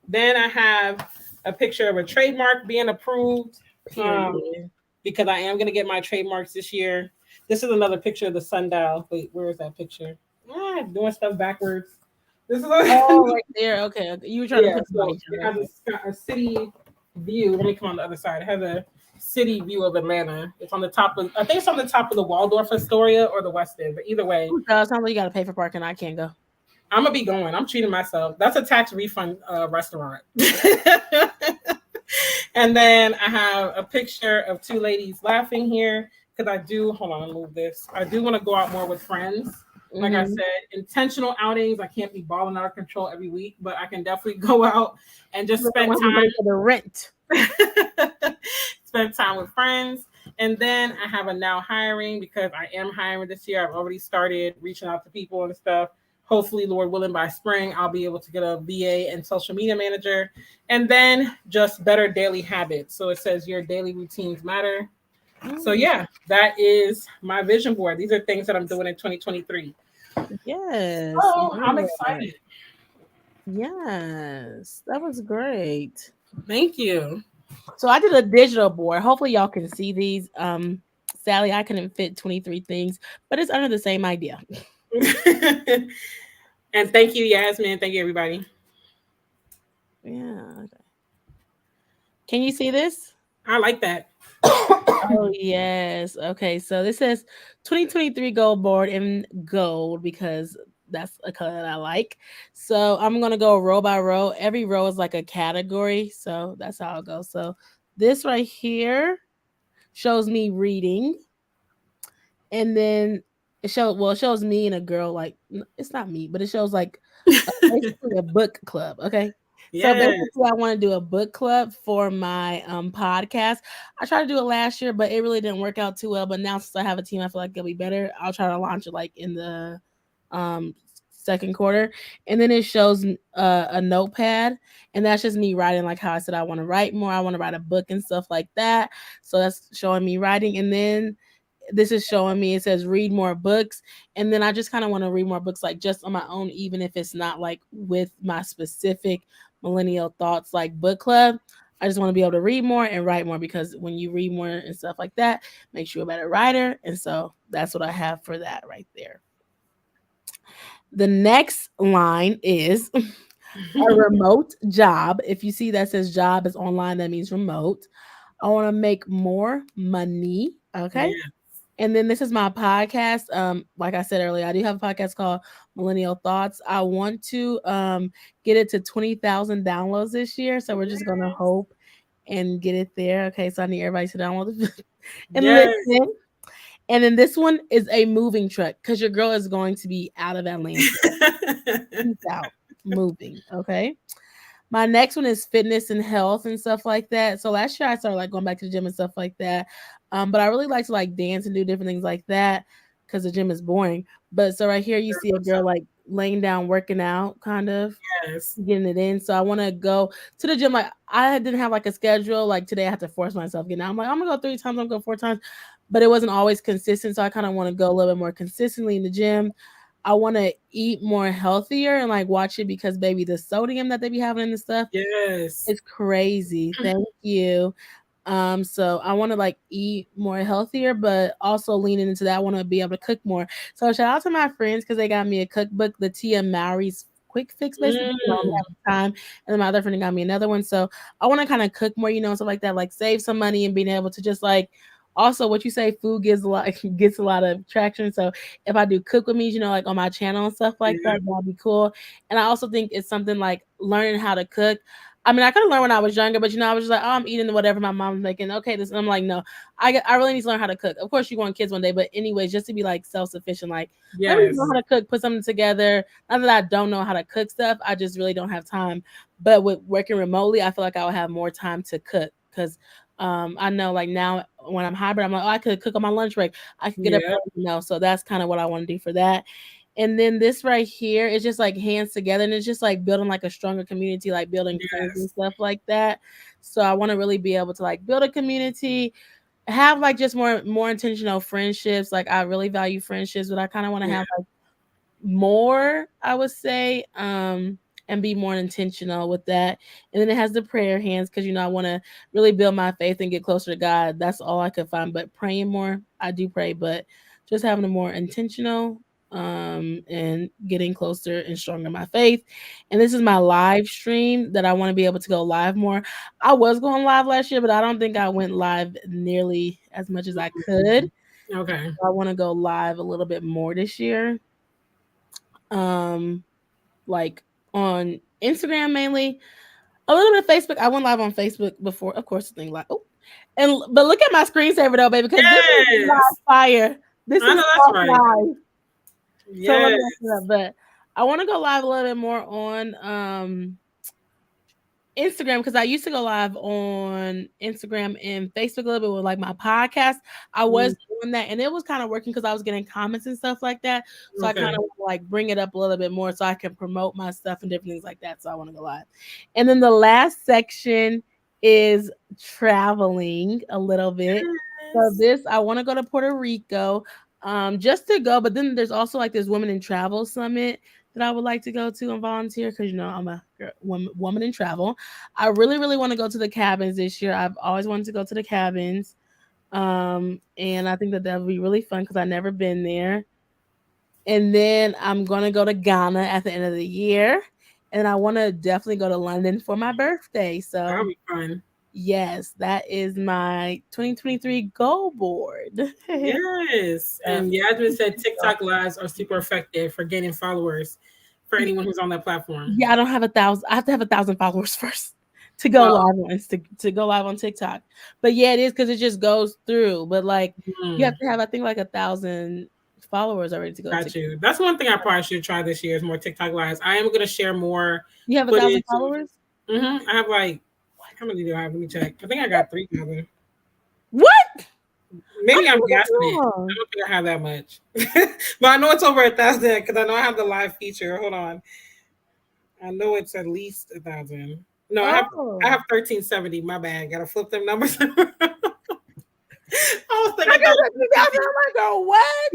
S1: Then I have a picture of a trademark being approved. Um,
S2: period?
S1: because I am going to get my trademarks this year. This is another picture of the sundial. Wait, where is that picture? Doing stuff backwards. This is
S2: Oh, right there. Okay, okay. You were trying to
S1: yeah.
S2: put them on
S1: So
S2: each
S1: it
S2: other.
S1: has a city view. Let me come on the other side. It has a city view of Atlanta. It's on the top of. I think it's on the top of the Waldorf Astoria or the West End. But either way,
S2: Sounds like you got to pay for parking. I can't go.
S1: I'm gonna be going. I'm treating myself. That's a tax refund restaurant. And then I have a picture of two ladies laughing here because I do. Hold on, I'll move this. I do want to go out more with friends. Like I said, intentional outings. I can't be balling out of control every week, but I can definitely go out and just spend time
S2: for the rent.
S1: spend time with friends. And then I have a now hiring because I am hiring this year. I've already started reaching out to people and stuff. Hopefully, Lord willing, by spring, I'll be able to get a VA and social media manager. And then just better daily habits. So it says your daily routines matter. So yeah, that is my vision board. These are things that I'm doing in 2023.
S2: Yes.
S1: Oh, I'm excited.
S2: Yes, that was great.
S1: Thank you.
S2: So I did a digital board. Hopefully y'all can see these. Sally, I couldn't fit 23 things, but it's under the same idea.
S1: And thank you, Yasmin. Thank you, everybody.
S2: Yeah. Okay. Can you see this?
S1: I like that.
S2: Oh yes. Okay. So this says 2023 gold board in gold because that's a color that I like. So I'm gonna go row by row. Every row is like a category. So that's how I'll go. So this right here shows me reading. And then it shows me and a girl like it's not me, but it shows like basically a book club. Okay. So
S1: Yes.
S2: basically, I want to do a book club for my podcast. I tried to do it last year, but it really didn't work out too well. But now since I have a team, I feel like it'll be better. I'll try to launch it like in the second quarter, and then it shows a notepad, and that's just me writing. Like how I said, I want to write more. I want to write a book and stuff like that. So that's showing me writing, and then this is showing me it says read more books, and then I just kind of want to read more books like just on my own, even if it's not like with my specific millennial thoughts like book club. I just want to be able to read more and write more because when you read more and stuff like that makes you a better writer. And so that's what I have for that right there. The next line is a remote job. If you see that says job is online, that means remote. I want to make more money. Okay.
S1: Yeah.
S2: And then this is my podcast. Like I said earlier, I do have a podcast called Millennial Thoughts. I want to get it to 20,000 downloads this year. So we're just gonna hope and get it there. Okay, so I need everybody to download it and
S1: Yes.
S2: listen. And then this one is a moving truck because your girl is going to be out of Atlanta. She's out moving. Okay. My next one is fitness and health and stuff like that. So last year I started like going back to the gym and stuff like that. But I really like to like dance and do different things like that because the gym is boring. But so right here you see a girl like laying down working out, kind of
S1: Yes.
S2: getting it in. So I want to go to the gym. Like I didn't have like a schedule. Like today I had to force myself getting out. I'm like, I'm gonna go 3 times, I'm gonna go 4 times, but it wasn't always consistent. So I kind of want to go a little bit more consistently in the gym. I want to eat more healthier and like watch it because baby, the sodium that they be having in the stuff
S1: Yes.
S2: is crazy. Thank you. So I want to like eat more healthier, but also leaning into that. I want to be able to cook more. So shout out to my friends because they got me a cookbook, the Tia Mowry's Quick Fix, basically. I don't
S1: Mm.
S2: have time, and then my other friend got me another one. So I want to kind of cook more, and stuff like that, like save some money and being able to just like. Also, what you say, food gives a lot gets a lot of traction. So if I do cook with me, like on my channel and stuff like
S1: Yeah.
S2: that, that'd be cool. And I also think it's something like learning how to cook. I mean, I could have learned when I was younger, but I was just like, oh, I'm eating whatever my mom's making. Okay, this. And I'm like, no, I really need to learn how to cook. Of course, you want kids one day, but anyways, just to be like self sufficient. Like, let me know
S1: Yes.
S2: how to cook, put something together. Not that I don't know how to cook stuff, I just really don't have time. But with working remotely, I feel like I would have more time to cook because I know like now when I'm hybrid, I'm like, oh, I could cook on my lunch break. I could get up,
S1: Yeah.
S2: So that's kind of what I want to do for that. And then this right here is just like hands together and it's just like building like a stronger community, like building friends and
S1: Yes.
S2: stuff like that. So I want to really be able to like build a community, have like just more intentional friendships. Like I really value friendships, but I kind of want to
S1: Yeah.
S2: have like more, I would say, and be more intentional with that. And then it has the prayer hands because I want to really build my faith and get closer to God. That's all I could find. But praying more, I do pray, but just having a more intentional and getting closer and stronger in my faith. And this is my live stream that I want to be able to go live more. I was going live last year, but I don't think I went live nearly as much as I could.
S1: Okay.
S2: I want to go live a little bit more this year. Um, like on Instagram mainly, a little bit of Facebook. I went live on Facebook before, of course, the thing like but look at my screensaver though, baby, because this is not
S1: Yes.
S2: fire. This
S1: I
S2: is
S1: know that's
S2: off
S1: right.
S2: live. So let me
S1: Yes.
S2: mess it up. But I want to go live a little bit more on Instagram because I used to go live on Instagram and Facebook a little bit with like my podcast. I was
S1: Mm.
S2: doing that and it was kind of working because I was getting comments and stuff like that. So I kind
S1: Okay.
S2: of want to like bring it up a little bit more so I can promote my stuff and different things like that. So I want to go live. And then the last section is traveling a little bit. So
S1: Yes.
S2: this I want to go to Puerto Rico just to go, but then there's also like this women in travel summit that I would like to go to and volunteer because I'm a woman in travel. I really, really want to go to the cabins this year. I've always wanted to go to the cabins. And I think that would be really fun because I've never been there. And then I'm gonna go to Ghana at the end of the year. And I want to definitely go to London for my birthday.
S1: That'll
S2: So
S1: be fun.
S2: yes, that is my 2023 goal board.
S1: Yes. And Yasmin said TikTok lives are super effective for gaining followers for anyone who's on that platform.
S2: Yeah, I don't have 1,000. I have to have 1,000 followers first to go
S1: Well,
S2: live on to go live on TikTok. But yeah, it is because it just goes through. But like you have
S1: mm,
S2: to have, I think, like 1,000 followers already to go to.
S1: got you. That's one thing I probably should try this year is more TikTok lives. I am going to share more
S2: You have 1,000
S1: footage.
S2: followers?
S1: I have like, how many do I have? Let me check. I think I got 3,000.
S2: What? I
S1: Maybe I'm
S2: never got
S1: guessing it. I
S2: wrong.
S1: don't think I have that much. But I know it's over 1,000 because I know I have the live feature. Hold on. I know it's at least 1,000. No, I have
S2: Oh,
S1: 1370. My bad. Gotta flip them numbers. I was
S2: I
S1: thinking
S2: got 2,000. I'm like, oh, what?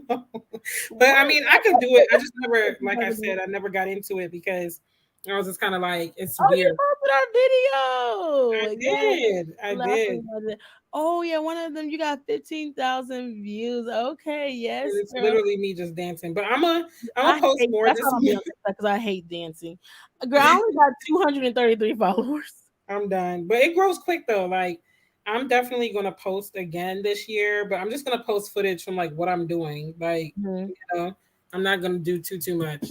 S1: no. But I
S2: What?
S1: mean, I could do it. I just never, like I
S2: Oh,
S1: said, I never got into it because I was just kind of like, it's
S2: you
S1: weird.
S2: posted our
S1: I
S2: video. Yes.
S1: did. I did.
S2: Laughing at it. Oh yeah, one of them you got 15,000 views. Okay, yes,
S1: And it's
S2: girl.
S1: literally me just dancing. But I'm gonna
S2: I
S1: post
S2: hate
S1: more
S2: that's
S1: this
S2: how I'll be on
S1: month.
S2: TikTok because I hate dancing. Girl, I only got 233 followers.
S1: I'm done. But it grows quick though. Like I'm definitely gonna post again this year, but I'm just gonna post footage from like what I'm doing. Like,
S2: Mhm.
S1: you know, I'm not gonna do too much.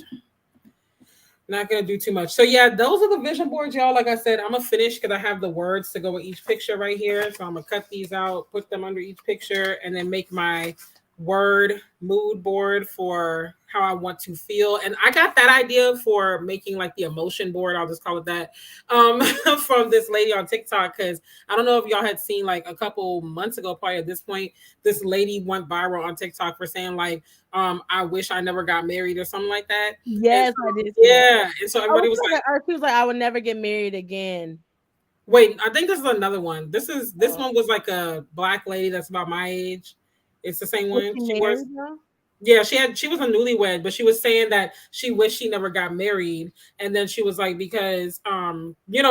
S1: Not gonna do too much. So yeah, those are the vision boards, y'all. Like I said, I'm gonna finish because I have the words to go with each picture right here. So I'm gonna cut these out, put them under each picture, and then make my word mood board for how I want to feel. And I got that idea for making like the emotion board. I'll just call it that. Um, from this lady on TikTok because I don't know if y'all had seen like a couple months ago, probably at this point, this lady went viral on TikTok for saying like, I wish I never got married or something like that. And
S2: Yes, I
S1: so,
S2: did see that.
S1: yeah, and so
S2: I was
S1: everybody was like,
S2: like, or she was like, I would never get married again.
S1: "Wait, I think this is another one. This
S2: Oh.
S1: one was like a black lady that's about my age. It's the same
S2: Was
S1: one.
S2: she
S1: She was
S2: married though?
S1: yeah, she was a newlywed, but she was saying that she wished she never got married. And then she was like, because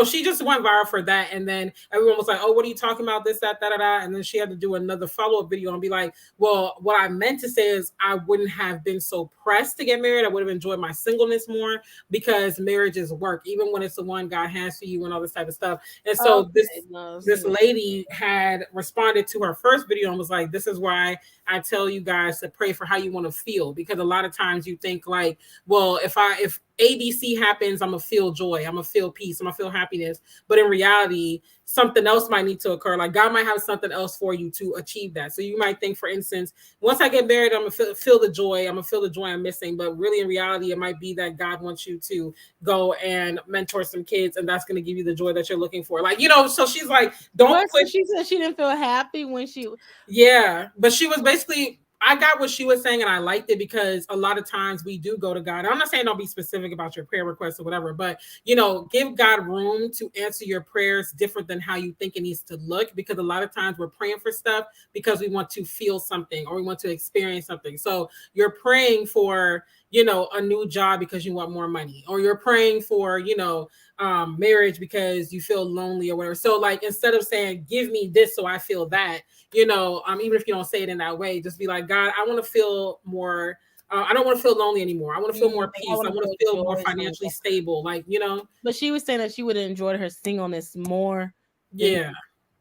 S1: she just went viral for that. And then everyone was like, oh, what are you talking about? This, that, da, da, da. And then she had to do another follow-up video and be like, well, what I meant to say is I wouldn't have been so pressed to get married. I would have enjoyed my singleness more because marriage is work, even when it's the one God has for you and all this type of stuff. And so
S2: Okay, no,
S1: this lady had responded to her first video and was like, this is why I tell you guys to pray for how you want to feel because a lot of times you think like, well, if ABC happens, I'm gonna feel joy, I'm gonna feel peace, I'm gonna feel happiness. But in reality, something else might need to occur. Like God might have something else for you to achieve that. So you might think, for instance, once I get married, I'm gonna feel the joy. I'm gonna feel the joy I'm missing. But really, in reality, it might be that God wants you to go and mentor some kids, and that's gonna give you the joy that you're looking for. Like So she's like, don't
S2: what? So
S1: push.
S2: she said she didn't feel happy when she.
S1: Yeah, but she was basically. I got what she was saying, and I liked it because a lot of times we do go to God. I'm not saying don't be specific about your prayer requests or whatever, but give God room to answer your prayers different than how you think it needs to look. Because a lot of times we're praying for stuff because we want to feel something or we want to experience something. So you're praying for a new job because you want more money, or you're praying for marriage because you feel lonely or whatever. So like instead of saying give me this so I feel that, even if you don't say it in that way, just be like, God, I want to feel more. I don't want to feel lonely anymore. I want to feel more
S2: I
S1: peace. I
S2: want to
S1: want to
S2: feel
S1: feel more
S2: joy. Something like
S1: financially
S2: that.
S1: stable.
S2: But she was saying that she would have enjoyed her singleness more than
S1: Yeah.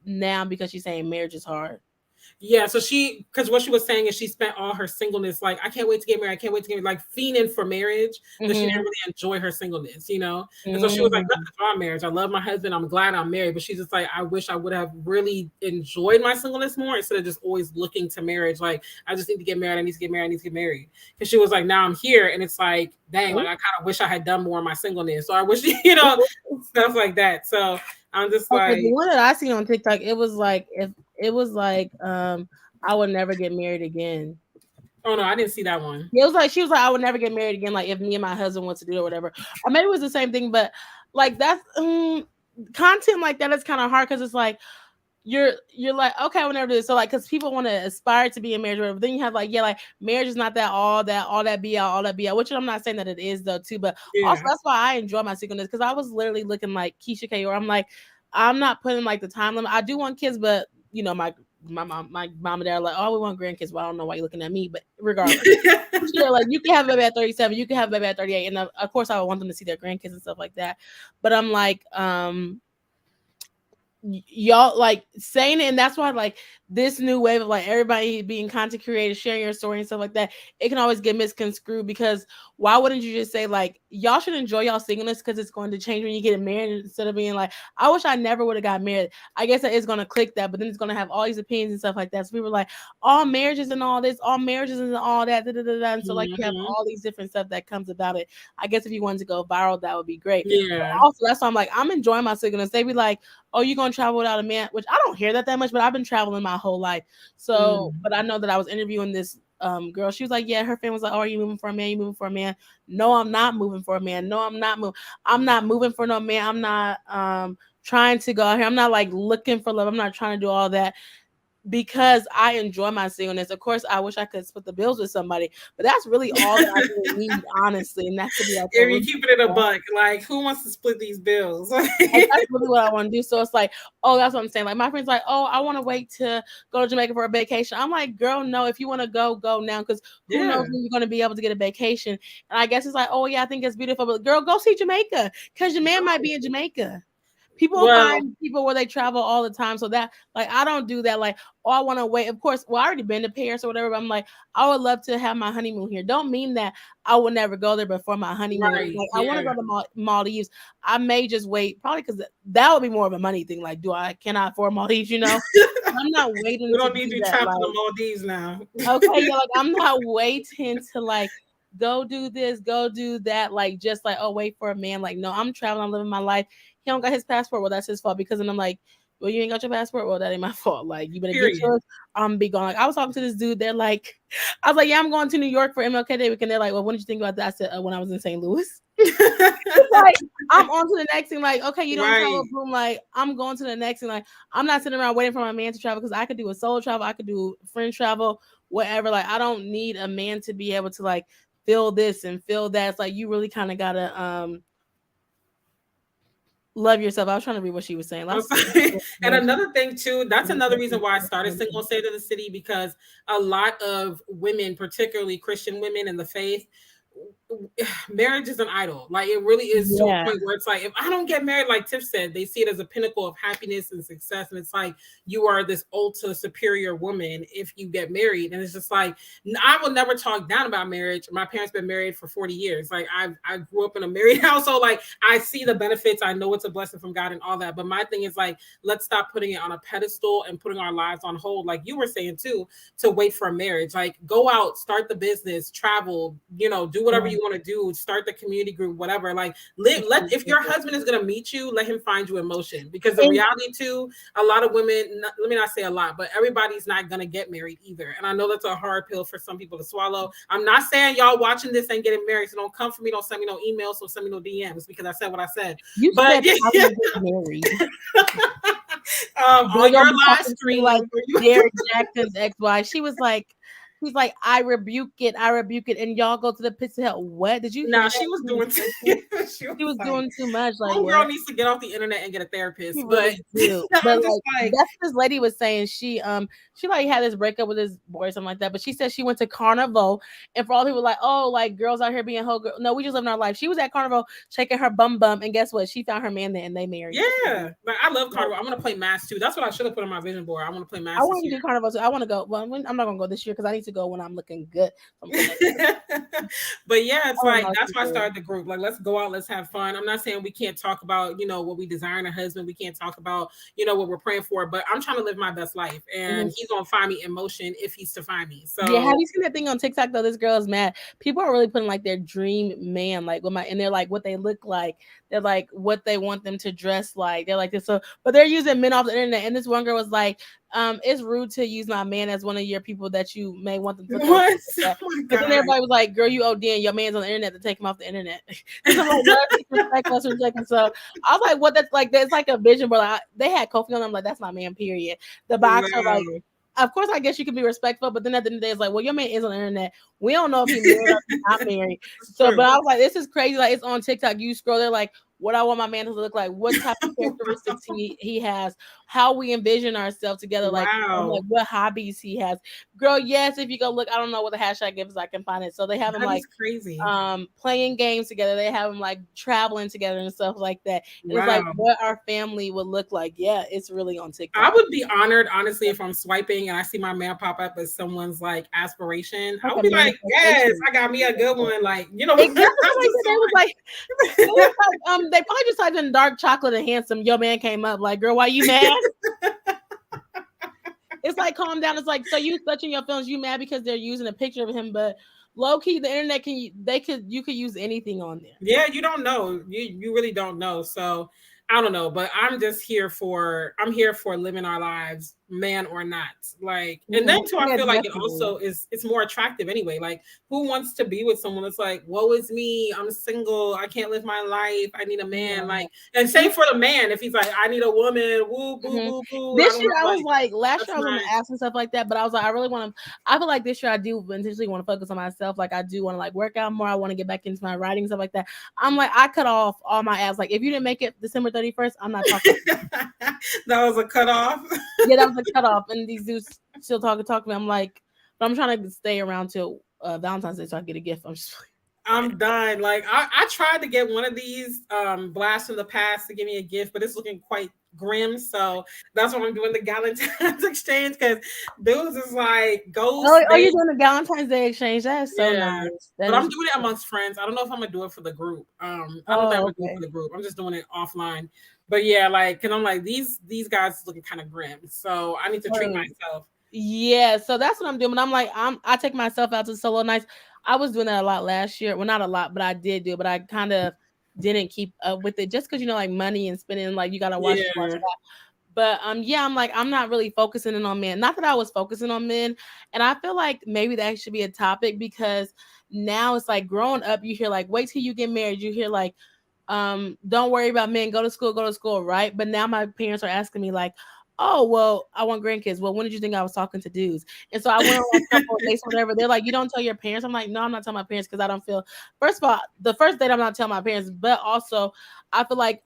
S2: now because she's saying marriage is hard.
S1: Yeah, so because what she was saying is she spent all her singleness like, I can't wait to get married. I can't wait to get married, like fiending for marriage, that she didn't
S2: Mm-hmm.
S1: really enjoy her singleness. And so she was like,
S2: Mm-hmm.
S1: nothing's wrong with marriage. I love my husband. I'm glad I'm married. But she's just like, I wish I would have really enjoyed my singleness more instead of just always looking to marriage. Like, I just need to get married. I need to get married. I need to get married. Because she was like, now I'm here. And it's like, dang, like I kind of wish I had done more in my singleness. So I wish, stuff like that. So I'm just
S2: Okay,
S1: like,
S2: the one that I seen on TikTok, it was like if it was like I would never get married again.
S1: oh no, I didn't see that one.
S2: It was like she was like, I would never get married again. Like if me and my husband wants to do it or whatever, or maybe it was the same thing. But like that's content like that is kind of hard because it's like you're like okay, I will never do this. So like because people want to aspire to be in marriage or whatever. Then you have like yeah, like marriage is not that all that be out, all that be out. Which I'm not saying that it is though too, but also
S1: Yeah.
S2: that's why I enjoy my singleness because I was literally looking like Keisha K. Or I'm like I'm not putting like the time limit. I do want kids, but my mom and dad are like, oh, we want grandkids. Well, I don't know why you're looking at me, but regardless. Yeah, like you can have a baby at 37, you can have a baby at 38, and of course I would want them to see their grandkids and stuff like that. But I'm like, y'all like saying it, and that's why like this new wave of like everybody being content creators, sharing your story and stuff like that, it can always get misconstrued because why wouldn't you just say like y'all should enjoy y'all singleness because it's going to change when you get married instead of being like I wish I never would have got married. I guess that is going to click that, but then it's going to have all these opinions and stuff like that. So people are like all marriages and all this, all marriages and all that, da, da, da, da. And so like you have
S1: Mhm.
S2: all these different stuff that comes about it. I guess if you wanted to go viral, that would be great. But
S1: Yeah.
S2: also that's why I'm like I'm enjoying my singleness. They be like, oh, you're gonna travel without a man, which I don't hear that much, but I've been traveling my whole life. So,
S1: Mm.
S2: but I know that I was interviewing this girl. She was like, yeah, her family was like, oh, are you moving for a man? You moving for a man? No, I'm not moving for a man. No, I'm not moving. I'm not moving for no man. I'm not trying to go out here. I'm not like looking for love. I'm not trying to do all that because I enjoy my singleness. Of course, I wish I could split the bills with somebody, but that's really all that I really need, honestly. And that could be like a
S1: If you
S2: really
S1: keep it in a buck, like who wants to split these bills?
S2: like that's really what I want to do. So it's like, oh, that's what I'm saying. Like my friends like, oh, I want to wait to go to Jamaica for a vacation. I'm like, girl, no, if you want to go, go now. Because who knows
S1: Yeah.
S2: when you're gonna be able to get a vacation. And I guess it's like, oh yeah, I think it's beautiful. But girl, go see Jamaica. Because your man might be in Jamaica. People
S1: Well,
S2: find people where they travel all the time. So that, like, I don't do that. Like, oh, I want to wait. Of course, well, I already been to Paris or whatever. But I'm like, I would love to have my honeymoon here. Don't mean that I will never go there before my honeymoon.
S1: right.
S2: Like, I want to
S1: Yeah.
S2: go to Maldives. I may just wait, probably because that would be more of a money thing. Like, can I afford Maldives? I'm not waiting
S1: We
S2: to
S1: don't need
S2: do
S1: you
S2: that.
S1: trapped in the
S2: Like,
S1: Maldives now.
S2: okay, yeah, like I'm not waiting to like go do this, go do that, like just like, oh, wait for a man. Like, no, I'm traveling, I'm living my life. He don't got his passport. Well, that's his fault. Because then I'm like, well, you ain't got your passport. Well, that ain't my fault. Like, you better get
S1: Period.
S2: yours. I'm be going. Like, I was talking to this dude. They're like, I was like, yeah, I'm going to New York for MLK Day weekend. They're like, well, what did you think about that? I said, when I was in St. Louis. Like, I'm on to the next thing. Like, okay, you don't travel,
S1: Right.
S2: boom. Like, I'm going to the next thing. Like, I'm not sitting around waiting for my man to travel because I could do a solo travel, I could do friend travel, whatever. Like, I don't need a man to be able to like feel this and feel that. It's like you really kind of gotta love yourself. I was trying to read what she was saying.
S1: I'm
S2: Let's
S1: sorry. And another thing too, that's another reason why I started Single State of the City, because a lot of women, particularly Christian women in the faith, marriage is an idol. Like, it really is, to a
S2: yeah.
S1: point where it's like, if I don't get married, like Tiff said, they see it as a pinnacle of happiness and success, and it's like you are this ultra superior woman if you get married. And it's just like, I will never talk down about marriage. My parents been married for 40 years. Like, I grew up in a married household. Like, I see the benefits, I know it's a blessing from God and all that, but my thing is like, let's stop putting it on a pedestal and putting our lives on hold, like you were saying too, to wait for a marriage. Like, go out, start the business, travel, do whatever you want to do, start the community group, whatever. Like, if your husband is going to meet you, let him find you in motion. Because the reality too, a lot of women, let me not say a lot, but everybody's not going to get married either. And I know that's a hard pill for some people to swallow. I'm not saying y'all watching this ain't getting married, so don't come for me, don't send me no emails, don't send me no DMs, because I said what I said.
S2: You
S1: But
S2: said I was get married.
S1: On your live stream,
S2: like Derek Jackson's ex-wife, she was like, he's like, I rebuke it, and y'all go to the pits of hell. What did you?
S1: Nah, she was doing
S2: she was doing too much. Like,
S1: girl needs to get off the internet and get a therapist.
S2: Really do.
S1: But
S2: But
S1: I'm just like,
S2: that's what this lady was saying. She like had this breakup with his boy or something like that. But she said she went to Carnival, and for all people like, oh, like girls out here being whole girl. No, we just living our life. She was at Carnival shaking her bum, and guess what? She found her man there, and they married.
S1: Yeah, like, I love Carnival. I'm gonna play Mass too. That's what I should have put on my vision board. I want to play Mass.
S2: I want to do Carnival too. I want to go. Well, I'm not gonna go this year because I need to go when I'm looking good.
S1: But yeah, it's like, that's why I started the group. Like, let's go out, let's have fun. I'm not saying we can't talk about, what we desire in a husband. We can't talk about, what we're praying for. But I'm trying to live my best life, and he's gonna find me in motion if he's to find me. So
S2: yeah, have you seen that thing on TikTok though? This girl is mad. People are really putting like their dream man, like and they're like what they look like. They're like what they want them to dress like. They're like this. So, but they're using men off the internet. And this one girl was like, it's rude to use my man as one of your people that you may want them to look like.
S1: Oh,
S2: but then everybody was like, girl, you ODing, your man's on the internet, to take him off the internet. So I'm like, so I was like, what? That's like a vision, but like, they had Kofi on them, like, that's my man, period. The boxer, like, of course, I guess you can be respectful, but then at the end of the day, it's like, well, your man is on the internet. We don't know if he's married or not married. So, but I was like, this is crazy. Like, it's on TikTok. You scroll there, like, what I want my man to look like, what type of characteristics he has, how we envision ourselves together, like, like what hobbies he has. Girl, yes, if you go look, I don't know what the hashtag is, I can find it. So they have him like
S1: crazy,
S2: playing games together. They have him like traveling together and stuff like that. And it's like what our family would look like. Yeah, it's really on TikTok.
S1: I would be honored, honestly, if I'm swiping and I see my man pop up as someone's like aspiration. I would be like, yes, I got me a good one. Like,
S2: they probably just typed in dark chocolate and handsome. Your man came up. Like, girl, why you mad? It's like, calm down. It's like, so you touching your feelings. You mad because they're using a picture of him, but low key, the internet you could use anything on there.
S1: Yeah, you don't know. You really don't know. So I don't know, but I'm here for living our lives, man or not. Like, and then too, I feel like it also it's more attractive anyway. Like, who wants to be with someone that's like, woe is me, I'm single, I can't live my life, I need a man. Like, and same for the man, if he's like, I need a woman, woo, boo, boo, boo.
S2: This year I was like, last year I was gonna ask and stuff like that, but I was like, I really want to. I feel like this year I do intentionally want to focus on myself. Like, I do want to like work out more. I want to get back into my writing, stuff like that. I'm like, I cut off all my ads. Like, if you didn't make it December 31st, I'm not talking.
S1: That was a cutoff.
S2: Yeah, that was a cutoff. And these dudes still talk to me. I'm like, but I'm trying to stay around till Valentine's Day so I get a gift. I'm just like,
S1: I'm done. Like I tried to get one of these blasts from the past to give me a gift, but it's looking quite grim. So that's what I'm doing the Valentine's exchange because dudes is like
S2: Oh,
S1: ghosts.
S2: oh,
S1: They
S2: you're doing the Valentine's Day exchange. That's so
S1: yeah.
S2: nice. That
S1: But I'm
S2: is.
S1: doing it amongst friends. I don't know if I'm gonna do it for the group. I don't think I'm
S2: Oh,
S1: gonna do it for
S2: okay.
S1: the group. I'm just doing it offline. But yeah, like, cause I'm like these guys looking kind of grim. So I need to treat
S2: Word.
S1: myself.
S2: Yeah, so that's what I'm doing. But I'm like, I take myself out to solo nights. I was doing that a lot last year. Well, not a lot, but I did do it. But I kind of didn't keep up with it just because like money and spending, like you gotta watch this, watch
S1: Yeah.
S2: that. But yeah, I'm like, I'm not really focusing in on men. Not that I was focusing on men, and I feel like maybe that should be a topic because now it's like growing up, you hear like, wait till you get married. You hear like, don't worry about men, go to school, right? But now my parents are asking me like, oh well, I want grandkids. Well, when did you think I was talking to dudes? And so I went on like a couple of dates, whatever. They're like, you don't tell your parents. I'm like, no, I'm not telling my parents because I don't feel. First of all, the first date I'm not telling my parents, but also I feel like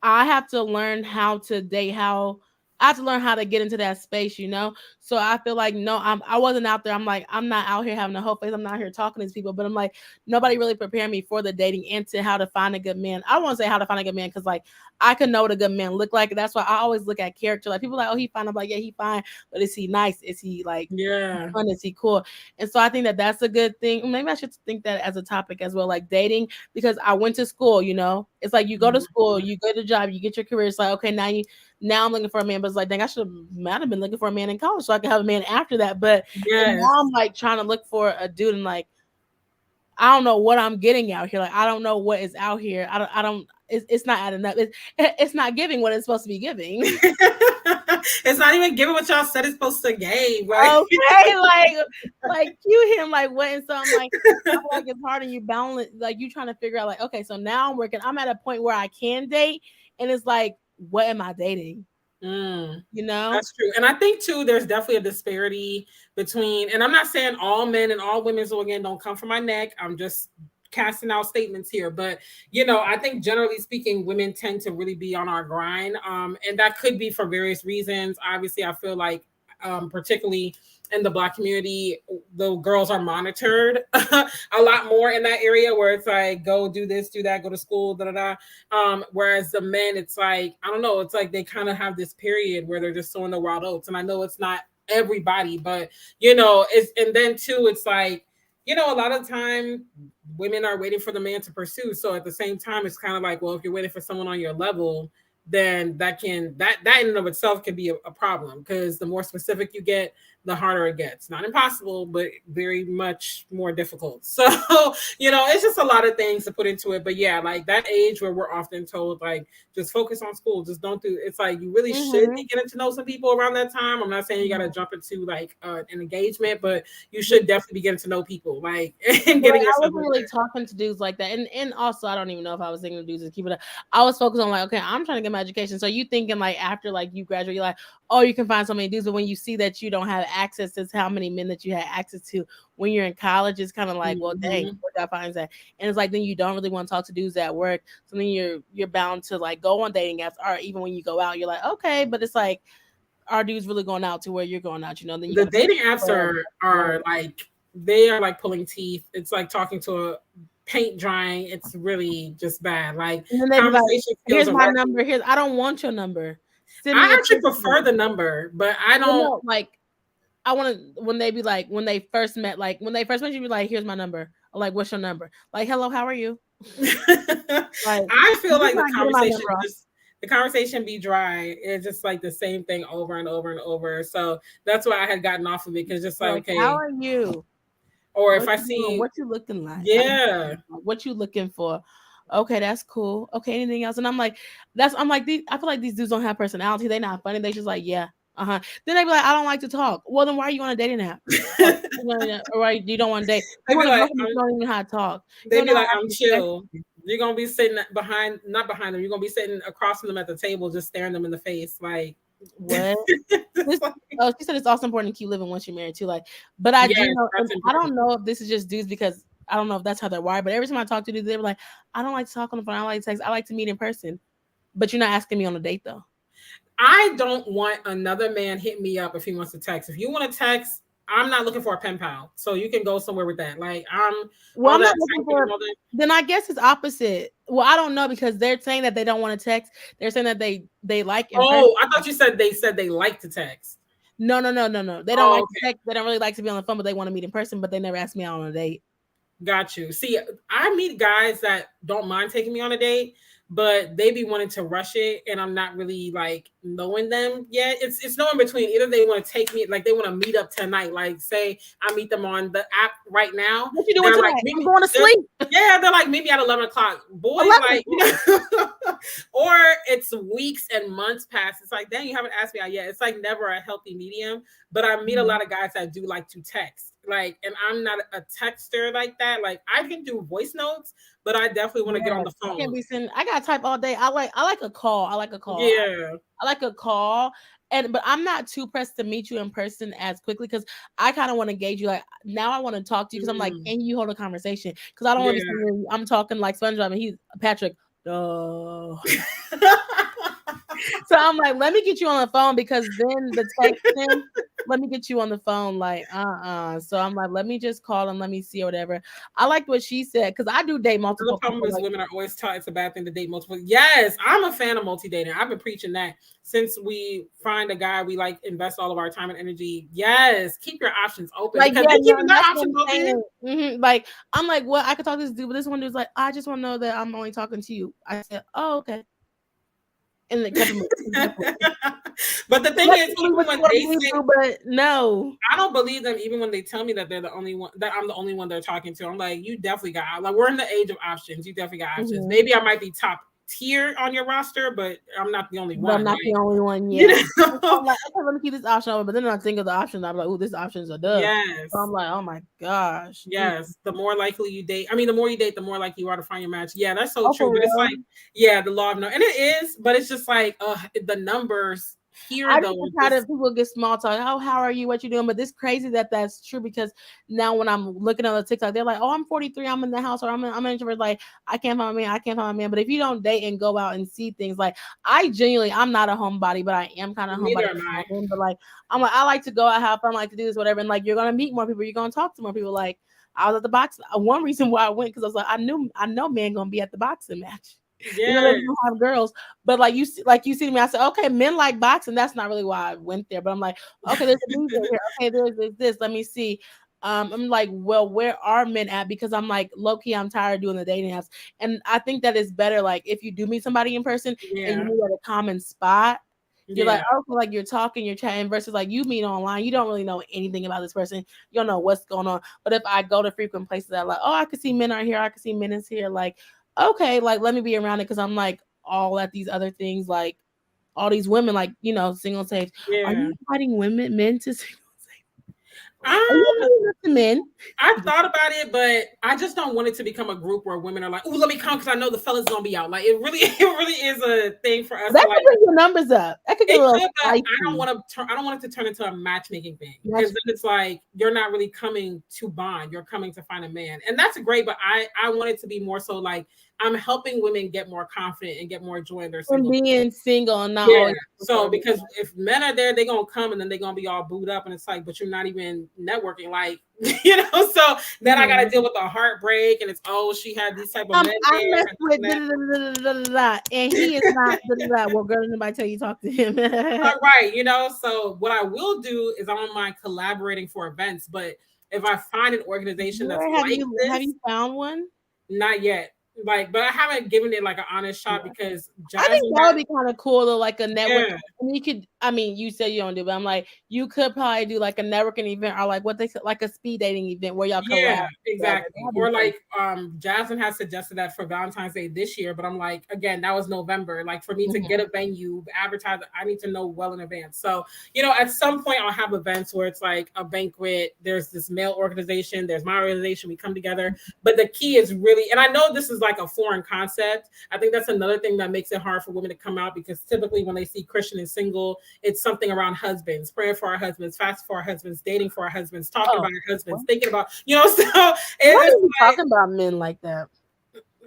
S2: I have to learn how to date, how I have to learn how to get into that space, you know. So I feel like no, I wasn't out there. I'm like, I'm not out here having a whole face. I'm not here talking to these people, but I'm like, nobody really prepared me for the dating and to how to find a good man. I don't want to say how to find a good man because like I can know what a good man look like. That's why I always look at character. Like people are like, oh, he fine. I'm like, yeah, he fine, but is he nice? Is he like
S1: Yeah.
S2: fun? Is he cool? And so I think that that's a good thing. Maybe I should think that as a topic as well, like dating, because I went to school. You know, it's like you go to school,
S1: Mhm.
S2: you go to job, you get your career. It's like okay, now I'm looking for a man, but it's like dang, I should have might have been looking for a man in college so I could have a man after that. But and
S1: Yes.
S2: now I'm like trying to look for a dude and like I don't know what I'm getting out here. Like I don't know what is out here. I don't. It's not adding up. It's not giving what it's supposed to be giving.
S1: It's not even giving what y'all said it's supposed to give. Like
S2: Okay, like cue him like what, and so I'm like I feel like it's hard and you balance like you trying to figure out like okay, so now I'm at a point where I can date and it's like what am I dating,
S1: mm.
S2: you know?
S1: That's true. And I think too, there's definitely a disparity between, and I'm not saying all men and all women, so again, don't come for my neck. I'm just casting out statements here. But I think generally speaking, women tend to really be on our grind. And that could be for various reasons. Obviously, I feel like particularly in the Black community, the girls are monitored a lot more in that area where it's like, go do this, do that, go to school, da da da. Whereas the men, it's like, I don't know, it's like they kind of have this period where they're just sowing the wild oats. And I know it's not everybody, but it's, and then too, it's like, a lot of time women are waiting for the man to pursue. So at the same time, it's kind of like, well, if you're waiting for someone on your level, then that in and of itself can be a problem because the more specific you get, the harder it gets. Not impossible, but very much more difficult. So, it's just a lot of things to put into it. But yeah, like that age where we're often told, like, just focus on school, just don't do it's like you really should be
S2: Mm-hmm.
S1: getting to know some people around that time. I'm not saying you gotta jump into like an engagement, but you should definitely be getting to know people, like and
S2: But
S1: getting
S2: I
S1: yourself
S2: wasn't really
S1: prepared.
S2: talking to dudes like that, and also I don't even know if I was thinking of dudes to keep it up. I was focused on like, okay, I'm trying to get my education. So you thinking like after like you graduate, you're like, oh, you can find so many dudes, but when you see that you don't have access to how many men that you had access to when you're in college, it's kind of like, well, dang,
S1: Mhm.
S2: where do I find that? And it's like then you don't really want to talk to dudes at work, so then you're bound to like go on dating apps, or even when you go out, you're like, okay, but it's like, are dudes really going out to where you're going out? Then you got
S1: The
S2: to pay
S1: dating apps
S2: for
S1: are like they are like pulling teeth. It's like talking to a paint drying. It's really just bad. Like
S2: and then they be like,
S1: conversation skills
S2: here's
S1: are
S2: my
S1: lacking.
S2: number. Here's I don't want your number. Send me
S1: I
S2: your
S1: actually
S2: picture.
S1: prefer the number, but I
S2: Well,
S1: don't.
S2: no, like I want to when they be like when they first met, like when they first met you, be like, here's my number. Or like, what's your number? Like, hello, how are you? Like,
S1: I feel
S2: you're
S1: like
S2: not getting my number off.
S1: the conversation be dry. It's just like the same thing over and over and over. So that's why I had gotten off of it because just like
S2: Like, how
S1: okay,
S2: are you?
S1: or if
S2: What
S1: I
S2: you doing?
S1: see,
S2: What you looking like?
S1: yeah,
S2: What you looking for? Okay, that's cool. Okay, anything else? And I'm like, I'm like, I feel like these dudes don't have personality. They not funny. They just like, yeah, uh-huh. Then they be like, I don't like to talk. Well, then why are you on a dating app? Like, or right, you don't want to date. You
S1: they'd be
S2: want to
S1: like,
S2: girlfriend, but you don't even know how to talk. You
S1: they'd
S2: don't
S1: be
S2: know how
S1: like,
S2: to
S1: I'm
S2: actually
S1: chill.
S2: text.
S1: You're gonna be sitting behind, not behind them. You're gonna be sitting across from them at the table, just staring them in the face, like,
S2: What? This,
S1: it's like
S2: she said it's also important to keep living once you're married too. Like, but I do
S1: yes,
S2: know, and
S1: that's
S2: I
S1: important.
S2: don't know if this is just dudes because I don't know if that's how they're wired. But every time I talk to dudes, they're like, I don't like to talk on the phone. I don't like to text. I like to meet in person. But you're not asking me on a date though.
S1: I don't want another man hit me up if he wants to text. If you want to text, I'm not looking for a pen pal, so you can go somewhere with that. Like I'm
S2: Well,
S1: all
S2: I'm
S1: that
S2: not looking
S1: texting
S2: for.
S1: and all that.
S2: Then I guess it's opposite. Well, I don't know because they're saying that they don't want to text. They're saying that they like in person.
S1: Oh, I thought you said they like to text.
S2: No, no, no, no, no. They don't
S1: Oh,
S2: like to
S1: okay.
S2: text. They don't really like to be on the phone, but they want to meet in person. But they never asked me out on a date.
S1: Got you. See, I meet guys that don't mind taking me on a date, but they be wanting to rush it, and I'm not really like knowing them yet. It's no in between. Either they want to take me, like they want to meet up tonight. Like say I meet them on the app right now.
S2: What you doing
S1: They're like
S2: tonight?
S1: meet
S2: I'm
S1: me.
S2: going to
S1: They're,
S2: sleep.
S1: yeah, they're like meet me at 11 o'clock. Boy,
S2: 11.
S1: like or it's weeks and months past. It's like, dang, you haven't asked me out yet. It's like never a healthy medium. But I meet a lot of guys that do like to text. Like, and I'm not a texter like that. Like, I can do voice notes, but I definitely want to get on
S2: Yes,
S1: the
S2: I can't
S1: phone.
S2: be sitting. I gotta type all day. I like a call. I like a call.
S1: Yeah.
S2: I like a call. And but I'm not too pressed to meet you in person as quickly because I kind of want to gauge you. Like now, I want to talk to you because I'm like,
S1: Mm,
S2: can you hold a conversation? Because I don't want to be
S1: yeah.
S2: sitting I'm talking like SpongeBob and he's Patrick. Oh, so I'm like, let me get you on the phone because then the texting, let me get you on the phone, like, So I'm like, let me just call and let me see or whatever. I liked what she said because I do date
S1: The
S2: multiple
S1: problem
S2: people.
S1: is
S2: Like,
S1: women are always taught it's a bad thing to date multiple. Yes, I'm a fan of multi dating. I've been preaching that since we find a guy we like, invest all of our time and energy. Yes, keep your options open because
S2: yeah,
S1: they
S2: no,
S1: keeping their
S2: that's what
S1: options
S2: I'm
S1: open.
S2: saying. Like, I'm like, what? I could talk to this dude, but this one dude's like, I just want to know that I'm only talking to you. I said, oh, okay, and then kept him.
S1: But the thing
S2: Let
S1: is,
S2: me believe
S1: even
S2: what you
S1: when
S2: want to
S1: they
S2: believe,
S1: say,
S2: boo, but no.
S1: I don't believe them, even when they tell me that they're the only one, that I'm the only one they're talking to. I'm like, you definitely got, like, we're in the age of options. You definitely got options.
S2: Mhm.
S1: Maybe I might be top tier on your roster, but I'm not the only
S2: But I'm
S1: one.
S2: not the
S1: Like,
S2: only one
S1: you
S2: yet. So
S1: know,
S2: I'm like, okay, let me keep this option open. But then I think of the options. I'm like, oh, this option's a dub. So I'm
S1: yes.
S2: like, oh my gosh.
S1: Yes, the more likely you date. I mean, the more you date, the more likely you are to find your match. Yeah, that's so
S2: Oh,
S1: true.
S2: for
S1: But it's like,
S2: real?
S1: yeah, the law of no, and it is. But it's just like, the numbers here
S2: I
S1: though
S2: just get
S1: are
S2: tired
S1: just
S2: of people get small talk. Oh, how are you? What you doing? But it's crazy that that's true because now when I'm looking on the TikTok, they're like, oh, I'm 43. I'm in the house or I'm an introvert. Like, I can't find a man. I can't find a man. But if you don't date and go out and see things, like, I genuinely, I'm not a homebody, but I am kind of homebody.
S1: neither am I.
S2: But like, I'm like, I like to go out, have fun, like to do this, whatever. And like, you're going to meet more people. You're going to talk to more people. Like, I was at the box. One reason why I went because I was like, I know man gonna be at the boxing match. You know, they
S1: Yes,
S2: don't have girls, but like you see me. I said, okay, men like boxing. That's not really why I went there, but I'm like, okay, there's a music here. Okay, there's this. Let me see. I'm like, well, where are men at? Because I'm like, low key, I'm tired of doing the dating apps, and I think that it's better. Like, if you do meet somebody in person and you
S1: yeah,
S2: meet at a common spot, you're like,
S1: yeah,
S2: okay, like you're talking, you're chatting, versus like you meet online, you don't really know anything about this person, you don't know what's going on. But if I go to frequent places that like, oh, I can see men are here, I can see men is here, like, okay, like let me be around it because I'm like all at these other things, like all these women, like single safe. Are
S1: yeah.
S2: you inviting men to single safe? Are you
S1: Um,
S2: inviting us to men?
S1: I've thought about it, but I just don't want it to become a group where women are like, "Oh, let me come because I know the fella's gonna be out." Like it really, it really is a thing for us
S2: That
S1: to
S2: could
S1: like.
S2: bring your numbers up. That could get
S1: It
S2: a little
S1: could, but I don't
S2: spicy.
S1: want to turn. I don't want it to turn into a matchmaking thing because
S2: That's
S1: then it's like you're not really coming to bond. You're coming to find a man, and that's great. But I want it to be more so like I'm helping women get more confident and get more joy in their
S2: from
S1: single.
S2: being single and not
S1: Yeah.
S2: always
S1: So
S2: for me.
S1: because if men are there, they're gonna come and then they're gonna be all booed up, and it's like, but you're not even networking, like So then I gotta
S2: Mhm.
S1: deal with the heartbreak, and it's she had these type of men
S2: I
S1: there,
S2: messed
S1: and this
S2: with
S1: and that.
S2: and he is not Well, girl, did anybody tell you talk to him?
S1: Not right, So what I will do is I don't mind collaborating for events, but if I find an organization that's
S2: Where have
S1: like
S2: you
S1: this,
S2: found one?
S1: not yet. Like, but I haven't given it like an honest shot
S2: Yeah.
S1: because
S2: I think
S1: Jasmine
S2: that
S1: got
S2: would be kind of cool to like a network.
S1: yeah.
S2: And you could, I mean, you said you don't do, but I'm like, you could probably do like a networking event or like what they like a speed dating event where y'all collab
S1: Yeah,
S2: together.
S1: exactly.
S2: That'd be
S1: Or
S2: fun.
S1: like Jasmine has suggested that for Valentine's Day this year, but I'm like, again, that was November. Like for me to get
S2: Mhm.
S1: a venue, advertise, I need to know well in advance. So, at some point I'll have events where it's like a banquet, there's this male organization, there's my organization, we come together. But the key is really, and I know this is like a foreign concept. I think that's another thing that makes it hard for women to come out because typically when they see Christian and single, it's something around husbands, praying for our husbands, fasting for our husbands, dating for our husbands, talking
S2: Oh,
S1: about our husbands,
S2: what?
S1: thinking about, so
S2: Why are
S1: it's
S2: you
S1: like,
S2: talking about men like that?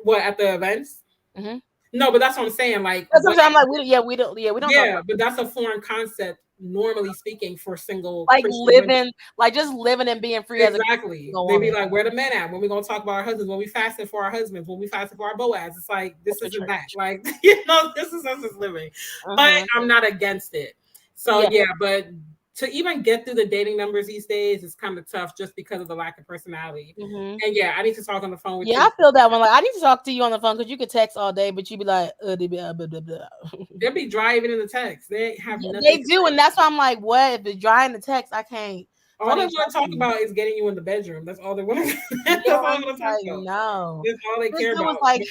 S1: what, at the events?
S2: Mm-hmm.
S1: No, but that's what I'm saying. Like,
S2: That's what
S1: what
S2: I'm saying. I'm like, we don't talk
S1: yeah,
S2: about
S1: but that's a foreign concept normally speaking for single
S2: Like
S1: Christian women.
S2: living, like just living and being free as a
S1: Exactly.
S2: single
S1: They be
S2: woman.
S1: like, where the men at? When we gonna talk about our husbands? When we fasting for our husbands? When we fasting for our Boaz? It's like this
S2: That's your
S1: isn't that.
S2: church.
S1: Like this is us as living. But
S2: Uh-huh.
S1: I'm not against it. So
S2: Yeah.
S1: yeah, but to even get through the dating numbers these days is kind of tough just because of the lack of personality.
S2: Hmm.
S1: And yeah, I need to talk on the phone with
S2: Yeah,
S1: you.
S2: I feel that one. Like I need to talk to you on the phone because you could text all day, but you be like, they be, blah, blah, blah.
S1: They'll be dry even in the text. They have
S2: Yeah,
S1: nothing
S2: they
S1: to
S2: do,
S1: say.
S2: and that's why I'm like, what? If it's dry in the text, I can't.
S1: All
S2: Can't
S1: they
S2: even
S1: want
S2: talk
S1: to
S2: to
S1: talk
S2: you.
S1: about is getting you in the bedroom. That's all they want to. That's
S2: Yeah,
S1: all
S2: I'm
S1: they want
S2: just
S1: to talk
S2: like,
S1: about.
S2: no.
S1: That's all they
S2: This
S1: care
S2: dude was
S1: about.
S2: like,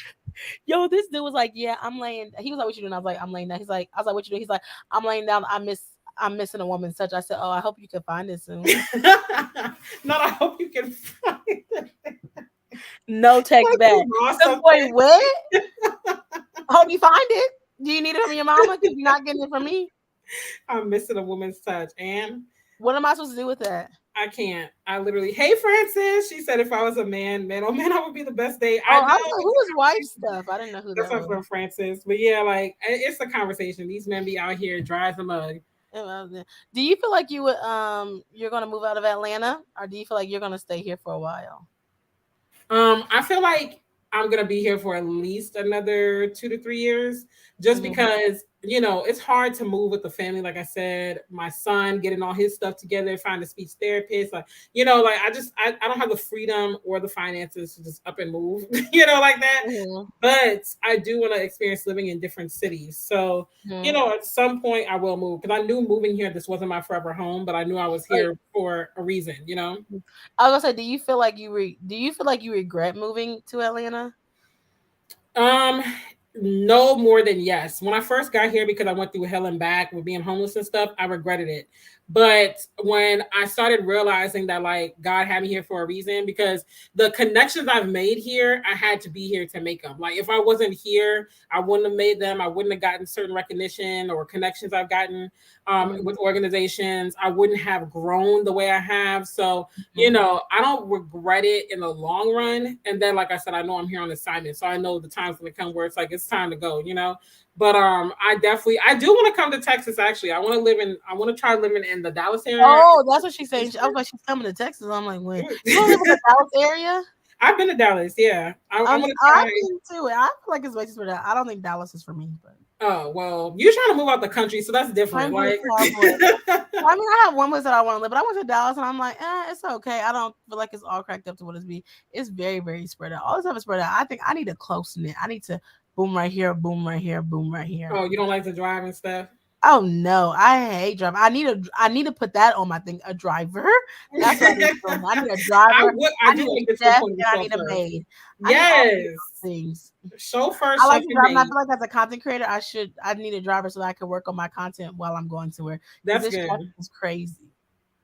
S2: yo, this dude was like, yeah, I'm laying. He was like, what you doing? I was like, I'm laying down. He's like, I was like, what you doing? He's like, I'm laying down. I'm missing a woman's touch. I said, oh, I hope you can find it soon.
S1: Not. I hope you can find it.
S2: No text
S1: Like
S2: back.
S1: you lost
S2: The boy,
S1: something.
S2: what? I hope you find it. Do you need it from your mama? Because you're not getting it from me.
S1: I'm missing a woman's touch, and
S2: What am I supposed to do with that?
S1: I can't. I literally. Hey, Francis. She said if I was a man, man, oh man, I would be the best date.
S2: Oh,
S1: I
S2: I
S1: know
S2: was like, who
S1: it's a
S2: was wife
S1: conversation.
S2: stuff? I didn't know who
S1: That's
S2: that
S1: not
S2: was.
S1: from Francis, but yeah, like it's a conversation. These men be out here dry as a mug.
S2: Do you feel like you would you're gonna move out of Atlanta, or do you feel like you're gonna stay here for a while?
S1: I feel like I'm gonna be here for at least another 2 to 3 years, just
S2: Hmm.
S1: because it's hard to move with the family. Like I said, my son getting all his stuff together, find a speech therapist, like like I don't have the freedom or the finances to just up and move, like that.
S2: Hmm.
S1: But I do want to experience living in different cities. So
S2: Hmm.
S1: at some point I will move because I knew moving here this wasn't my forever home, but I knew I was
S2: Like,
S1: here for a reason.
S2: I was gonna say, do you feel like do you feel like you regret moving to Atlanta?
S1: Um, no more than yes. When I first got here, because I went through hell and back with being homeless and stuff, I regretted it. But when I started realizing that like God had me here for a reason, because the connections I've made here, I had to be here to make them. Like if I wasn't here, I wouldn't have made them. I wouldn't have gotten certain recognition or connections I've gotten
S2: Hmm.
S1: with organizations. I wouldn't have grown the way I have. So I don't regret it in the long run. And then, like I said, I know I'm here on assignment, so I know the times when it comes where it's like it's time to go. But I do want to come to Texas. Actually, I want to try living in the Dallas area.
S2: Oh, that's what she's saying. I was like, she's coming to Texas. I'm like, when you don't live in the Dallas area?
S1: I've been to Dallas. Yeah, I want to
S2: I've
S1: try.
S2: been to it. I feel like it's way too for that. I don't think Dallas is for me, but
S1: Oh well, you're trying to move out the country, so that's different.
S2: I'm just
S1: Like,
S2: cowboy. I mean, I have one place that I want to live, but I went to Dallas and I'm like, it's okay. I don't feel like it's all cracked up to what it's be. It's very, very spread out. All this stuff is spread out. I think I need a close knit. I need to boom right here, boom right here, boom right here.
S1: oh, you don't like to drive and stuff.
S2: Oh no, I hate driving. I need to put that on my thing. A driver. That's what I need to do. I need a driver.
S1: I
S2: I
S1: do
S2: need a
S1: want to get to the
S2: chef,
S1: point of
S2: and
S1: the
S2: I need a
S1: chauffeur.
S2: maid. I need all three of
S1: Yes,
S2: those things.
S1: chauffeur,
S2: I
S1: chef,
S2: like to
S1: and
S2: drive, and I
S1: maid.
S2: feel like as a content creator, I need a driver so that I can work on my content while I'm going to work because
S1: That's
S2: this
S1: good.
S2: traffic is crazy.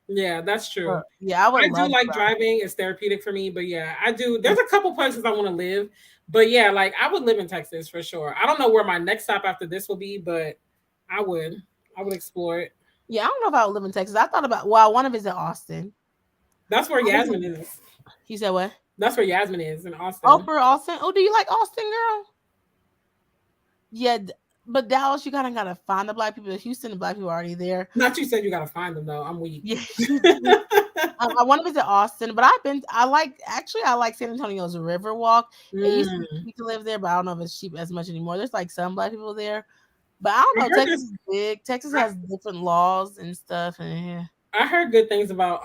S1: Yeah, that's true.
S2: But yeah, I would
S1: I do
S2: love to
S1: like
S2: drive.
S1: driving. It's therapeutic for me. But yeah, I do. There's a couple places I want to live. But yeah, like I would live in Texas for sure. I don't know where my next stop after this will be, but I would. I would explore it.
S2: Yeah, I don't know if I would live in Texas. I thought about I want to visit Austin.
S1: That's where
S2: I visit,
S1: Yasmin is.
S2: you said what?
S1: That's where Yasmin is in
S2: Oh,
S1: Austin.
S2: for Austin. Oh, do you like Austin, girl? Yeah, but Dallas, you kind of gotta find the black people. Houston, the black people are already there.
S1: Not you said you gotta find them though. I'm weak.
S2: Yeah, you do. I want to visit Austin, but I like San Antonio's Riverwalk. It used to be
S1: Mm.
S2: cheap to live there, but I don't know if it's cheap as much anymore. There's like some black people there, but I don't
S1: I
S2: know.
S1: heard
S2: Texas
S1: this.
S2: is big. Texas
S1: I,
S2: has different laws and stuff. And yeah.
S1: I heard good things about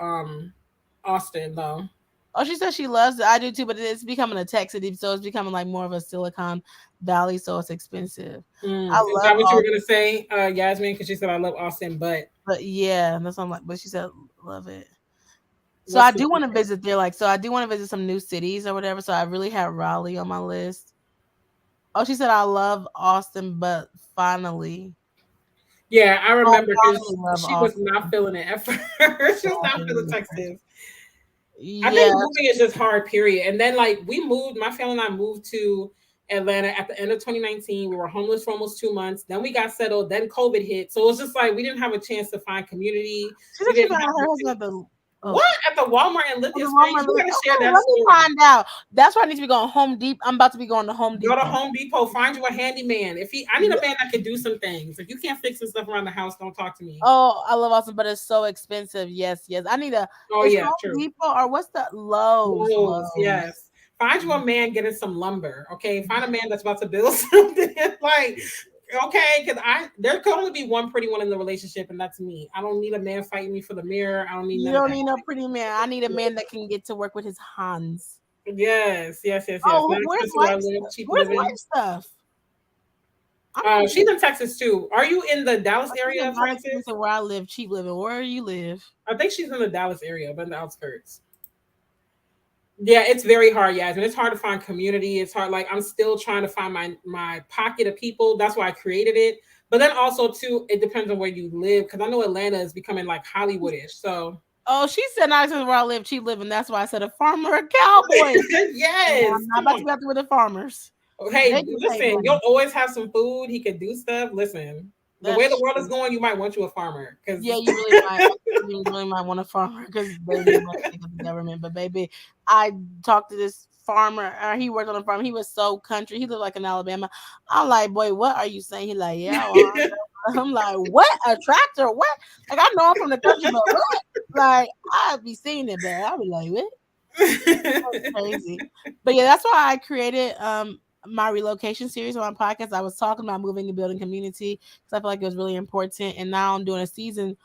S1: Austin though.
S2: Oh, she says she loves it. I do too, but it's becoming a tech city, so it's becoming like more of a Silicon Valley, so it's expensive. I
S1: Is
S2: love
S1: that what you were
S2: Austin,
S1: gonna say, Yasmin? Because she said I love Austin, but
S2: but yeah, that's what I'm like. But she said love it. So
S1: what's
S2: I
S1: the
S2: do want to
S1: difference?
S2: visit there, like so I do want to visit some new cities or whatever. So I really have Raleigh on my list. Oh, she said I love Austin, but finally,
S1: Yeah, I
S2: I
S1: remember because
S2: finally love
S1: she was not
S2: Austin.
S1: feeling it at first. She was not feeling
S2: So,
S1: Texas. I think
S2: yeah,
S1: moving is just hard, period. And then like we moved, my family and I moved to Atlanta at the end of 2019. We were homeless for almost 2 months. Then we got settled. Then COVID hit. So it was just like we didn't have a chance to find community.
S2: she said
S1: We
S2: she
S1: didn't
S2: found
S1: have
S2: her
S1: the
S2: husband at the. Oh,
S1: What at the Walmart in
S2: oh, the
S1: Lithia Springs?
S2: Walmart.
S1: You gotta share
S2: Okay,
S1: that
S2: let me
S1: story.
S2: find out. That's why I need to be going Home Depot. I'm about to be going to Home
S1: Go to
S2: Depot.
S1: Home Depot, find you a handyman. I need a man that can do some things. If you can't fix some stuff around the house, don't talk to me.
S2: Oh, I love Awesome, but it's so expensive. Yes, yes. I need a.
S1: Oh
S2: It's
S1: yeah,
S2: Home
S1: true.
S2: Depot or what's the Lowe's?
S1: Lowe's,
S2: Lowe's.
S1: yes. Find you a man getting some lumber. Okay, find a man that's about to build something. Like, okay, because there could only be one pretty one in the relationship, and that's me. I don't need a man fighting me for the mirror. I don't need
S2: You
S1: none of
S2: don't
S1: that.
S2: need no pretty man. I need a man that can get to work with his hands.
S1: Yes, yes, yes, yes.
S2: Oh,
S1: Not
S2: where's
S1: expensive where I
S2: life
S1: live,
S2: stuff?
S1: cheap
S2: Where's
S1: living.
S2: life stuff? I'm gonna
S1: She's in Texas too. Are you in the Dallas area,
S2: not
S1: Francis?
S2: expensive where I live, cheap living. Where you live?
S1: I think she's in the Dallas area, but in the outskirts. Yeah, it's very hard, Yasmin. It's hard to find community. It's hard. Like I'm still trying to find my pocket of people. That's why I created it. But then also too, it depends on where you live because I know Atlanta is becoming like Hollywoodish. So
S2: Oh, she said not expensive where I live, cheap living. That's why I said a farmer, a cowboy. Yeah, I'm
S1: yes,
S2: not
S1: come
S2: about to
S1: on.
S2: be out there with the farmers.
S1: Hey,
S2: They can pay
S1: listen,
S2: money.
S1: you'll always have some food. He can do stuff. Listen, the way the
S2: That's
S1: world is
S2: true.
S1: going, you might want you a farmer
S2: Yeah,
S1: because
S2: you really might. You really might want a farmer because they need money to the government. But baby, I talked to this farmer. He worked on a farm. He was so country. He lived like in Alabama. I'm like, boy, what are you saying? He like, yeah. Well, I'm like, what? A tractor? What? Like I know I'm from the country, but what? Like I'd be seeing it, but I'd be like, what? That's crazy. But yeah, that's why I created my relocation series on my podcast. I was talking about moving and building community because I feel like it was really important. And now I'm doing a season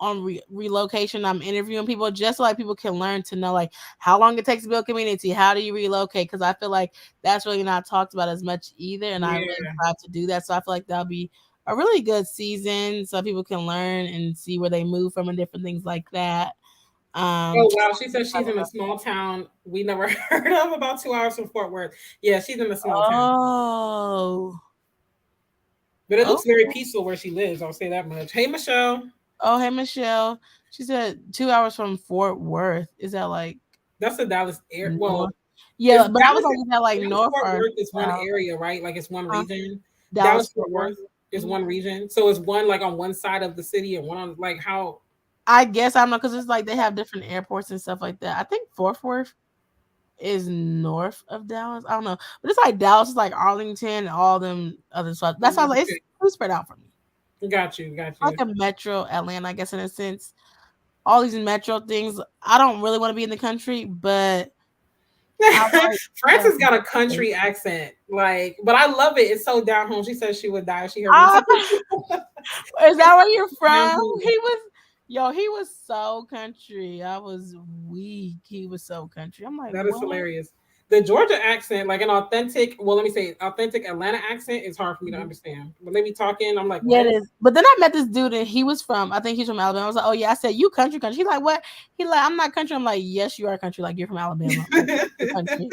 S2: on relocation. I'm interviewing people just so like people can learn to know like how long it takes to build community. How do you relocate? Because I feel like that's really not talked about as much either. And I really
S1: yeah.
S2: strive to do that. So I feel like that'll be a really good season so people can learn and see where they move from and different things like that.
S1: Oh
S2: Um,
S1: wow, she says she's in a small town we never heard of, about 2 hours from Fort Worth. Yeah, she's in a small town,
S2: oh,
S1: but it
S2: oh,
S1: looks very peaceful where she lives. I'll say that much. Hey, Michelle,
S2: oh, hey Michelle. She said 2 hours from Fort Worth. Is that like
S1: that's the Dallas air. Well,
S2: north?
S1: is
S2: Yeah, but I was like, is that like
S1: Dallas
S2: north
S1: Fort
S2: or
S1: Worth is one
S2: south?
S1: area, right? Like it's one
S2: Huh?
S1: region.
S2: Dallas
S1: Dallas
S2: Fort
S1: Fort
S2: Worth.
S1: Worth is
S2: Mhm.
S1: one region, so it's one like on one side of the city and one on like how.
S2: I guess I don't know because it's like they have different airports and stuff like that. I think Fort Worth is north of Dallas. I don't know, but it's like Dallas is like Arlington and all them other stuff. That sounds like it's too spread out for me.
S1: Got you, got
S2: Like
S1: you.
S2: a metro Atlanta, I guess in a sense. All these metro things. I don't really want to be in the country, but I like
S1: Frances got a country accent, like, but I love it. It's so down home. She says she would die if she heard me
S2: Ah,
S1: talk.
S2: is that where you're
S1: Down
S2: from?
S1: home.
S2: He was, yo, he was so country. I was weak. He was so country. I'm like,
S1: That is
S2: what?
S1: hilarious. The Georgia accent, like an authentic, well, let me say, authentic Atlanta accent is hard for me to understand. When they be talking, I'm like,
S2: Yeah, it
S1: what?
S2: is. But then I met this dude and he was from, I think he's from Alabama. I was like, oh yeah. I said, you country, country. He's like, what? He like, I'm not country. I'm like, yes, you are country. Like you're from Alabama. Like you're country.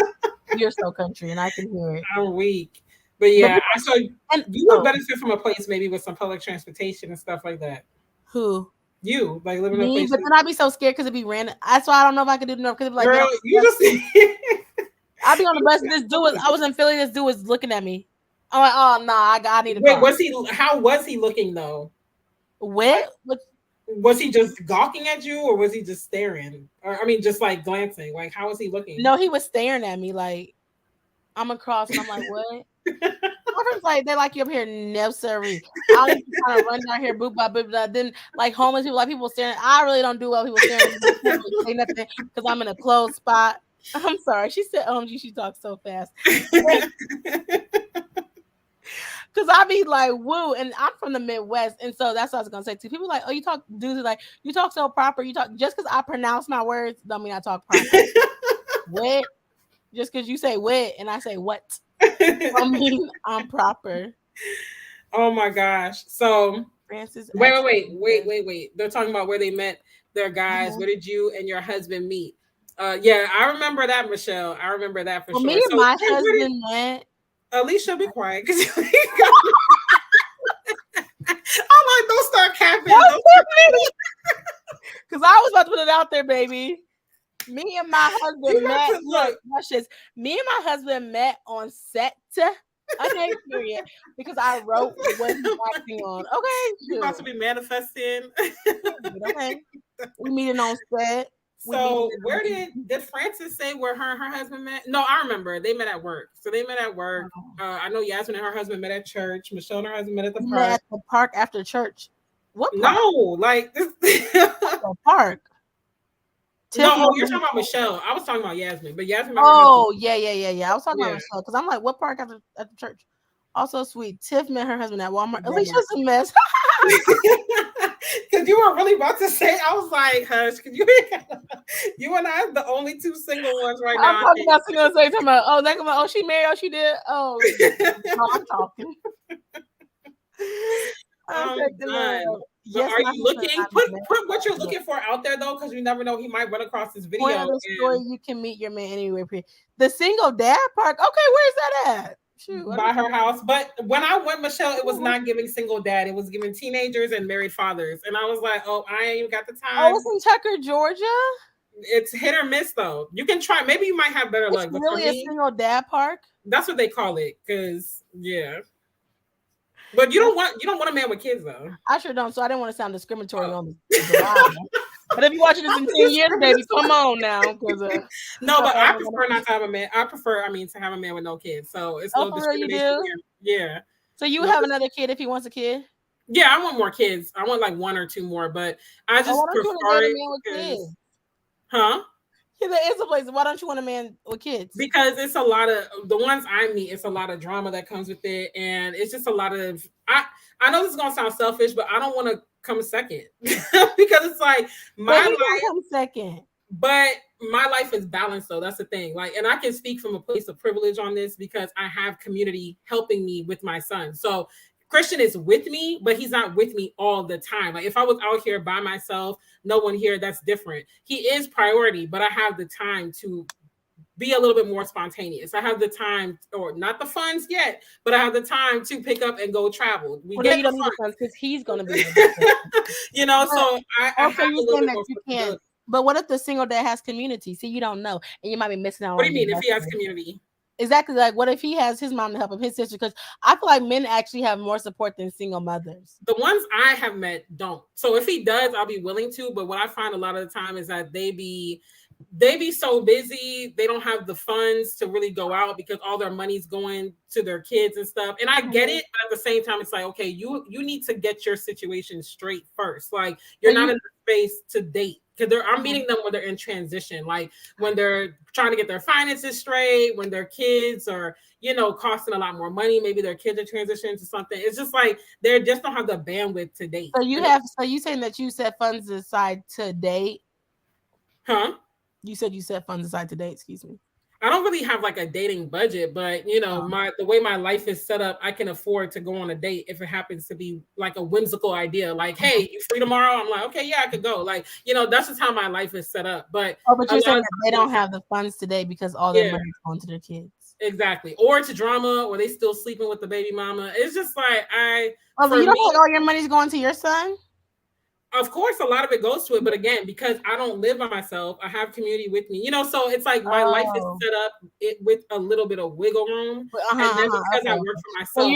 S2: You're so country, and I can hear it.
S1: I'm weak. But
S2: But
S1: yeah,
S2: people,
S1: I saw
S2: and
S1: you would
S2: oh,
S1: benefit from a place maybe with some public transportation and stuff like that.
S2: who?
S1: You like living in a
S2: Me?
S1: place,
S2: But then I'd be so scared because it'd be random. That's why I don't know if I could do the North because it'd be like get
S1: girl.
S2: on
S1: You
S2: the bus.
S1: just
S2: I'd be on the bus. This dude was, I was in Philly. This dude was looking at me. I'm like, oh no, I need a
S1: wait.
S2: car.
S1: Was he? How was he looking though? Like,
S2: What?
S1: was he just gawking at you, or was he just staring? Or I mean, just like glancing. Like, how was he looking?
S2: No, he was staring at me like I'm across, and I'm like, what? My friends like they like you up here, no siree. I'll just kind of run down here, boop bop boop bop. Then like homeless people, like people staring. I really don't do well. People staring at me. I can't really say nothing because I'm in a closed spot. I'm sorry. She said, "OMG, she talks so fast." Because I be like, woo, and I'm from the Midwest, and so that's what I was gonna say too. People like, oh, you talk dudes like you talk so proper. You talk just because I pronounce my words, don't mean I talk proper. What? Just because you say what and I say what, don't mean I'm proper.
S1: Oh my gosh. So
S2: Francis
S1: wait, wait,
S2: X.
S1: wait, wait, wait, wait. They're talking about where they met their guys.
S2: Uh-huh.
S1: Where did you and your husband meet? Yeah, I remember that, Michelle. I remember that for
S2: Well, me
S1: sure.
S2: and
S1: So
S2: my
S1: where did
S2: husband met.
S1: Alicia be quiet? Because I'm like, don't start capping. Don't start
S2: Because I was about to put it out there, baby. Me and my
S1: you
S2: husband
S1: got
S2: met.
S1: to
S2: Look,
S1: look.
S2: watch this. Me and my husband met on set. Okay, period. Because I wrote what he's acting on.
S1: You
S2: Okay,
S1: about to
S2: shoot.
S1: be manifesting.
S2: Okay. We meeting on set.
S1: So where did Frances say where her and her husband met? No, I remember they met at work. So they met at work. I know Yasmin and her husband met at church. Michelle and her husband met at the park.
S2: Met at the park after church. What park?
S1: No, like this.
S2: The park.
S1: No, you're talking about Michelle. I was talking about Yasmin, but Yasmin.
S2: Oh, yeah. I was talking about Michelle because I'm like, what park after at the church? Also sweet. Tiff met her husband at Walmart. Alicia's a mess.
S1: Because you were really about to say, I was like, hush, because you and I are the only two single ones right now.
S2: I'm talking about single, say talking about, oh, that oh, she married, oh, she did. Oh, I'm talking.
S1: Yes, are you looking? Put what you're looking for out there though, because you never know, he might run across this video.
S2: Point of the story, you can meet your man anywhere. The single dad park. Okay, where's that at? Shoot,
S1: by her house. But when I went, Michelle, it was not giving single dad. It was giving teenagers and married fathers. And I was like, oh, I ain't even got the time.
S2: Oh, it's in Tucker, Georgia.
S1: It's hit or miss though. You can try. Maybe you might have better luck.
S2: But really, a single dad park.
S1: That's what they call it. Because but you don't want a man with kids though.
S2: I sure don't. So I didn't want to sound discriminatory on the But if you're watching this in 10 years, baby, come on now.
S1: No, but I prefer not to have a man. I prefer, to have a man with no kids. So it's no discrimination here. Yeah.
S2: So you have another kid if he wants a kid?
S1: Yeah, I want more kids. I want like one or two more, but I just prefer it. Huh?
S2: Yeah, there is a place. Why don't you want a man with kids?
S1: Because it's a lot of the ones I meet. It's a lot of drama that comes with it, and it's just a lot of. I know this is gonna sound selfish, but I don't want to come second because it's like my life
S2: come second.
S1: But my life is balanced, though. That's the thing. Like, and I can speak from a place of privilege on this because I have community helping me with my son. So Christian is with me, but he's not with me all the time. Like if I was out here by myself, no one here, that's different. He is priority, but I have the time to be a little bit more spontaneous. I have the time, or not the funds yet, but I have the time to pick up and go travel.
S2: You don't need the funds because he's going to be.
S1: So I have a little bit more
S2: flexibility. But what if the single dad has community? See, you don't know, and you might be missing out.
S1: What do you mean if he has community?
S2: Exactly. Like, what if he has his mom to help him, his sister? Because I feel like men actually have more support than single mothers.
S1: The ones I have met don't. So if he does, I'll be willing to. But what I find a lot of the time is that they be so busy, they don't have the funds to really go out because all their money's going to their kids and stuff. And I get it, but at the same time, it's like, okay, you need to get your situation straight first. Like you're not in the space to date. Because I'm meeting them when they're in transition, like when they're trying to get their finances straight, when their kids are, costing a lot more money. Maybe their kids are transitioning to something. It's just like they just don't have the bandwidth to date.
S2: So you saying that you set funds aside to date?
S1: Huh?
S2: You said you set funds aside to date. Excuse me.
S1: I don't really have like a dating budget, but the way my life is set up, I can afford to go on a date if it happens to be like a whimsical idea. Like, hey, you free tomorrow? I'm like, okay, yeah, I could go. Like, that's just how my life is set up. But
S2: you're saying that they don't have the funds today because all their money is going to their kids.
S1: Exactly. Or it's drama, or they still sleeping with the baby mama. It's just like
S2: you don't think all your money's going to your son?
S1: Of course, a lot of it goes to it, but again, because I don't live by myself, I have community with me, so it's like my life is set up with a little bit of wiggle room, and then because I work for myself.
S2: So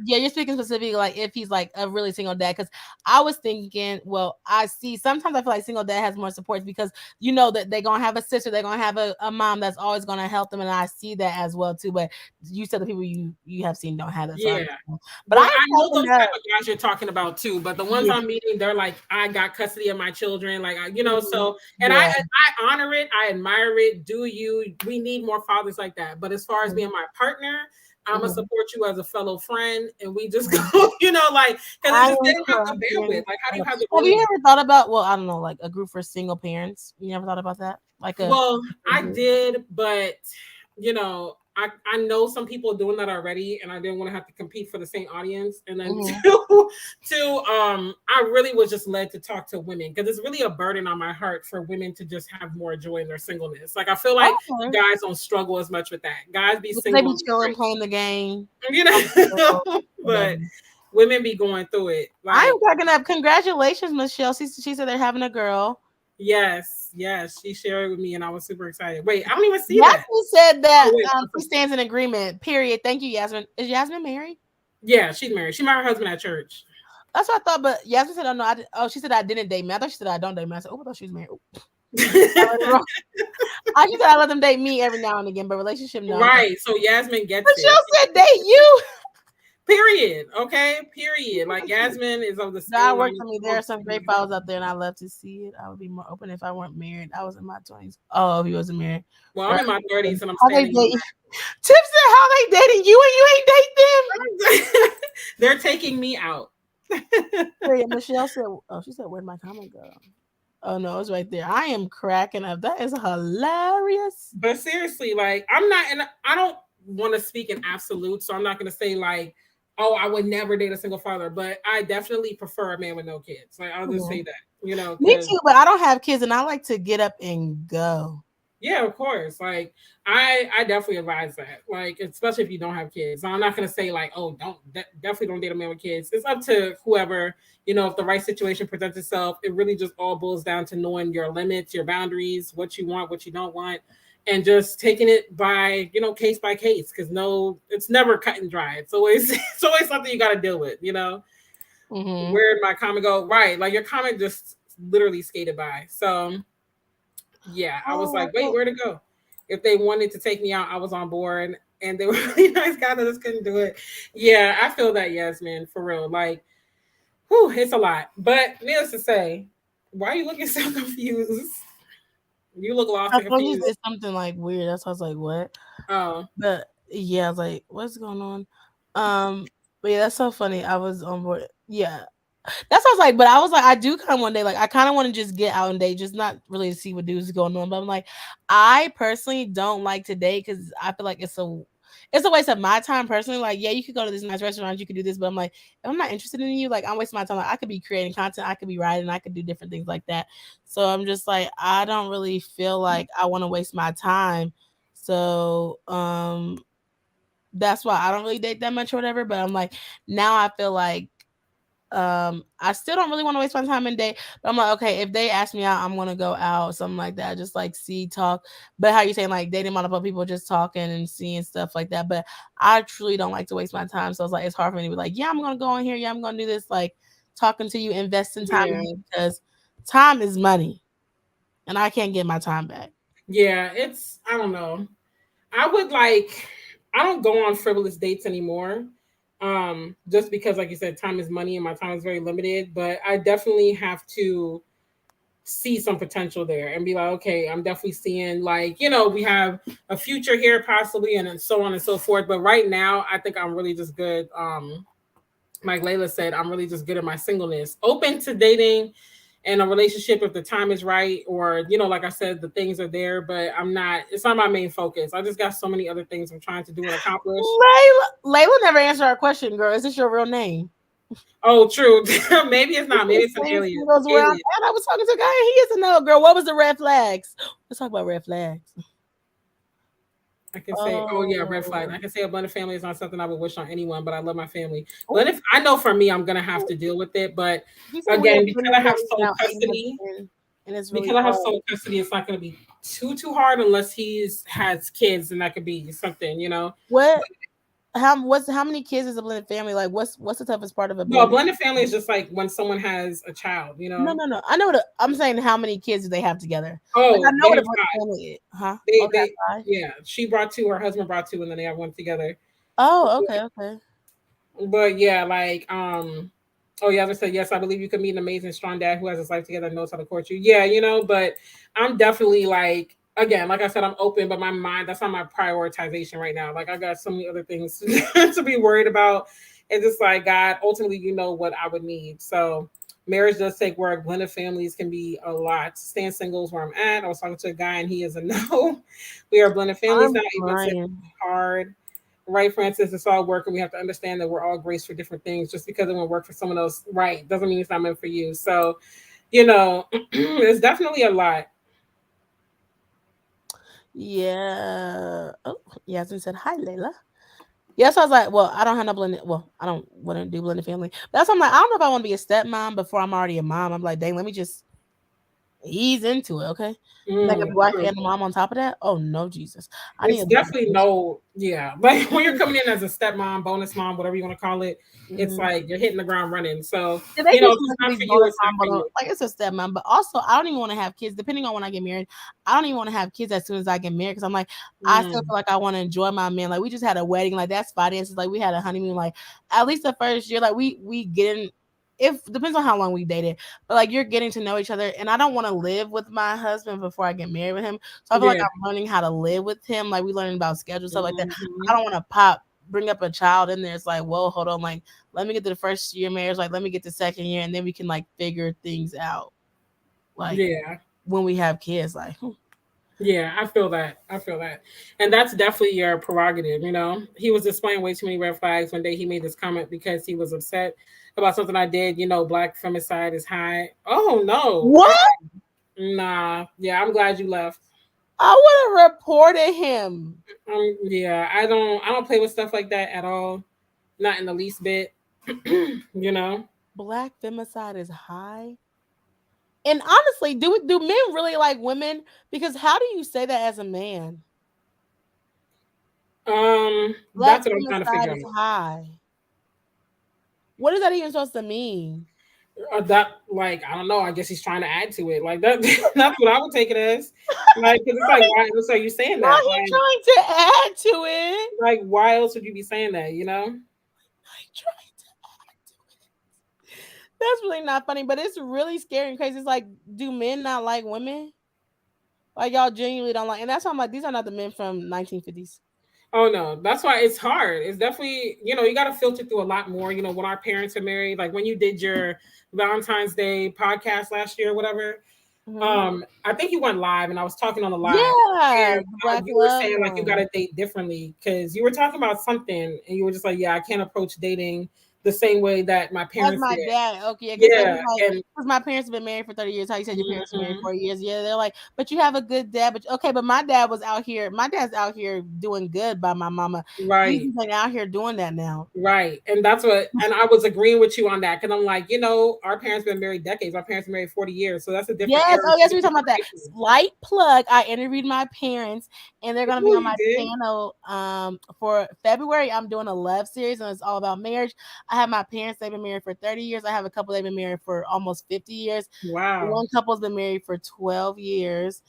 S2: you're speaking specifically like if he's like a really single dad, because I was thinking, I see sometimes I feel like single dad has more support because that they're gonna have a sister, they're gonna have a mom that's always gonna help them, and I see that as well too. But you said the people you have seen don't have that.
S1: Yeah, but I know those type of guys you're talking about too. But the ones I'm meeting, they're like, I got custody of my children, like so, and I honor it, I admire it. We need more fathers like that. But as far as being my partner, I'm gonna support you as a fellow friend, and we just go, like because they don't have the bandwidth. Like, how do you have the?
S2: Have you ever thought about? Well, I don't know, like a group for single parents. You never thought about that?
S1: I did, but I know some people doing that already, and I didn't want to have to compete for the same audience. And then two, I really was just led to talk to women because it's really a burden on my heart for women to just have more joy in their singleness. Like I feel like guys don't struggle as much with that. Guys be single,
S2: they be chilling, playing the game,
S1: but women be going through it.
S2: Like, I'm cracking up. Congratulations, Michelle. She said they're having a girl.
S1: Yes, she shared it with me, and I was super excited. Wait, I don't even see that.
S2: Yasmin said that she stands in agreement. Period. Thank you, Yasmin. Is Yasmin married?
S1: Yeah, she's married. She married her husband at church.
S2: That's what I thought, but Yasmin said, "Oh no, she said I didn't date me. I thought she said I don't date me." I said, "Oh, I thought she was married." I just gotta let them date me every now and again, but relationship, no.
S1: Right. So Yasmin gets it.
S2: Michelle said date you.
S1: Period. Okay. Period. Like Yasmin is of the
S2: God
S1: same.
S2: worked for me. There are some great files out there, and I love to see it. I would be more open if I weren't married. I was in my 20s. Oh, he wasn't married.
S1: Well, I'm
S2: Right.
S1: in my 30s and I'm
S2: How they
S1: standing on
S2: date? Tip said, "How they dating you and you ain't date them?"
S1: that. They're taking me out.
S2: Period. Michelle said, "Oh, she said, where'd my comment go?" Oh no, it's right there. I am cracking up. That is hilarious.
S1: But seriously, like I'm not, and I don't want to speak in absolute, so I'm not going to say like, oh, I would never date a single father, but I definitely prefer a man with no kids. Like I'll just say that,
S2: Me
S1: because
S2: too, but I don't have kids, and I like to get up and go.
S1: yeah, of course. Like I definitely advise that. Like especially if you don't have kids. I'm not gonna say like, oh, definitely don't date a man with kids. It's up to whoever, if the right situation presents itself. It really just all boils down to knowing your limits, your boundaries, what you want, what you don't want, and just taking it by, case by case. Because no, it's never cut and dry. It's always it's always something you gotta deal with.
S2: Mm-hmm.
S1: Where did my comment go? Right. Like your comment just literally skated by. So yeah, I was like, wait, where'd it go? If they wanted to take me out, I was on board, and they were really nice guys. I just couldn't do it. Yeah, I feel that, Yasmin, for real. Like, whew, it's a lot. But needless to say, why are you looking so confused? You look lost
S2: I
S1: and
S2: thought you
S1: confused.
S2: said something like weird. That's why I was like, what?
S1: Oh,
S2: But yeah, I was like, what's going on? But yeah, that's so funny. I was on board. Yeah, that's what I was like. But I was like, I do kind of one day, like, I kind of want to just get out and date, just not really to see what dudes is going on. But I'm like, I personally don't like to date because I feel like it's a waste of my time personally. Like, yeah, you could go to this nice restaurant, you could do this, but I'm like, if I'm not interested in you, like, I'm wasting my time. Like, I could be creating content, I could be writing, I could do different things like that. So I'm just like, I don't really feel like I want to waste my time. So that's why I don't really date that much or whatever. But I'm like, now I feel like I still don't really want to waste my time and date, but I'm like, okay, if they ask me out, I'm gonna go out, something like that, just like see, talk. But how you saying like dating multiple people, just talking and seeing stuff like that. But I truly don't like to waste my time, so it's like it's hard for me to be like, yeah, I'm gonna go in here, yeah, I'm gonna do this, like talking to you, investing time in
S1: yeah.
S2: you, because time is money, and I can't get my time back.
S1: Yeah, I don't know. I would like, I don't go on frivolous dates anymore. Just because, like you said, time is money and my time is very limited, but I definitely have to see some potential there and be like, okay, I'm definitely seeing like, we have a future here possibly and then so on and so forth. But right now, I think I'm really just good. Like Layla said, I'm really just good at my singleness. Open to dating and a relationship if the time is right, or like I said, the things are there, but it's not my main focus. I just got so many other things I'm trying to do and accomplish.
S2: Layla never answered our question, girl. Is this your real name?
S1: Oh, true. Maybe it's not. Maybe it's an
S2: Same
S1: alien.
S2: singles where I'm
S1: Alien.
S2: at. I was talking to a guy and he is to know, girl, what was the red flags? Let's talk about red flags.
S1: I can say, oh yeah, red flag.
S2: Oh,
S1: I can say a blended family is not something I would wish on anyone, but I love my family. Blended, I know for me, I'm gonna have to deal with it. But
S2: he said we
S1: again,
S2: have
S1: because
S2: been
S1: I have
S2: family
S1: sole
S2: now 8 months
S1: custody,
S2: in, and it's really
S1: because I have
S2: hard.
S1: sole custody, it's not gonna be too hard unless he's has kids, and that could be something.
S2: What? How many kids is a blended family? Like, what's the toughest part of a
S1: No, a
S2: blended?
S1: blended family is just like when someone has a child.
S2: No. I know I'm saying. How many kids do they have together? Like, I
S1: Oh,
S2: know
S1: they
S2: what a
S1: have
S2: blended
S1: five.
S2: family is, huh? Oh,
S1: They
S2: they
S1: they
S2: have 5.
S1: yeah. She brought two, her husband brought two, and then they have one together.
S2: Oh, okay.
S1: But yeah, like oh yeah, as I said, yes, I believe you could meet an amazing strong dad who has his life together and knows how to court you. Yeah, but I'm definitely like, again, like I said, I'm open, but my mind, that's not my prioritization right now. Like I got so many other things to be worried about. And just like, God, ultimately you know what I would need. So marriage does take work. Blended families can be a lot. Staying single is where I'm at. I was talking to a guy and he is a no. We are blended families
S2: I'm
S1: now, even if it's
S2: crying.
S1: hard. Right, Francis, it's all work, and we have to understand that we're all graced for different things. Just because it won't work for someone else, right, doesn't mean it's not meant for you. So, it's definitely a lot.
S2: Yeah. Oh, Yasmin said hi, Layla. Yes, I was like, well, I don't have no blended. Well, I don't want to do blended family. That's why I'm like, I don't know if I want to be a stepmom before I'm already a mom. I'm like, dang, let me just. He's into it, okay? Like a
S1: Mm,
S2: wife
S1: true.
S2: and a mom on top of that. Oh no, Jesus! I need
S1: It's
S2: a
S1: definitely
S2: different.
S1: no, yeah. Like when you're coming in as a stepmom, bonus mom, whatever you want to call it, it's
S2: Mhm.
S1: like you're hitting the ground running. So,
S2: Yeah, they
S1: you know,
S2: do
S1: if
S2: too
S1: it's
S2: much of
S1: not
S2: these
S1: for you,
S2: bonus
S1: it's not
S2: mom,
S1: for
S2: but
S1: you.
S2: like it's a stepmom. But also, I don't even want to have kids. Depending on when I get married, I don't even want to have kids as soon as I get married because I'm like, I still
S1: Mm,
S2: feel like I want to enjoy my man. Like we just had a wedding, like that's finances. Like we had a honeymoon. Like at least the first year, like we get in. If depends on how long we dated, but like you're getting to know each other, and I don't want to live with my husband before I get married with him. So I feel like
S1: yeah.
S2: I'm learning how to live with him. Like we learning about schedules, stuff like that. I
S1: Mhm.
S2: don't want to bring up a child in there. It's like, whoa, hold on, like let me get to the first year marriage, like let me get to second year, and then we can like figure things out. Like
S1: Yeah.
S2: when we have kids, like
S1: Yeah, I feel that. I feel that. And that's definitely your prerogative, you know. He was displaying way too many red flags one day. He made this comment because he was upset about something I did. You know, black femicide is high. Oh no.
S2: what?
S1: Nah. Yeah, I'm glad you left.
S2: I would have reported him.
S1: Yeah, I don't play with stuff like that at all. Not in the least bit. You know.
S2: Black femicide is high. And honestly, do men really like women? Because how do you say that as a man? Black
S1: That's what I'm trying to
S2: femicide
S1: figure
S2: is
S1: out.
S2: high. What is that even supposed to mean?
S1: That like I don't know. I guess he's trying to add to it. Like that. That's what I would take it as. Like, 'cause it's like, why else are you saying
S2: Why
S1: that?
S2: he trying to add to it?
S1: Like, why else would you be saying that? You know?
S2: He trying to add to it. That's really not funny, but it's really scary and crazy. It's like, do men not like women? Like y'all genuinely don't like, and that's why I'm like, these are not the men from 1950s.
S1: Oh no, that's why it's hard. It's definitely, you know, you got to filter through a lot more. You know, when our parents are married, like when you did your Valentine's Day podcast last year, or whatever.
S2: Hmm.
S1: I think you went live, and I was talking on the live,
S2: Yeah,
S1: and
S2: the Black
S1: you were
S2: Love
S1: saying like you got
S2: one.
S1: to date differently because you were talking about something, and you were just like, yeah, I can't approach dating the same way that my
S2: As
S1: parents
S2: my
S1: did.
S2: dad, okay, because they
S1: Yeah,
S2: was like,
S1: and
S2: because my parents have been married for 30 years. How you said your parents were married
S1: mhm,
S2: 40 years? Yeah, they're like, but you have a good dad. But okay, but my dad was out here. My dad's out here doing good by my mama. These
S1: right.
S2: just ain't out here doing that now.
S1: Right. And that's what, and I was agreeing with you on that because I'm like, you know, our parents been married decades. Our parents been married 40 years. So that's a different
S2: Yes.
S1: era,
S2: Oh, yes. We
S1: different
S2: talking about that.
S1: generation.
S2: Slight plug. I interviewed my parents, and they're gonna be
S1: Ooh,
S2: on
S1: you
S2: my
S1: did?
S2: channel. For February, I'm doing a love series, and it's all about marriage. I have my parents. They've been married for 30 years. I have a couple. They've been married for almost 50 years.
S1: Wow.
S2: One couple's been married for 12 years.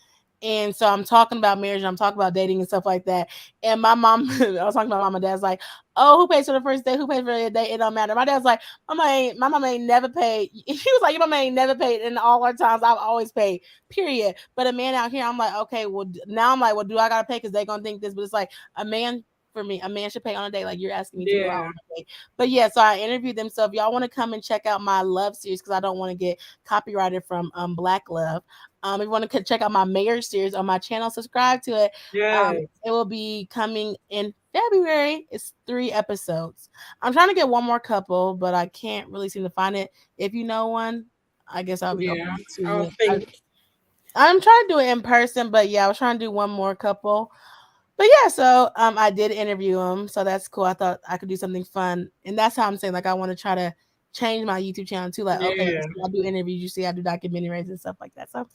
S2: And so I'm talking about marriage and I'm talking about dating and stuff like that. And my mom, I was talking about mom and dad's like, oh, who pays for the first day? Who pays for the day? It don't matter. My dad's like, my mama ain't never paid. He was like, your mama ain't never paid. And all our times I've always paid, period. But a man out here, I'm like, okay, well, now I'm like, well, do I gotta pay? Because they gonna think this. But it's like a man, for me, a man should pay on a day. Like you're asking me to go out
S1: Yeah.
S2: on a day. But yeah, so I interviewed them. So if y'all want to come and check out my love series, because I don't want to get copyrighted from Black Love. If you want to check out my marriage series on my channel, subscribe to it.
S1: Yes.
S2: It will be coming in February. It's 3 episodes. I'm trying to get one more couple, but I can't really seem to find it. If you know one, I guess I'll be
S1: Yeah.
S2: open to
S1: I
S2: it.
S1: think,
S2: I'm trying to do it in person, but yeah, I was trying to do one more couple. But yeah, so I did interview him, so that's cool. I thought I could do something fun, and that's how I'm saying like I want to try to change my YouTube channel too. Like, okay,
S1: yeah.
S2: I do interviews, you see, I do documentaries and stuff like that. So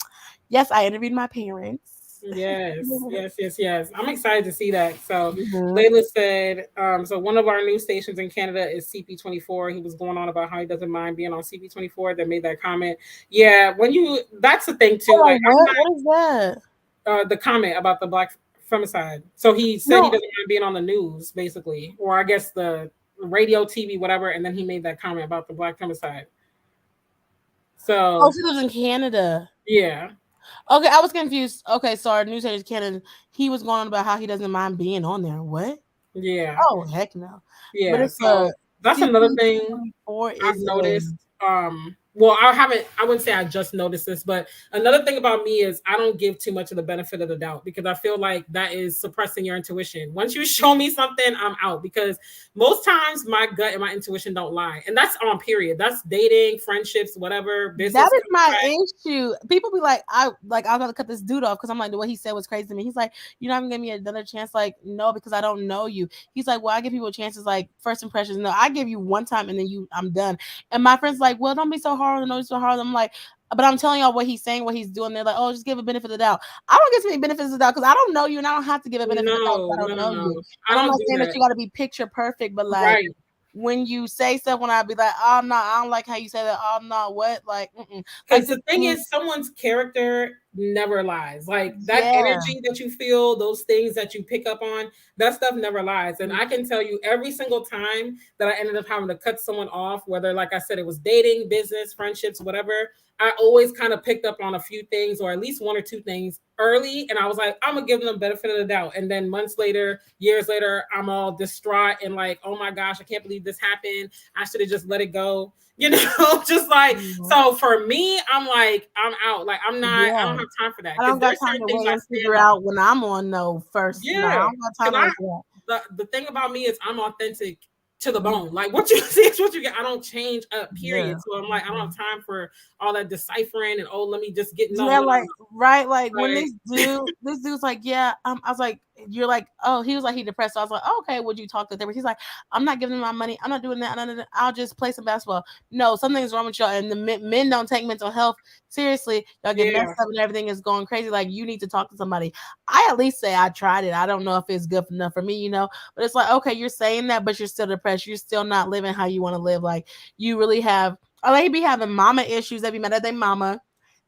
S2: yes, I interviewed my parents.
S1: Yes, yes, yes, yes. I'm excited to see that. So
S2: Mhm.
S1: Layla said, so one of our news stations in Canada is CP24. He was going on about how he doesn't mind being on CP24. That made that comment. Yeah, when you that's the thing too.
S2: Oh,
S1: Like
S2: wait, what? What is that?
S1: the comment about the black femicide. So he said he
S2: No.
S1: doesn't mind being on the news, basically, or I guess the radio, TV, whatever. And then he made that comment about the black femicide.
S2: Oh,
S1: So
S2: she lives in Canada.
S1: yeah,
S2: Okay, I was confused. Okay, so our news agent Canada, he was going on about how he doesn't mind being on there. What?
S1: yeah,
S2: Oh, heck no. But
S1: yeah.
S2: it's a
S1: So that's another thing
S2: CP24
S1: I've
S2: is a
S1: noticed. Well, I wouldn't say I just noticed this, but another thing about me is I don't give too much of the benefit of the doubt because I feel like that is suppressing your intuition. Once you show me something, I'm out because most times my gut and my intuition don't lie. And that's on period. That's dating, friendships, whatever,
S2: that
S1: business
S2: is my
S1: contract.
S2: issue. People be like, I gotta cut this dude off because I'm like, what he said was crazy to me. He's like, you're not gonna give me another chance. Like, no, because I don't know you. He's like, well, I give people chances, like first impressions. No, I give you one time and then I'm done. And my friend's like, well, don't be so hard on, so hard. I'm like, But I'm telling y'all what he's saying, what he's doing. They're like, oh, just give a benefit of the doubt. I don't get to make benefits of the doubt because I don't know you and I don't have to give a benefit of the doubt
S1: No,
S2: because I
S1: no,
S2: don't
S1: no,
S2: know you.
S1: no. I
S2: And I'm
S1: don't
S2: not
S1: do
S2: saying that
S1: that.
S2: you got to be picture perfect, but like
S1: Right.
S2: when you say stuff, when I be like, oh no, I don't like how you say that. Oh no, what? Like, like
S1: Because
S2: this
S1: the thing
S2: thing,
S1: is, someone's character never lies. Like that
S2: yeah,
S1: energy that you feel, those things that you pick up on, that stuff never lies. And I can tell you every single time that I ended up having to cut someone off, whether, like I said, it was dating, business, friendships, whatever, I always kind of picked up on a few things or at least one or two things early. And I was like, I'm going to give them the benefit of the doubt. And then months later, years later, I'm all distraught and like, oh my gosh, I can't believe this happened. I should have just let it go. You know, just like,
S2: mhm,
S1: so for me, I'm like, I'm out. Like, I
S2: yeah.
S1: don't have time for that
S2: I
S1: because
S2: don't got
S1: there's
S2: time
S1: certain
S2: to
S1: things
S2: wait
S1: I
S2: and
S1: stand
S2: figure
S1: by.
S2: out when I'm on no first. No, I
S1: Yeah.
S2: don't got time
S1: Because
S2: like that.
S1: the thing about me is I'm authentic to the
S2: Mhm,
S1: bone. Like, what you see is what you get. I don't change up,
S2: yeah.
S1: period. So I'm like, I don't
S2: Mhm.
S1: have time for all that deciphering and, oh, let me just get, no,
S2: Yeah,
S1: no, no,
S2: like
S1: no.
S2: right, like when
S1: Like,
S2: this dude's like, yeah, I was like, you're like, oh, he was like, he depressed. So I was like, oh, okay, would you talk to them? He's like, I'm not giving him my money. I'm not doing that. I'll just play some basketball. No, something's wrong with y'all, and the men don't take mental health seriously. Y'all get messed
S1: yeah,
S2: up, and everything is going crazy. Like you need to talk to somebody. I at least say I tried it. I don't know if it's good enough for me, but it's like, okay, you're saying that, but you're still depressed. You're still not living how you want to live. Like you really have. Or they be having mama issues. They be mad at their mama,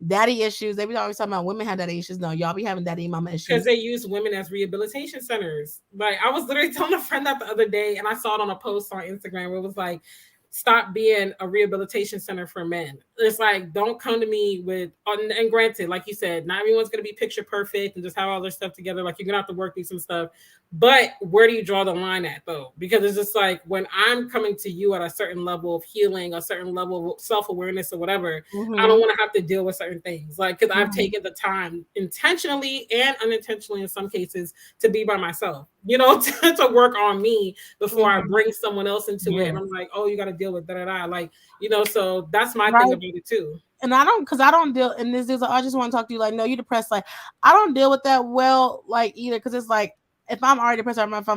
S2: daddy issues. They be always talking about women have daddy issues. No, y'all be having daddy and mama
S1: because
S2: issues.
S1: they use women as rehabilitation centers. Like, I was literally telling a friend that the other day, and I saw it on a post on Instagram where it was like, stop being a rehabilitation center for men. It's like, don't come to me with, and granted, like you said, not everyone's going to be picture perfect and just have all their stuff together. Like, you're going to have to work through some stuff. But where do you draw the line at, though? Because it's just like, when I'm coming to you at a certain level of healing, a certain level of self awareness or whatever, I don't
S2: Mm-hmm.
S1: want to have to deal with certain things. Like, because I've
S2: Mm-hmm.
S1: taken the time intentionally and unintentionally in some cases to be by myself, you know, to work on me before I
S2: Mm-hmm.
S1: bring someone else into it. And
S2: Yes.
S1: I'm like, oh, you got to deal with da da da. Like, you know, so that's my thing
S2: Right.
S1: about it too.
S2: And I don't, because I don't deal. And this is, like, I just want to talk to you. Like, no, you depressed. Like, I don't deal with that well. Like either, because it's like if I'm already depressed or if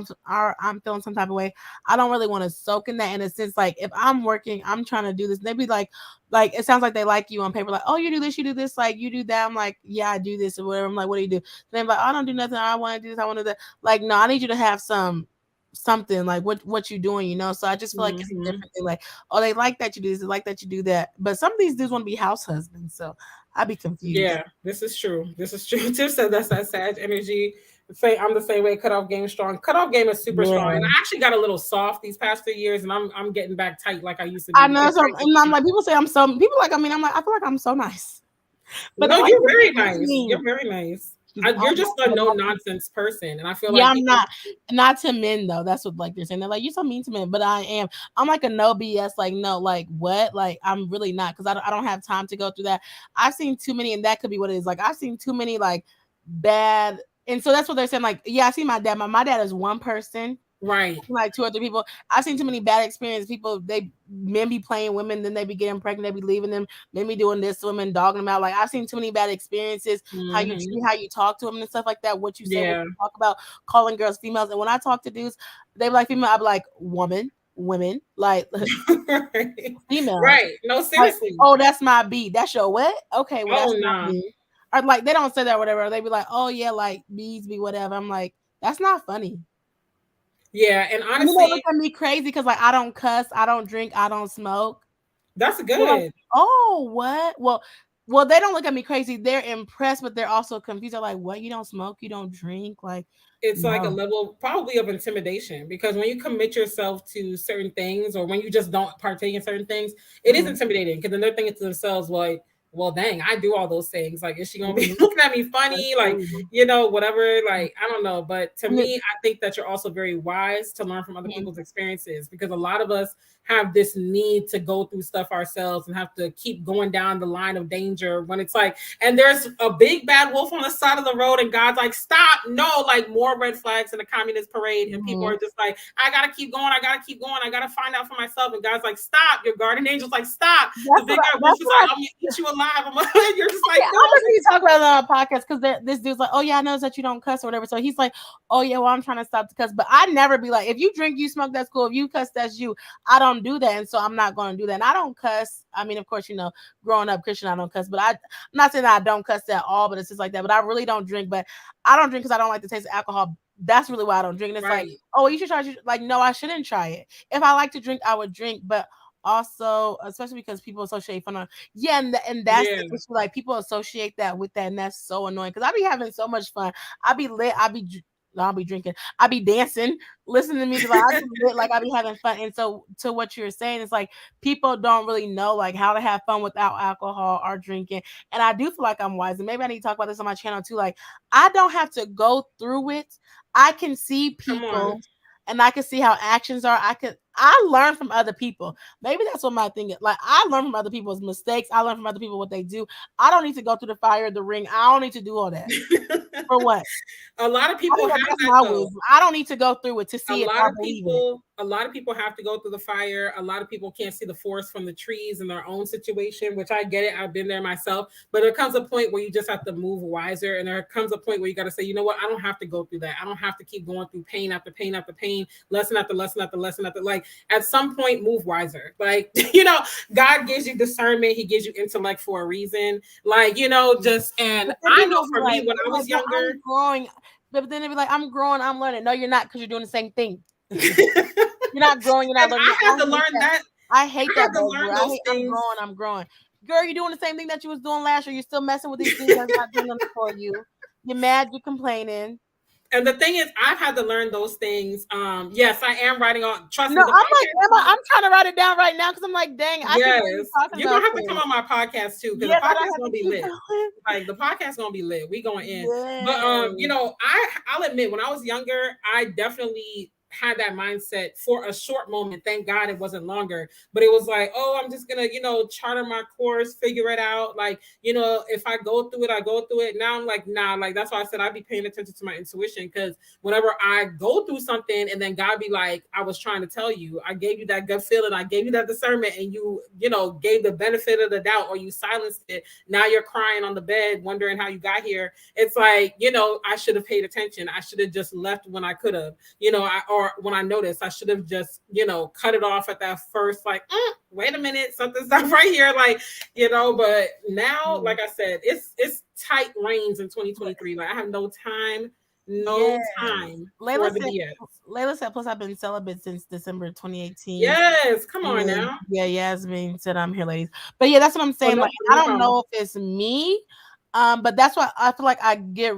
S2: I'm feeling some type of way, I don't really want to soak in that. In a sense, like if I'm working, I'm trying to do this. They be like it sounds like they like you on paper. Like, oh, you do this, you do this, like you do that. I'm like, yeah, I do this or whatever. I'm like, what do you do? Then they're like, I don't do nothing. I want to do this. I want to do that. Like, no, I need you to have something like what you doing, so I just feel like it's a
S1: Hmm.
S2: different thing. Like, oh, they like that you do this, they like that you do that, but some of these dudes want to be house husbands, so I'd be confused.
S1: Yeah, this is true. This is true. Tiff said that's that Sag energy. Say I'm the same way. Cutoff game is strong. Cutoff game is super strong, and
S2: Yeah,
S1: I actually got a little soft these past 3 years, and I'm getting back tight like I used to
S2: I
S1: be.
S2: know.
S1: It's
S2: So,
S1: crazy.
S2: and I'm like, people say I'm so people like, I mean, I'm like, I feel like I'm so nice, but
S1: No,
S2: they're like,
S1: you're
S2: what
S1: very
S2: do you
S1: nice.
S2: mean?
S1: You're very nice.
S2: 'Cause I
S1: You're
S2: don't
S1: just a
S2: know
S1: no
S2: about
S1: nonsense person, and I feel
S2: yeah,
S1: like
S2: I'm
S1: people.
S2: not to men though. That's what like they're saying. They're like, you're so mean to men, but I am. I'm like a no BS. Like no, like what? Like I'm really not because I don't have time to go through that. I've seen too many, and that could be what it is. Like I've seen too many like bad, and so that's what they're saying. Like yeah, I see my dad. My dad is one person,
S1: Right.
S2: like two or three people. I've seen too many bad experiences. People, they men be playing women, then they be getting pregnant, they be leaving them, men be doing this to women, dogging them out. Like I've seen too many bad experiences. How you
S1: Hmm.
S2: treat, how you talk to them, and stuff like that. What you say, what
S1: Yeah.
S2: you talk about, calling girls females. And when I talk to dudes, they be like female. I be like woman, women, like
S1: Right.
S2: female.
S1: Right. No,
S2: Like
S1: seriously.
S2: oh, that's my B. That's your what? Okay, well
S1: Oh
S2: that's my
S1: nah.
S2: B. Or like they don't say that or whatever. They be like oh yeah, like B's be whatever. I'm like that's not funny.
S1: Yeah, and
S2: And then they look
S1: honestly,
S2: at me crazy because like I don't cuss, I don't drink, I don't smoke.
S1: that's
S2: They're like,
S1: good.
S2: oh, what? Well, they don't look at me crazy. They're impressed, but they're also confused. They're like, what? You don't smoke, you don't drink, like
S1: It's like a
S2: no.
S1: level probably of intimidation because when you commit yourself to certain things or when you just don't partake in certain things, it is
S2: Mhm,
S1: intimidating because then they're thinking to themselves, like, well, dang, I do all those things. Like, is she gonna be
S2: mhm.
S1: looking at me
S2: That's
S1: funny? Like,
S2: crazy.
S1: whatever. Like, I don't know. But to
S2: And it-
S1: me, I think that you're also very wise to learn from other
S2: mhm,
S1: people's experiences because a lot of us have this need to go through stuff ourselves and have to keep going down the line of danger when it's like, and there's a big bad wolf on the side of the road, and God's like, stop, no, like more red flags in the communist parade, and people
S2: mhm.
S1: are just like, I gotta keep going, I gotta keep going, I gotta find out for myself, and God's like, stop, your guardian angel's like, stop, the big bad wolf
S2: That's
S1: is
S2: what
S1: like,
S2: I
S1: I'm gonna eat you alive, you're just
S2: yeah,
S1: like,
S2: I
S1: no.
S2: remember you talk about it on a podcast because this dude's like, oh yeah, I know that you don't cuss or whatever. So he's like, oh yeah, well I'm trying to stop the cuss, but I never be like, if you drink, you smoke, that's cool. If you cuss, that's you. I don't do that, and so I'm not going to do that. And I don't cuss. I mean, of course, growing up Christian, I don't cuss, but I'm not saying that I don't cuss at all, but it's just like that. But I really don't drink. But I don't drink because I don't like the taste of alcohol. That's really why I don't drink. And it's like,
S1: Right.
S2: oh, you should try. Like, no, I shouldn't try it. If I like to drink, I would drink, but also, especially because people associate fun on, yeah, and that's
S1: Yeah.
S2: the issue. Like, people associate that with that, and that's so annoying. Because I be having so much fun. I be lit. I'll be drinking. I be dancing, listening to music. Like, I be lit, like I be having fun. And so, to what you're saying, it's like people don't really know like how to have fun without alcohol or drinking. And I do feel like I'm wise. And maybe I need to talk about this on my channel too. Like, I don't have to go through it. I can see
S1: Come on.
S2: people and I can see how actions are. I learn from other people. Maybe that's what my thing is. Like, I learn from other people's mistakes. I learn from other people what they do. I don't need to go through the fire, the ring. I don't need to do all that. For what?
S1: A lot of
S2: I
S1: people
S2: think
S1: have
S2: that's
S1: that
S2: my
S1: though.
S2: wisdom. I don't need to go through it to
S1: A
S2: see it
S1: lot
S2: or
S1: of
S2: believe it.
S1: people, a lot of people have to go through the fire. A lot of people can't see the forest from the trees in their own situation, which I get it. I've been there myself. But there comes a point where you just have to move wiser. And there comes a point where you got to say, you know what? I don't have to go through that. I don't have to keep going through pain after pain after pain, lesson after lesson after lesson after, like, at some point, move wiser. Like, God gives you discernment. He gives you intellect for a reason. Like, and I know for me, when I was
S2: "Well,
S1: younger,
S2: I'm growing," but then they'd be like, "I'm growing, I'm learning." No, you're not, because you're doing the same thing. You're not growing, you're not
S1: and
S2: learning.
S1: I had to learn that.
S2: I hate
S1: I
S2: that
S1: had to
S2: buzzword.
S1: learn
S2: I
S1: those
S2: hate
S1: things.
S2: I'm growing. Girl, you're doing the same thing that you was doing last year. You're still messing with these things that's not doing them for you. You're mad, you're complaining.
S1: And the thing is, I've had to learn those things. Yes, I am writing on. Trust
S2: No,
S1: me, the
S2: I'm like,
S1: podcast.
S2: I'm trying to write it down right now because I'm like, dang, I can
S1: Yes,
S2: hear you talking
S1: you're gonna
S2: about
S1: have to come
S2: things.
S1: on my podcast too, because the
S2: Yes, I
S1: podcast
S2: don't
S1: is
S2: have
S1: gonna
S2: to
S1: be
S2: keep
S1: lit.
S2: going.
S1: Like, the podcast gonna be lit. We going in. But
S2: Yes.
S1: I'll admit, when I was younger, I definitely had that mindset for a short moment. Thank God it wasn't longer. But it was like, oh, I'm just gonna, charter my course, figure it out. Like, if I go through it, I go through it. Now I'm like, nah, like, that's why I said I'd be paying attention to my intuition, because whenever I go through something and then God be like, I was trying to tell you, I gave you that gut feeling, I gave you that discernment, and you gave the benefit of the doubt, or you silenced it. Now you're crying on the bed, wondering how you got here. It's like, I should have paid attention. I should have just left when I could have, or when I noticed, I should have just, cut it off at that first, like, wait a minute, something's not right here. Like, but now, like I said, it's tight reins in 2023. Like, I have no time
S2: Yes.
S1: for the BS.
S2: Layla said, plus I've been celibate since December 2018.
S1: Yes, come
S2: And
S1: on
S2: then,
S1: now.
S2: yeah, Yasmin said, I'm here, ladies. But yeah, that's what I'm saying.
S1: No,
S2: Like, I
S1: no
S2: don't
S1: problem.
S2: know if it's me, but that's why I feel like I get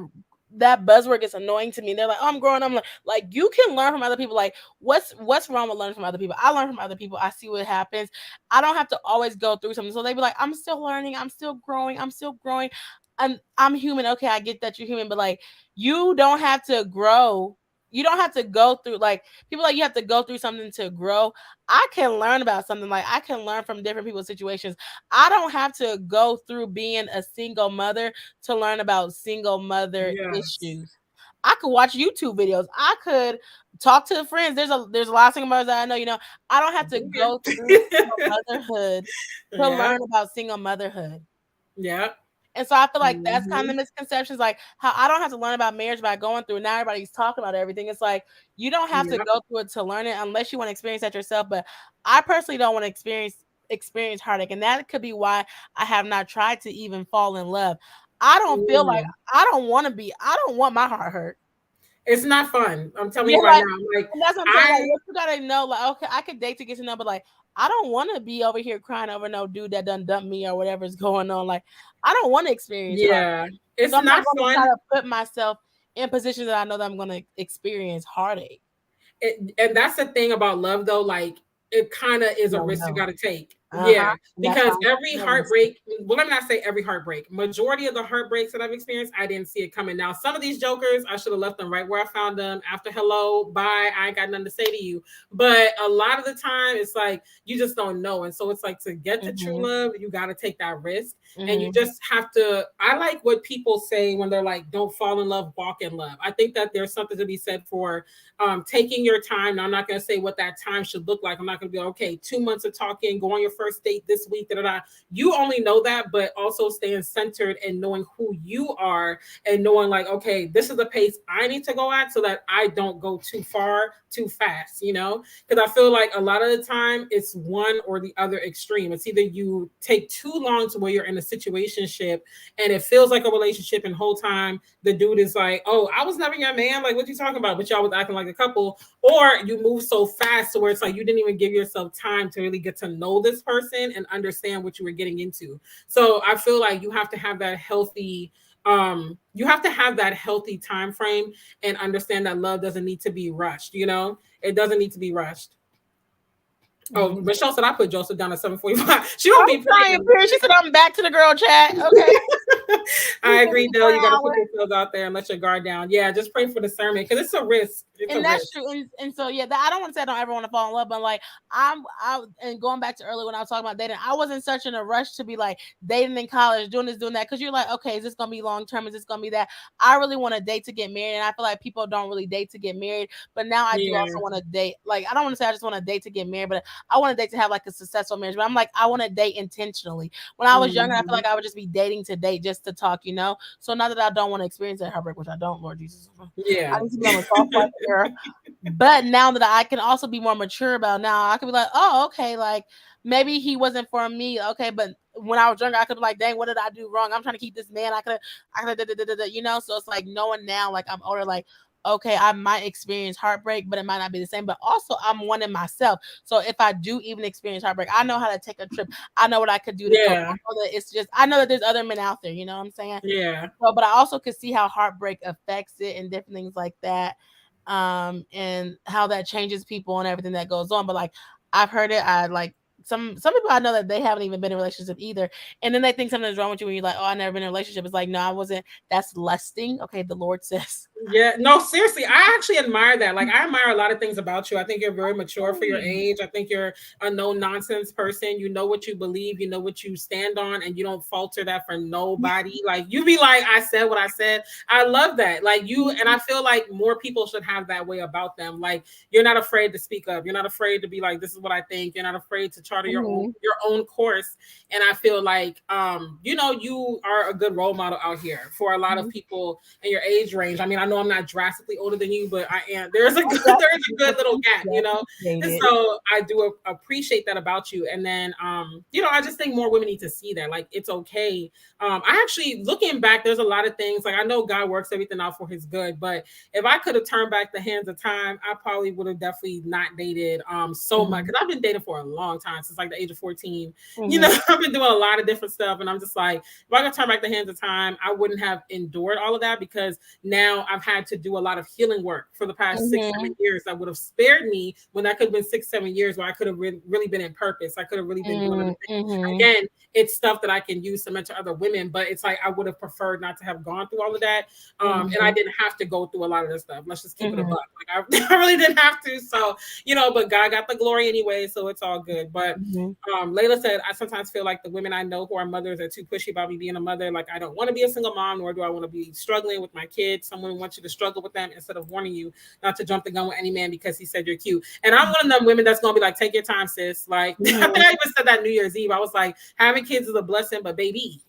S2: that buzzword gets annoying to me. They're like, oh, I'm growing. I'm like, you can learn from other people. Like, what's wrong with learning from other people? I learn from other people. I see what happens. I don't have to always go through something. So they be like, I'm still learning. I'm still growing. I'm still growing. I'm human. Okay, I get that you're human, but like, you don't have to grow. You don't have to go through, like, people like, you have to go through something to grow. I can learn about something. Like, I can learn from different people's situations. I don't have to go through being a single mother to learn about single mother
S1: Yes.
S2: issues. I could watch YouTube videos. I could talk to friends. There's a lot of single mothers that I know. I don't have to go through motherhood to learn about single motherhood.
S1: Yeah.
S2: And so I feel like that's kind of the misconceptions, like how I don't have to learn about marriage by going through it. Now everybody's talking about everything. It's like, you don't have to go through it to learn it unless you want to experience that yourself. But I personally don't want to experience heartache. And that could be why I have not tried to even fall in love. I don't feel like I don't want my heart hurt.
S1: It's not fun. I'm telling you right now. Like,
S2: and that's what I'm saying. Like, you gotta know, like, okay, I could date to get to know, but like, I don't want to be over here crying over no dude that done dumped me or whatever's going on. Like, I don't want to experience heartache.
S1: It's
S2: So I'm
S1: not
S2: going to
S1: fun.
S2: try to put myself in positions that I know that I'm going to experience heartache.
S1: And that's the thing about love, though. Like, it kind of is a risk you got to take.
S2: Uh-huh.
S1: Because every heartbreak, well, let me not say every heartbreak. Majority of the heartbreaks that I've experienced, I didn't see it coming. Now, some of these jokers, I should have left them right where I found them. After hello, bye, I ain't got nothing to say to you. But a lot of the time, it's like, you just don't know. And so it's like, to get to true love, you got to take that risk. And you just have to, I like what people say when they're like, don't fall in love, walk in love. I think that there's something to be said for taking your time. Now, I'm not going to say what that time should look like. I'm not going to be okay, 2 months of talking, go on your first first date this week, da, da, da. You only know that, but also staying centered and knowing who you are and knowing like, okay, this is the pace I need to go at so that I don't go too far too fast, you know? Because I feel like a lot of the time it's one or the other extreme. It's either you take too long to where you're in a situationship and it feels like a relationship, and whole time the dude is like, oh, I was never your man. Like, what you talking about? But y'all was acting like a couple. Or you move so fast to where it's like you didn't even give yourself time to really get to know this person and understand what you were getting into. So I feel like you have to have that healthy time frame and understand that love doesn't need to be rushed, you know? It doesn't need to be rushed. Oh, Michelle said I put Joseph down at 7:45. She don't be
S2: praying. She said I'm back to the girl chat. Okay.
S1: I agree, Dale. You gotta put yourself out there and let your guard down. Yeah, just pray for discernment because it's a risk.
S2: And that's true. And so yeah, I don't want to say I don't ever want to fall in love, but like and going back to earlier when I was talking about dating, I wasn't such in a rush to be like dating in college, doing this, doing that, because you're like, okay, is this gonna be long term? Is this gonna be that? I really want to date to get married, and I feel like people don't really date to get married. But now I do also want to date. Like, I don't want to say I just want to date to get married, but I want to date to have like a successful marriage. But I'm like, I want to date intentionally. When I was younger, I feel like I would just be dating to date just to talk, you know. So now that I don't want to experience that heartbreak, which I don't, Lord Jesus,
S1: yeah,
S2: I need to be on a soft life here. But now that I can also be more mature about now, I could be like, oh, okay, like maybe he wasn't for me. Okay, but when I was younger, I could be like, dang, what did I do wrong? I'm trying to keep this man. I could, you know. So it's like knowing now, like I'm older, like okay, I might experience heartbreak, but it might not be the same. But also, I'm one in myself. So if I do even experience heartbreak, I know how to take a trip. I know what I could do to cope. I know that I know that there's other men out there. You know what I'm saying?
S1: Yeah.
S2: So, but I also could see how heartbreak affects it and different things like that, and how that changes people and everything that goes on. But like I've heard it, I like some people I know that they haven't even been in a relationship either, and then they think something's wrong with you when you're like, oh, I never been in a relationship. It's like, no, I wasn't. That's lusting. Okay, the Lord says.
S1: Yeah, no, seriously, I actually admire that. Like, I admire a lot of things about you. I think you're very mature for your age. I think you're a no nonsense person. You know what you believe, you know what you stand on, and you don't falter that for nobody. Like, you be like, I said what I said. I love that. Like, you, and I feel like more people should have that way about them. Like, you're not afraid to speak up. You're not afraid to be like, this is what I think. You're not afraid to charter your own course. And I feel like, you know, you are a good role model out here for a lot of people in your age range. I mean, I know I'm not drastically older than you, but I am. There's a good little gap, you know. And so I do appreciate that about you. And then, you know, I just think more women need to see that. Like, it's okay. I actually, looking back, there's a lot of things. Like, I know God works everything out for His good, but if I could have turned back the hands of time, I probably would have definitely not dated so much, because I've been dating for a long time, since like the age of 14. You know, I've been doing a lot of different stuff, and I'm just like, if I could turn back the hands of time, I wouldn't have endured all of that, because now I've had to do a lot of healing work for the past 6-7 years that would have spared me, when that could have been 6-7 years where I could have really been in purpose. I could have really been doing other things. Again, it's stuff that I can use to mentor other women, but it's like I would have preferred not to have gone through all of that. And I didn't have to go through a lot of this stuff. Let's just keep it a buck. Like, I really didn't have to. So, you know, but God got the glory anyway, so it's all good. But Layla said, I sometimes feel like the women I know who are mothers are too pushy about me being a mother. Like, I don't want to be a single mom, nor do I want to be struggling with my kids. Someone wants you to struggle with them instead of warning you not to jump the gun with any man because he said you're cute. And I'm one of them women that's going to be like, take your time, sis. Like, I think I even said that New Year's Eve. I was like, having kids is a blessing, but baby,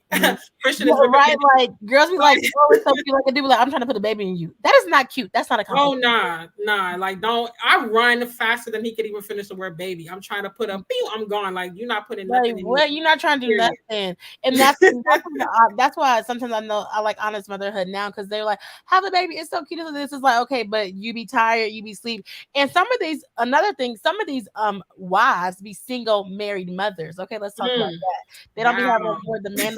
S1: Christian is
S2: right. Like, girls be like, oh, it's so cute. Like, a dude be like, I'm trying to put a baby in you. That is not cute. That's not a compliment.
S1: Oh, nah. Like, don't. I run faster than he could even finish the word baby. I'm trying to put a pew. I'm gone. Like, you're not putting nothing in
S2: what? You're not trying to do nothing. And that's why sometimes I know I like honest motherhood now, because they're like, have a baby. It's so cute. This is like, okay, but you be tired, you be sleep. And some of these, another thing, some of these wives be single married mothers. Okay, let's talk about that. They don't be having the man.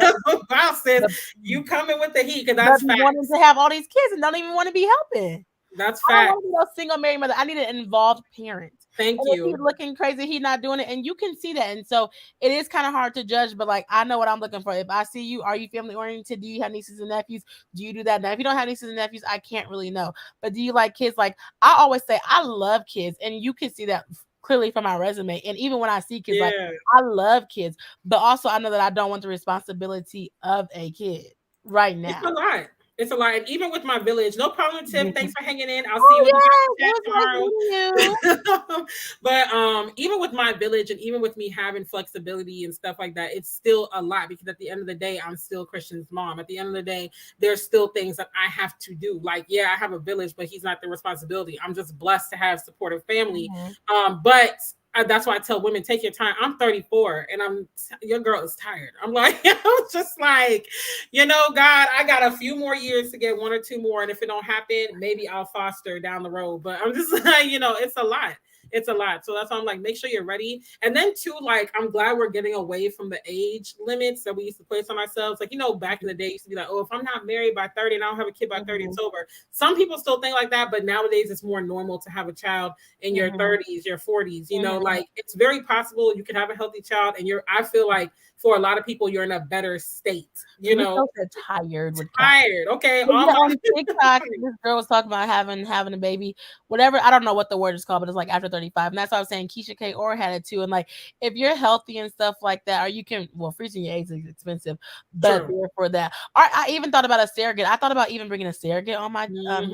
S1: Wow, sis, you coming with the heat, because that's facts.
S2: Wanting to have all these kids and don't even want to be helping.
S1: That's
S2: fact. I
S1: don't
S2: want to be a single married mother. I need an involved parent.
S1: Thank
S2: you. If he's looking crazy, he's not doing it, and you can see that. And so it is kind of hard to judge. But like, I know what I'm looking for. If I see you, are you family oriented? Do you have nieces and nephews? Do you do that? Now, if you don't have nieces and nephews, I can't really know. But do you like kids? Like, I always say, I love kids, and you can see that clearly from my resume. And even when I see kids, like, I love kids, but also I know that I don't want the responsibility of a kid right now.
S1: It's a lot. It's a lot. And even with my village, no problem, Tiff. Thanks for hanging in. I'll see
S2: Oh
S1: you in the
S2: yes,
S1: back
S2: it was nice meeting
S1: chat tomorrow. But even with my village and even with me having flexibility and stuff like that, it's still a lot because at the end of the day, I'm still Christian's mom. At the end of the day, there's still things that I have to do. Like, yeah, I have a village, but he's not the responsibility. I'm just blessed to have supportive family.
S2: you.
S1: But that's why I tell women, take your time. I'm 34 and your girl is tired. I'm like, I'm just like, God, I got a few more years to get one or two more. And if it don't happen, maybe I'll foster down the road. But I'm just like, it's a lot. It's a lot. So that's why I'm like, make sure you're ready. And then too, like, I'm glad we're getting away from the age limits that we used to place on ourselves. Like, back in the day, it used to be like, oh, if I'm not married by 30 and I don't have a kid by 30, it's over. Some people still think like that, but nowadays it's more normal to have a child in your 30s, your 40s, like it's very possible you can have a healthy child and I feel like for a lot of people, you're in a better state,
S2: Tired with
S1: tired. Okay.
S2: On TikTok, this girl was talking about having a baby, whatever. I don't know what the word is called, but it's like after 35. And that's what I was saying. Keisha K. Orr had it too. And like, if you're healthy and stuff like that, or you can, freezing your eggs is expensive, but there for that. Or I even thought about a surrogate. I thought about even bringing a surrogate on my, not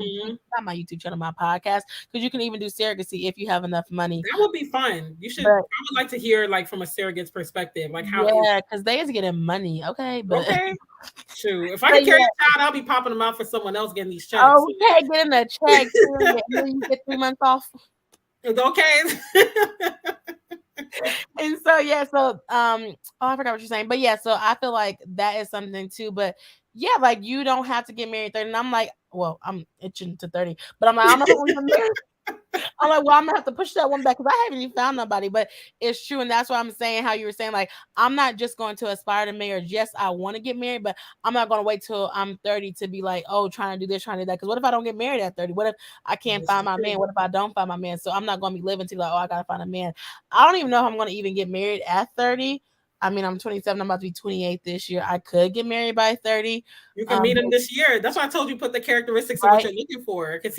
S2: my YouTube channel, my podcast, because you can even do surrogacy if you have enough money.
S1: That would be fun. You should. I would like to hear like from a surrogate's perspective, like how.
S2: Yeah, because they is getting money. Okay, but
S1: okay. Shoot, if I can carry a child, I'll be popping them out for someone else getting these checks.
S2: Okay, getting a check. You get 3 months off.
S1: Okay.
S2: And so I forgot what you're saying, but yeah, so I feel like that is something too. But yeah, like you don't have to get married 30, and I'm like, well, I'm itching to 30, but I'm like, I don't know if I'm gonna get married. I'm like, well, I'm gonna have to push that one back because I haven't even found nobody. But it's true, and that's why I'm saying how you were saying, like, I'm not just going to aspire to marriage. Yes, I want to get married, but I'm not gonna wait till I'm 30 to be like, oh, trying to do this, trying to do that. Because what if I don't get married at 30? What if I can't find my man? What if I don't find my man? So I'm not gonna be living to like, oh, I gotta find a man. I don't even know if I'm gonna even get married at 30. I mean, I'm 27. I'm about to be 28 this year. I could get married by 30.
S1: You can meet him this year. That's why I told you put the characteristics of what you're looking for. Because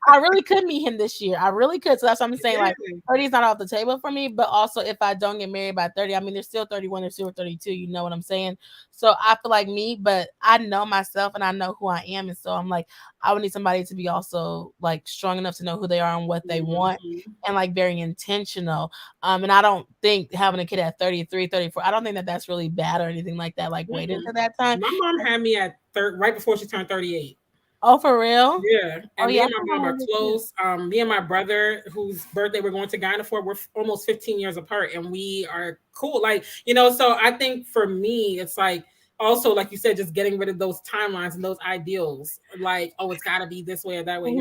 S2: I really could meet him this year. I really could. So that's what I'm saying. Like 30 is not off the table for me. But also, if I don't get married by 30, I mean, there's still 31, there's still 32. You know what I'm saying? So I feel like me, but I know myself and I know who I am. And so I'm like, I would need somebody to be also like strong enough to know who they are and what they want and like very intentional. And I don't think having a kid at 33, 34, I don't think that that's really bad or anything like that. Like wait until that time.
S1: My mom had me at right before she turned 38.
S2: Oh, for real?
S1: Yeah. And me and my mom are close. Me and my brother, whose birthday we're going to Guyana for, we're almost 15 years apart and we are cool. Like, so I think for me, it's like also, like you said, just getting rid of those timelines and those ideals. Like, oh, it's got to be this way or that way.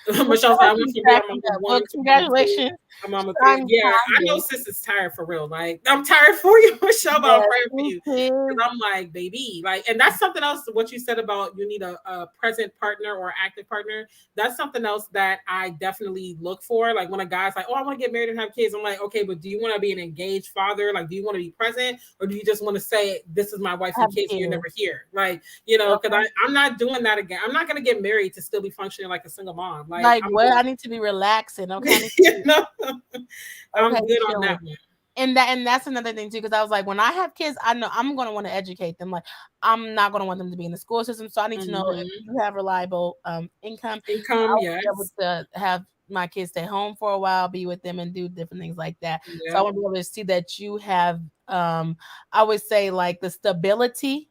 S1: Michelle said, I went from being a mama one to
S2: congratulations.
S1: A mama three. Yeah, I know sis is tired for real. Like, I'm tired for you, Michelle, but I'm praying for you. Because I'm like, baby, like, and that's something else. What you said about you need a present partner or active partner. That's something else that I definitely look for. Like when a guy's like, oh, I want to get married and have kids. I'm like, okay, but do you want to be an engaged father? Like, do you want to be present, or do you just want to say, this is my wife and kids, and you're never here? Like, because I'm not doing that again. I'm not gonna get married to still be functioning like a single mom. Like
S2: what? I need to be relaxing. Okay.
S1: I'm good on that one.
S2: And that's another thing too, because I was like, when I have kids, I know I'm gonna want to educate them. Like, I'm not gonna want them to be in the school system, so I need to know if you have reliable income.
S1: Yes.
S2: Be able to have my kids stay home for a while, be with them, and do different things like that. Yeah. So I want to be able to see that you have, I would say, like the stability.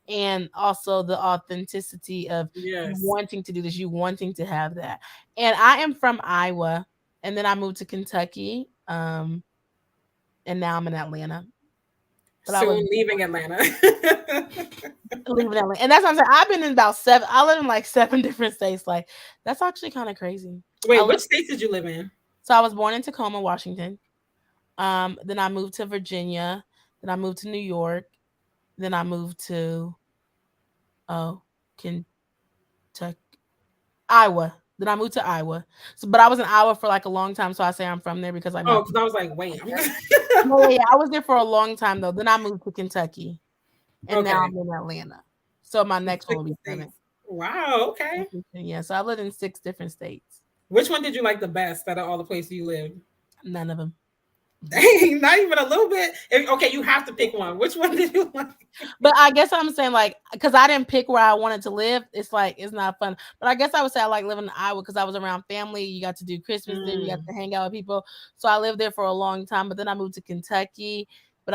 S2: And also the authenticity of wanting to do this, you wanting to have that. And I am from Iowa, and then I moved to Kentucky, and now I'm in Atlanta.
S1: But soon leaving Atlanta.
S2: Leaving Atlanta. And that's what I'm saying. I've been in about 7. I live in like 7 different states. Like, that's actually kind of crazy.
S1: Wait, which states did you live in?
S2: So I was born in Tacoma, Washington. Then I moved to Virginia. Then I moved to New York. Then I moved to Kentucky, Iowa. Then I moved to Iowa. So, but I was in Iowa for like a long time, so I say I'm from there because like.
S1: Oh, because I was like, wait.
S2: Yeah, I was there for a long time though. Then I moved to Kentucky, and now I'm in Atlanta. So my next one will be 7.
S1: Wow. Okay.
S2: Yeah. So I lived in 6 different states.
S1: Which one did you like the best out of all the places you lived?
S2: None of them.
S1: Dang, not even a little bit. Okay, you have to pick one. Which one did you like?
S2: But I guess I'm saying like because I didn't pick where I wanted to live. It's like it's not fun. But I guess I would say I like living in Iowa because I was around family. You got to do Christmas there. You got
S1: Mm,
S2: to hang out with people. So I lived there for a long time. But then I moved to Kentucky. But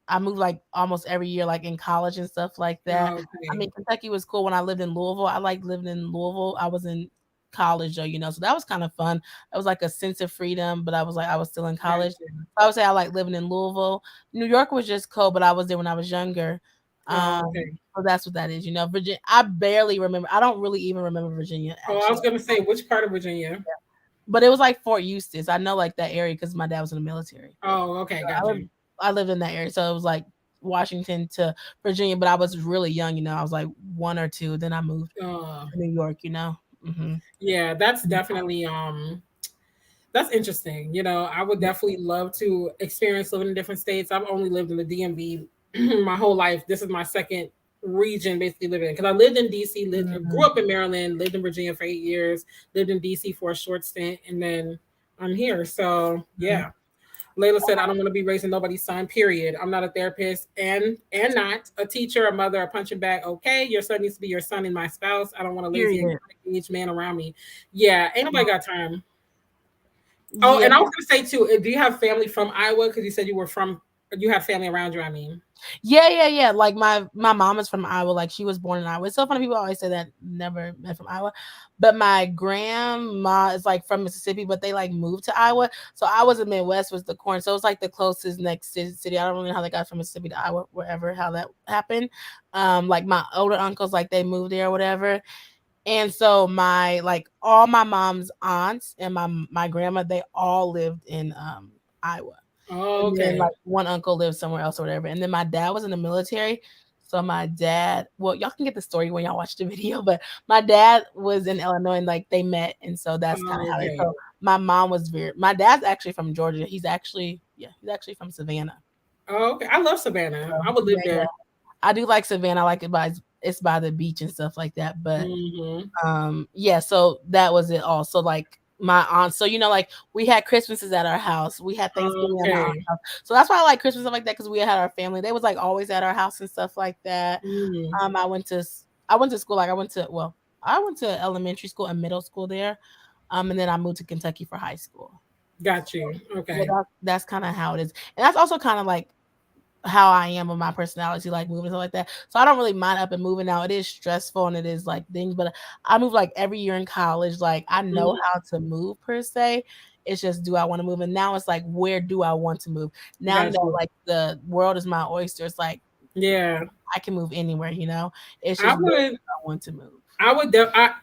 S2: I moved like almost every year, like in college and stuff like that. I
S1: okay.
S2: mean, Kentucky was cool when I lived in Louisville. I liked living in Louisville. I was in college though, so that was kind of fun. It was like a sense of freedom, but I was like I was still in college.
S1: Gotcha.
S2: I would say I like living in Louisville. New York was just cool, but I was there when I was younger.
S1: Oh,
S2: Um,
S1: okay.
S2: so that's what that is. Virginia. I barely remember. I don't really even remember Virginia
S1: Oh, I
S2: actually,
S1: was gonna say which part of Virginia?
S2: but it was like Fort Eustis. I know like that area because my dad was in the military.
S1: Oh, okay,
S2: I
S1: gotcha.
S2: lived, I lived in that area, so it was like Washington to Virginia. But I was really young. I was like one or two. Then I moved
S1: Uh,
S2: to New York. Hmm
S1: yeah, that's definitely that's interesting. I would definitely love to experience living in different states. I've only lived in the DMV my whole life. This is my second region basically living in because I lived in DC, grew up in Maryland, lived in Virginia for 8 years, lived in DC for a short stint, and then I'm here. So yeah. Layla said, I don't want to be raising nobody's son, period. I'm not a therapist and not a teacher, a mother, a punching bag. Okay, your son needs to be your son and my spouse. I don't want a lazy and
S2: Period.
S1: engaged man around me. Yeah, ain't nobody got time. Oh,
S2: Yeah,
S1: and I was gonna say too, do you have family from Iowa? Because you said you have family around you. I mean,
S2: yeah. Like my mom is from Iowa. Like she was born in Iowa. It's so funny. People always say that never met from Iowa, but my grandma is like from Mississippi, but they like moved to Iowa. So I was in Midwest was the corn. So it's like the closest next city. I don't really know how they got from Mississippi to Iowa, wherever how that happened. Like my older uncles, like they moved there or whatever. And so my like all my mom's aunts and my grandma, they all lived in Iowa.
S1: oh,
S2: And then
S1: okay.
S2: like one uncle lived somewhere else or whatever. And then my dad was in the military. So my dad, well, y'all can get the story when y'all watch the video, but my dad was in Illinois and like they met. And so that's kind of
S1: Oh,
S2: how they
S1: okay.
S2: so my mom was my dad's actually from Georgia. He's actually from Savannah.
S1: Oh, okay. I love Savannah.
S2: So
S1: I would live
S2: yeah.
S1: there.
S2: I do like Savannah. I like it by it's by the beach and stuff like that. But
S1: Hmm.
S2: yeah, so that was it all. So like my aunt, so like we had Christmases at our house, we had Thanksgiving at my aunt's
S1: Okay.
S2: house. So that's why I like Christmas stuff like that because we had our family. They was like always at our house and stuff like that.
S1: Mm,
S2: I went to I went to school like I went to elementary school and middle school there. And then I moved to Kentucky for high school.
S1: got you.
S2: Yeah,
S1: Okay.
S2: that's kind of how it is. And that's also kind of like how I am with my personality, like moving stuff like that. So I don't really mind up and moving now. It is stressful and it is like things, but I move like every year in college. Like I know
S1: Mhm.
S2: how to move per se. It's just do I want to move? And now it's like where do I want to move? Now
S1: Got
S2: that
S1: you.
S2: like the world is my oyster, it's like
S1: Yeah.
S2: I can move anywhere. It's
S1: I
S2: just where
S1: would.
S2: do I want to move.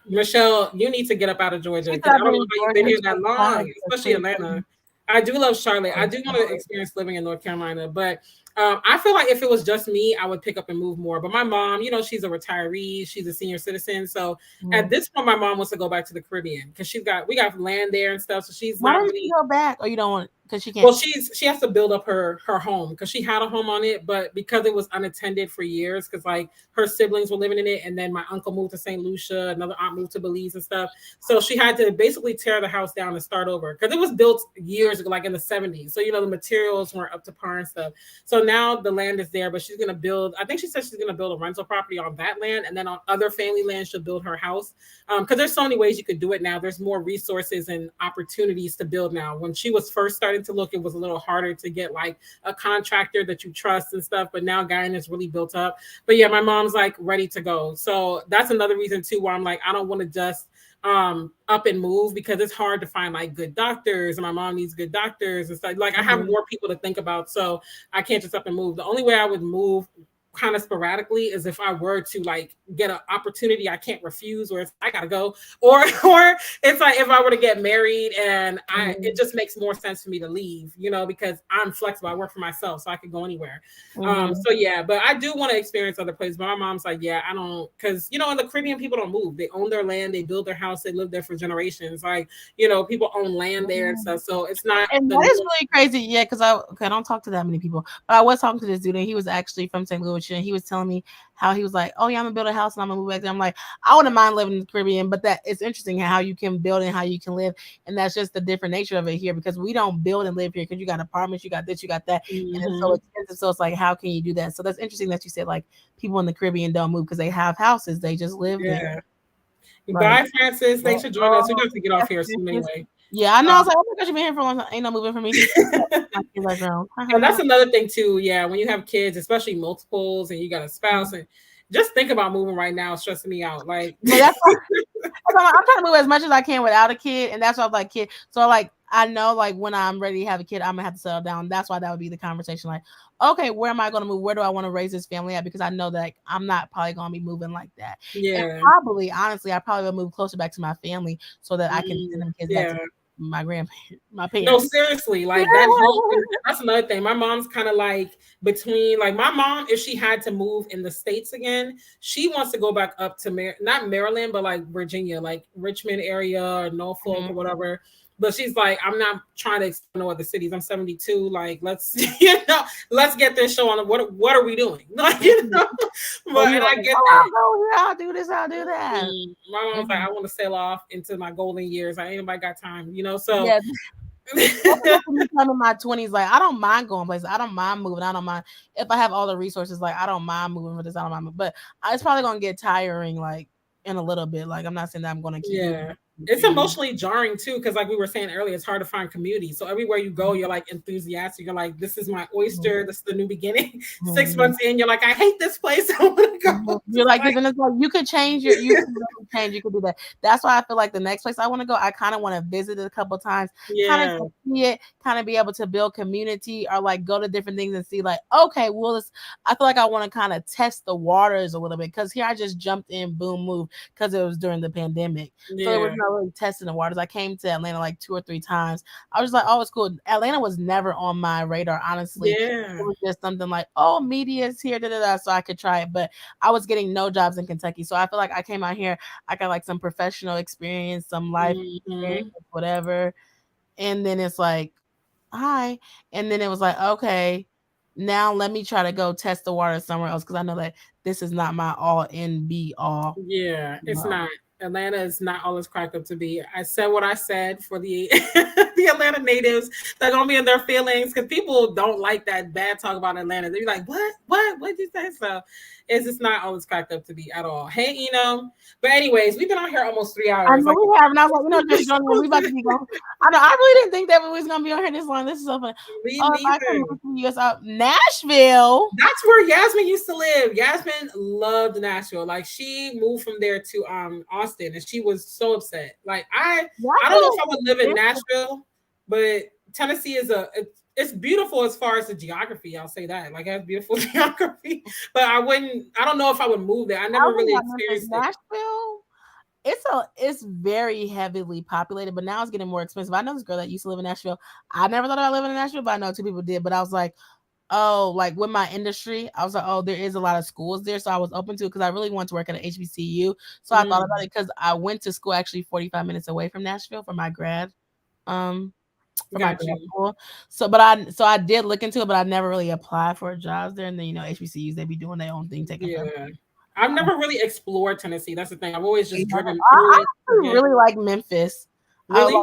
S1: Michelle, you need to get up out of Georgia
S2: She
S1: because
S2: said
S1: I
S2: I've
S1: don't
S2: been
S1: know
S2: in
S1: how you've been
S2: Georgia
S1: here that
S2: for
S1: long,
S2: 5 or
S1: especially
S2: 10
S1: Atlanta.
S2: years.
S1: I do love Charlotte. I do want to experience living in North Carolina, but I feel like if it was just me, I would pick up and move more. But my mom, she's a retiree, she's a senior citizen, so at
S2: Mhm.
S1: this point, my mom wants to go back to the Caribbean because we got land there and stuff, so she's
S2: Why
S1: not
S2: don't you
S1: really.
S2: go back? Or you don't want because she
S1: Well,
S2: can't.
S1: she has to build up her home because she had a home on it, but because it was unattended for years, because like her siblings were living in it, and then my uncle moved to St. Lucia, another aunt moved to Belize and stuff. So she had to basically tear the house down and start over because it was built years ago, like in the 70s. So the materials weren't up to par and stuff. So now the land is there, but she's gonna build. I think she said she's gonna build a rental property on that land, and then on other family land she'll build her house. Because there's so many ways you could do it now. There's more resources and opportunities to build now. When she was first starting to look, it was a little harder to get like a contractor that you trust and stuff. But now Guyana is really built up. But yeah, my mom's like ready to go. So that's another reason too why I'm like, I don't want to just up and move because it's hard to find like good doctors and my mom needs good doctors and stuff. Like I have
S2: Mhm.
S1: more people to think about. So I can't just up and move. The only way I would move kind of sporadically is if I were to like get an opportunity I can't refuse or if I gotta go or it's like if I were to get married and it
S2: Mhm.
S1: just makes more sense for me to leave, because I'm flexible. I work for myself, so I could go anywhere.
S2: Mhm.
S1: So yeah, but I do want to experience other places. But my mom's like, yeah, I don't, because in the Caribbean, people don't move. They own their land, they build their house, they live there for generations. Like, people own land there and
S2: Mhm.
S1: stuff. So it's not
S2: And
S1: the
S2: that is
S1: norm.
S2: really crazy. Yeah, because I don't talk to that many people. But I was talking to this dude, and he was actually from St. Louis. conversation. He was telling me how he was like, oh yeah, I'm gonna build a house and I'm gonna move back there. I'm like, I wouldn't mind living in the Caribbean, but that it's interesting how you can build and how you can live, and that's just the different nature of it here because we don't build and live here because you got apartments, you got this, you got that, and it's so expensive. So it's like, how can you do that? So that's interesting that you said like people in the Caribbean don't move because they have houses, they just live there.
S1: Bye, Francis. Thanks for joining us. We got to get off here soon anyway.
S2: Yeah, I know. I was like, oh my gosh, you've been here for a long time. Ain't no moving for me.
S1: And that's another thing too. Yeah, when you have kids, especially multiples, and you got a spouse, and just think about moving right now, is stressing me out. Like,
S2: I'm trying to move as much as I can without a kid, and that's why I'm like kid. So like I know like when I'm ready to have a kid, I'm gonna have to settle down. That's why that would be the conversation. Like, okay, where am I gonna move? Where do I want to raise this family at? Because I know that like, I'm not probably gonna be moving like that.
S1: Yeah.
S2: And probably, honestly, I probably will move closer back to my family so that I can send them kids back to my grandparents, my parents.
S1: No, seriously, like that's another thing. My mom's kind of like between, like my mom, if she had to move in the States again, she wants to go back up to not Maryland, but like Virginia, like Richmond area or Norfolk or whatever. But she's like, I'm not trying to explore no other cities. I'm 72. Like, let's let's get this show on. What are we doing? Like, but I get that.
S2: Oh, yeah, I'll do this. I'll do that.
S1: My mom's like, I want to sail off into my golden years. Ain't nobody got time, So
S2: yeah. I'm in my 20s. Like, I don't mind going places. I don't mind moving. I don't mind if I have all the resources. Like, I don't mind moving for this. I don't mind moving. But it's probably gonna get tiring. Like in a little bit. Like I'm not saying that I'm gonna keep
S1: it's emotionally jarring too, because like we were saying earlier, it's hard to find community. So everywhere you go, you're like enthusiastic. You're like, this is my oyster. This is the new beginning. 6 months in, you're like, I hate this place. I want to go.
S2: You're like, and it's like you could change you can change. You could do that. That's why I feel like the next place I want to go, I kind of want to visit it a couple times, kind of see it, kind of be able to build community or like go to different things and see like, okay, well, I feel like I want to kind of test the waters a little bit because here I just jumped in, boom, move because it was during the pandemic. So it was not really testing the waters. I came to Atlanta like 2 or 3 times. I was just like, oh, it's cool. Atlanta was never on my radar, honestly. It was just something like, oh, media is here, so I could try it. But I was getting no jobs in Kentucky. So I feel like I came out here, I got like some professional experience, some life experience, whatever. And then it's like, hi. And then it was like, okay, now let me try to go test the water somewhere else because I know that this is not my all in be all.
S1: Yeah, it's not. Atlanta is not all it's cracked up to be. I said what I said for the the Atlanta natives. They're gonna be in their feelings because people don't like that bad talk about Atlanta. They're like, what did you say? So it's just not all it's cracked up to be at all. Hey, Eno. But anyways, we've been on here almost 3 hours.
S2: I know we have, and I was like, just joining. We about to be going. I know. I really didn't think that we was gonna be on here this long. This is so funny. Nashville.
S1: That's where Yasmin used to live. Yasmin loved Nashville. Like she moved from there to Austin, and she was so upset. Like I don't know if I would live in Nashville, but Tennessee is it's beautiful as far as the geography. I'll say that. Like it has beautiful geography, but I don't know if I would move there. I never really experienced
S2: Nashville. It's very heavily populated, but now it's getting more expensive. I know this girl that used to live in Nashville. I never thought about living in Nashville, but I know 2 people did. But I was like, oh, like with my industry, I was like, oh, there is a lot of schools there. So I was open to it because I really wanted to work at an HBCU. So I thought about it because I went to school actually 45 minutes away from Nashville for my grad. For my grad school. So I did look into it, but I never really applied for jobs there. And then HBCUs, they be doing their own thing, taking
S1: I've never really explored Tennessee. That's the thing. I've always just driven
S2: through it. I really like Memphis.
S1: Really?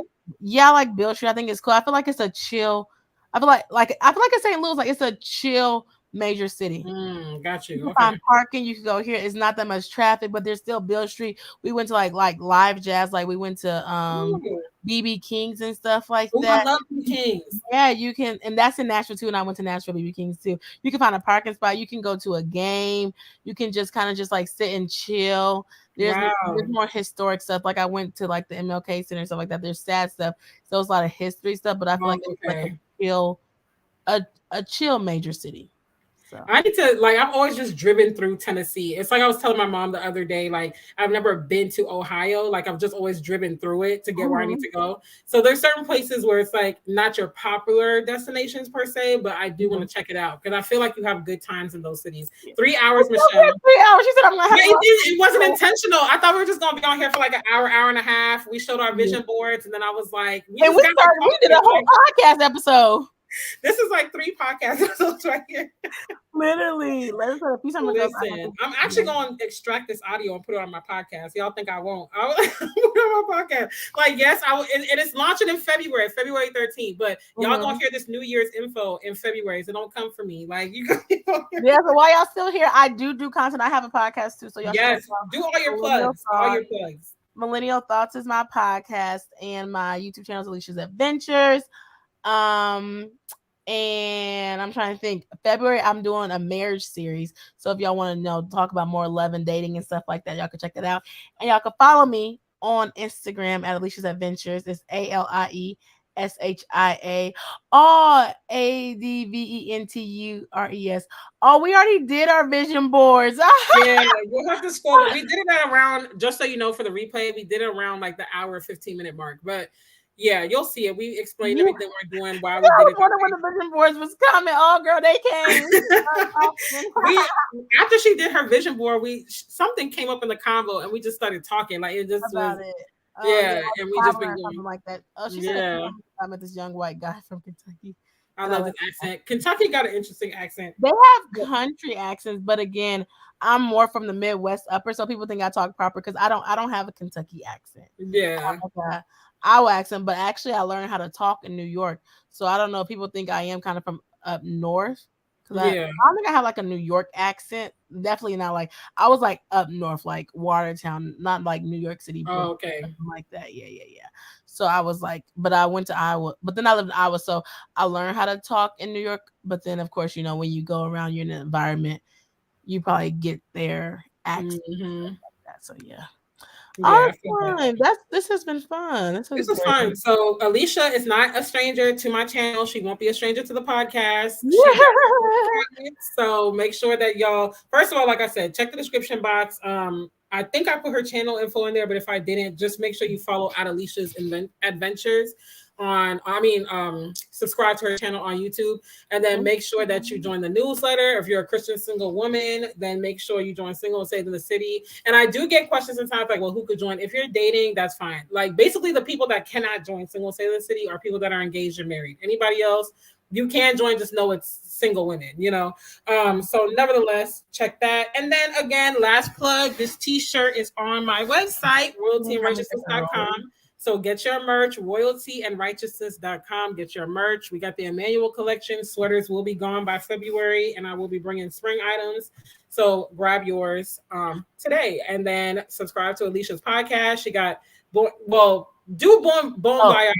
S2: I like Bill Street. I think it's cool. I feel like it's a chill. I feel like it's St. Louis. Like it's a chill major city.
S1: Got you.
S2: You can find parking. You can go here. It's not that much traffic, but there's still Bill Street. We went to like live jazz. Like we went to BB King's and stuff like that.
S1: I love BB King's.
S2: Yeah, you can, and that's in Nashville too. And I went to Nashville BB King's too. You can find a parking spot. You can go to a game. You can just kind of just like sit and chill. There's more historic stuff. Like I went to like the MLK Center and stuff like that. There's sad stuff. So it's a lot of history stuff. But I feel like it's like a chill major city. So.
S1: I need to, like, I've always just driven through Tennessee. It's like I was telling my mom the other day, like, I've never been to Ohio. Like, I've just always driven through it to get where I need to go. So there's certain places where it's like not your popular destinations per se, but I do want to check it out because I feel like you have good times in those cities. 3 hours, Michelle. 3
S2: hours. She said I'm gonna have
S1: it wasn't intentional. I thought we were just gonna be on here for like an hour, hour and a half. We showed our vision boards, and then I was like,
S2: we did a whole podcast episode.
S1: This is like 3 podcast episodes right here.
S2: Literally. Let's a few times ago.
S1: Listen, I'm actually going to extract this audio and put it on my podcast. Y'all think I won't? I'll put it on my podcast. Like, yes, I will. And it's launching in February 13th. But y'all gonna hear this New Year's info in February, so don't come for me. Like, you.
S2: Yeah, so while y'all still here, I do content. I have a podcast too, so y'all
S1: do all your plugs. All your plugs.
S2: Millennial Thoughts is my podcast, and my YouTube channel is Alieshia'S Adventures. And I'm trying to think. February, I'm doing a marriage series. So if y'all want to talk about more love and dating and stuff like that, y'all can check that out. And y'all can follow me on Instagram at Alieshia'S Adventures. It's ALIESHIA ADVENTURES. Oh, we already did our vision boards.
S1: Yeah, you'll have to scroll. We did it at around, just so you know, for the replay, we did it around like the hour 15-minute mark. But yeah, you'll see it. We explained everything we're doing, why we did it.
S2: I was wondering when the vision boards was coming. Oh, girl, they came.
S1: After she did her vision board, something came up in the convo, and we just started talking. Like, it just
S2: about
S1: was.
S2: It.
S1: Yeah, and we just been
S2: something like that. Oh, she said I met this young white guy from Kentucky.
S1: I love his accent. Kentucky got an interesting accent.
S2: They have country accents, but again, I'm more from the Midwest upper, so people think I talk proper because I don't have a Kentucky accent.
S1: Yeah.
S2: Our accent, but actually I learned how to talk in New York. So I don't know if people think I am kind of from up north. I don't think I have like a New York accent. Definitely not like I was like up north, like Watertown, not like New York City.
S1: Oh, okay.
S2: Like that. Yeah. So I was like, but I went to Iowa, but then I lived in Iowa. So I learned how to talk in New York. But then of course, when you go around, you're in an environment, you probably get their accent. Like that. So yeah. This has been fun. This was fun.
S1: So Alicia is not a stranger to my channel. She won't be a stranger to the podcast. So make sure that y'all, first of all, like I said, check the description box. I think I put her channel info in there, but if I didn't, just make sure you follow at Alieshia'S Adventures subscribe to her channel on YouTube, and then make sure that you join the newsletter. If you're a Christian single woman, then make sure you join Single and Saved in the City. And I do get questions sometimes like, well, who could join? If you're dating, that's fine. Like, basically the people that cannot join Single and Saved in the City are people that are engaged or married. Anybody else, you can join, just know it's single women, so nevertheless, check that. And then again, last plug, this t-shirt is on my website, royaltyandrighteousness.com. So get your merch, royaltyandrighteousness.com. Get your merch. We got the Emmanuel collection. Sweaters will be gone by February, and I will be bringing spring items. So grab yours today. And then subscribe to Alieshia'S podcast. She got, Bon Voyage.
S2: Bon Voyage,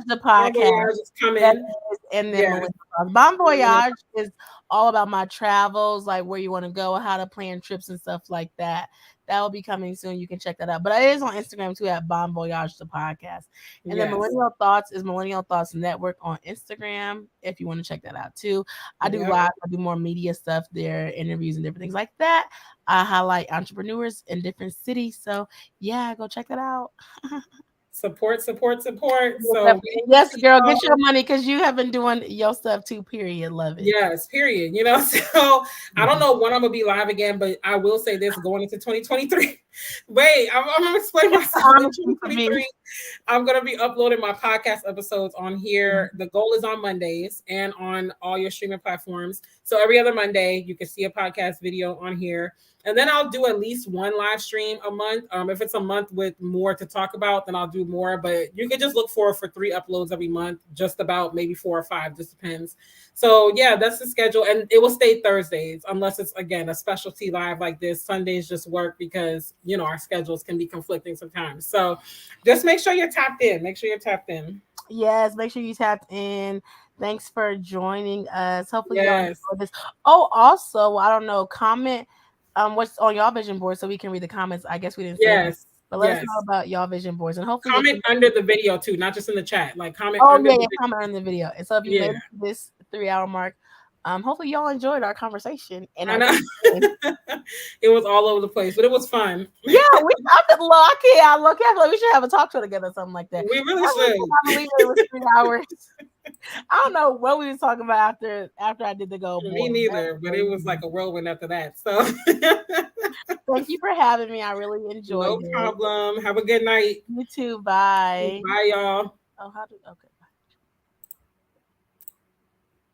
S2: the podcast. Bon Voyage
S1: is coming.
S2: And then Bon Voyage is all about my travels, like where you want to go, how to plan trips and stuff like that. That will be coming soon. You can check that out. But it is on Instagram too at Bon Voyage the podcast. And then Millennial Thoughts is Millennial Thoughts Network on Instagram if you want to check that out too. I do live. I do more media stuff there, interviews and different things like that. I highlight entrepreneurs in different cities. So yeah, go check that out.
S1: Support. So
S2: yes, girl, get your money because you have been doing your stuff too. Period. Love it.
S1: Yes, period. So I don't know when I'm gonna be live again, but I will say this going into 2023. Wait, I'm gonna explain myself. In 2023, I'm gonna be uploading my podcast episodes on here. The goal is on Mondays and on all your streaming platforms. So every other Monday, you can see a podcast video on here. And then I'll do at least one live stream a month. If it's a month with more to talk about, then I'll do more. But you can just look for 3 uploads every month, just about maybe 4 or 5, just depends. So yeah, that's the schedule. And it will stay Thursdays, unless it's, again, a specialty live like this. Sundays just work because, our schedules can be conflicting sometimes. So just make sure you're tapped in.
S2: Yes, make sure you tapped in. Thanks for joining us. Hopefully you enjoy this. Oh, also, I don't know, comment what's on y'all vision board so we can read the comments. I guess we didn't say that. But let us know about y'all vision boards and hopefully
S1: comment under the video too, not just in the chat. Like comment
S2: comment under the video. And so if you made this 3-hour mark, hopefully y'all enjoyed our conversation. And
S1: I know it was all over the place, but it was fun.
S2: Yeah, I feel like we should have a talk show together or something like that.
S1: We really should.
S2: I believe it was 3 hours. I don't know what we was talking about after I did the go.
S1: Me neither, but it was like a whirlwind after that. So
S2: thank you for having me. I really enjoyed it.
S1: No problem. Have a good night.
S2: You too. Bye.
S1: Bye, y'all.
S2: Okay.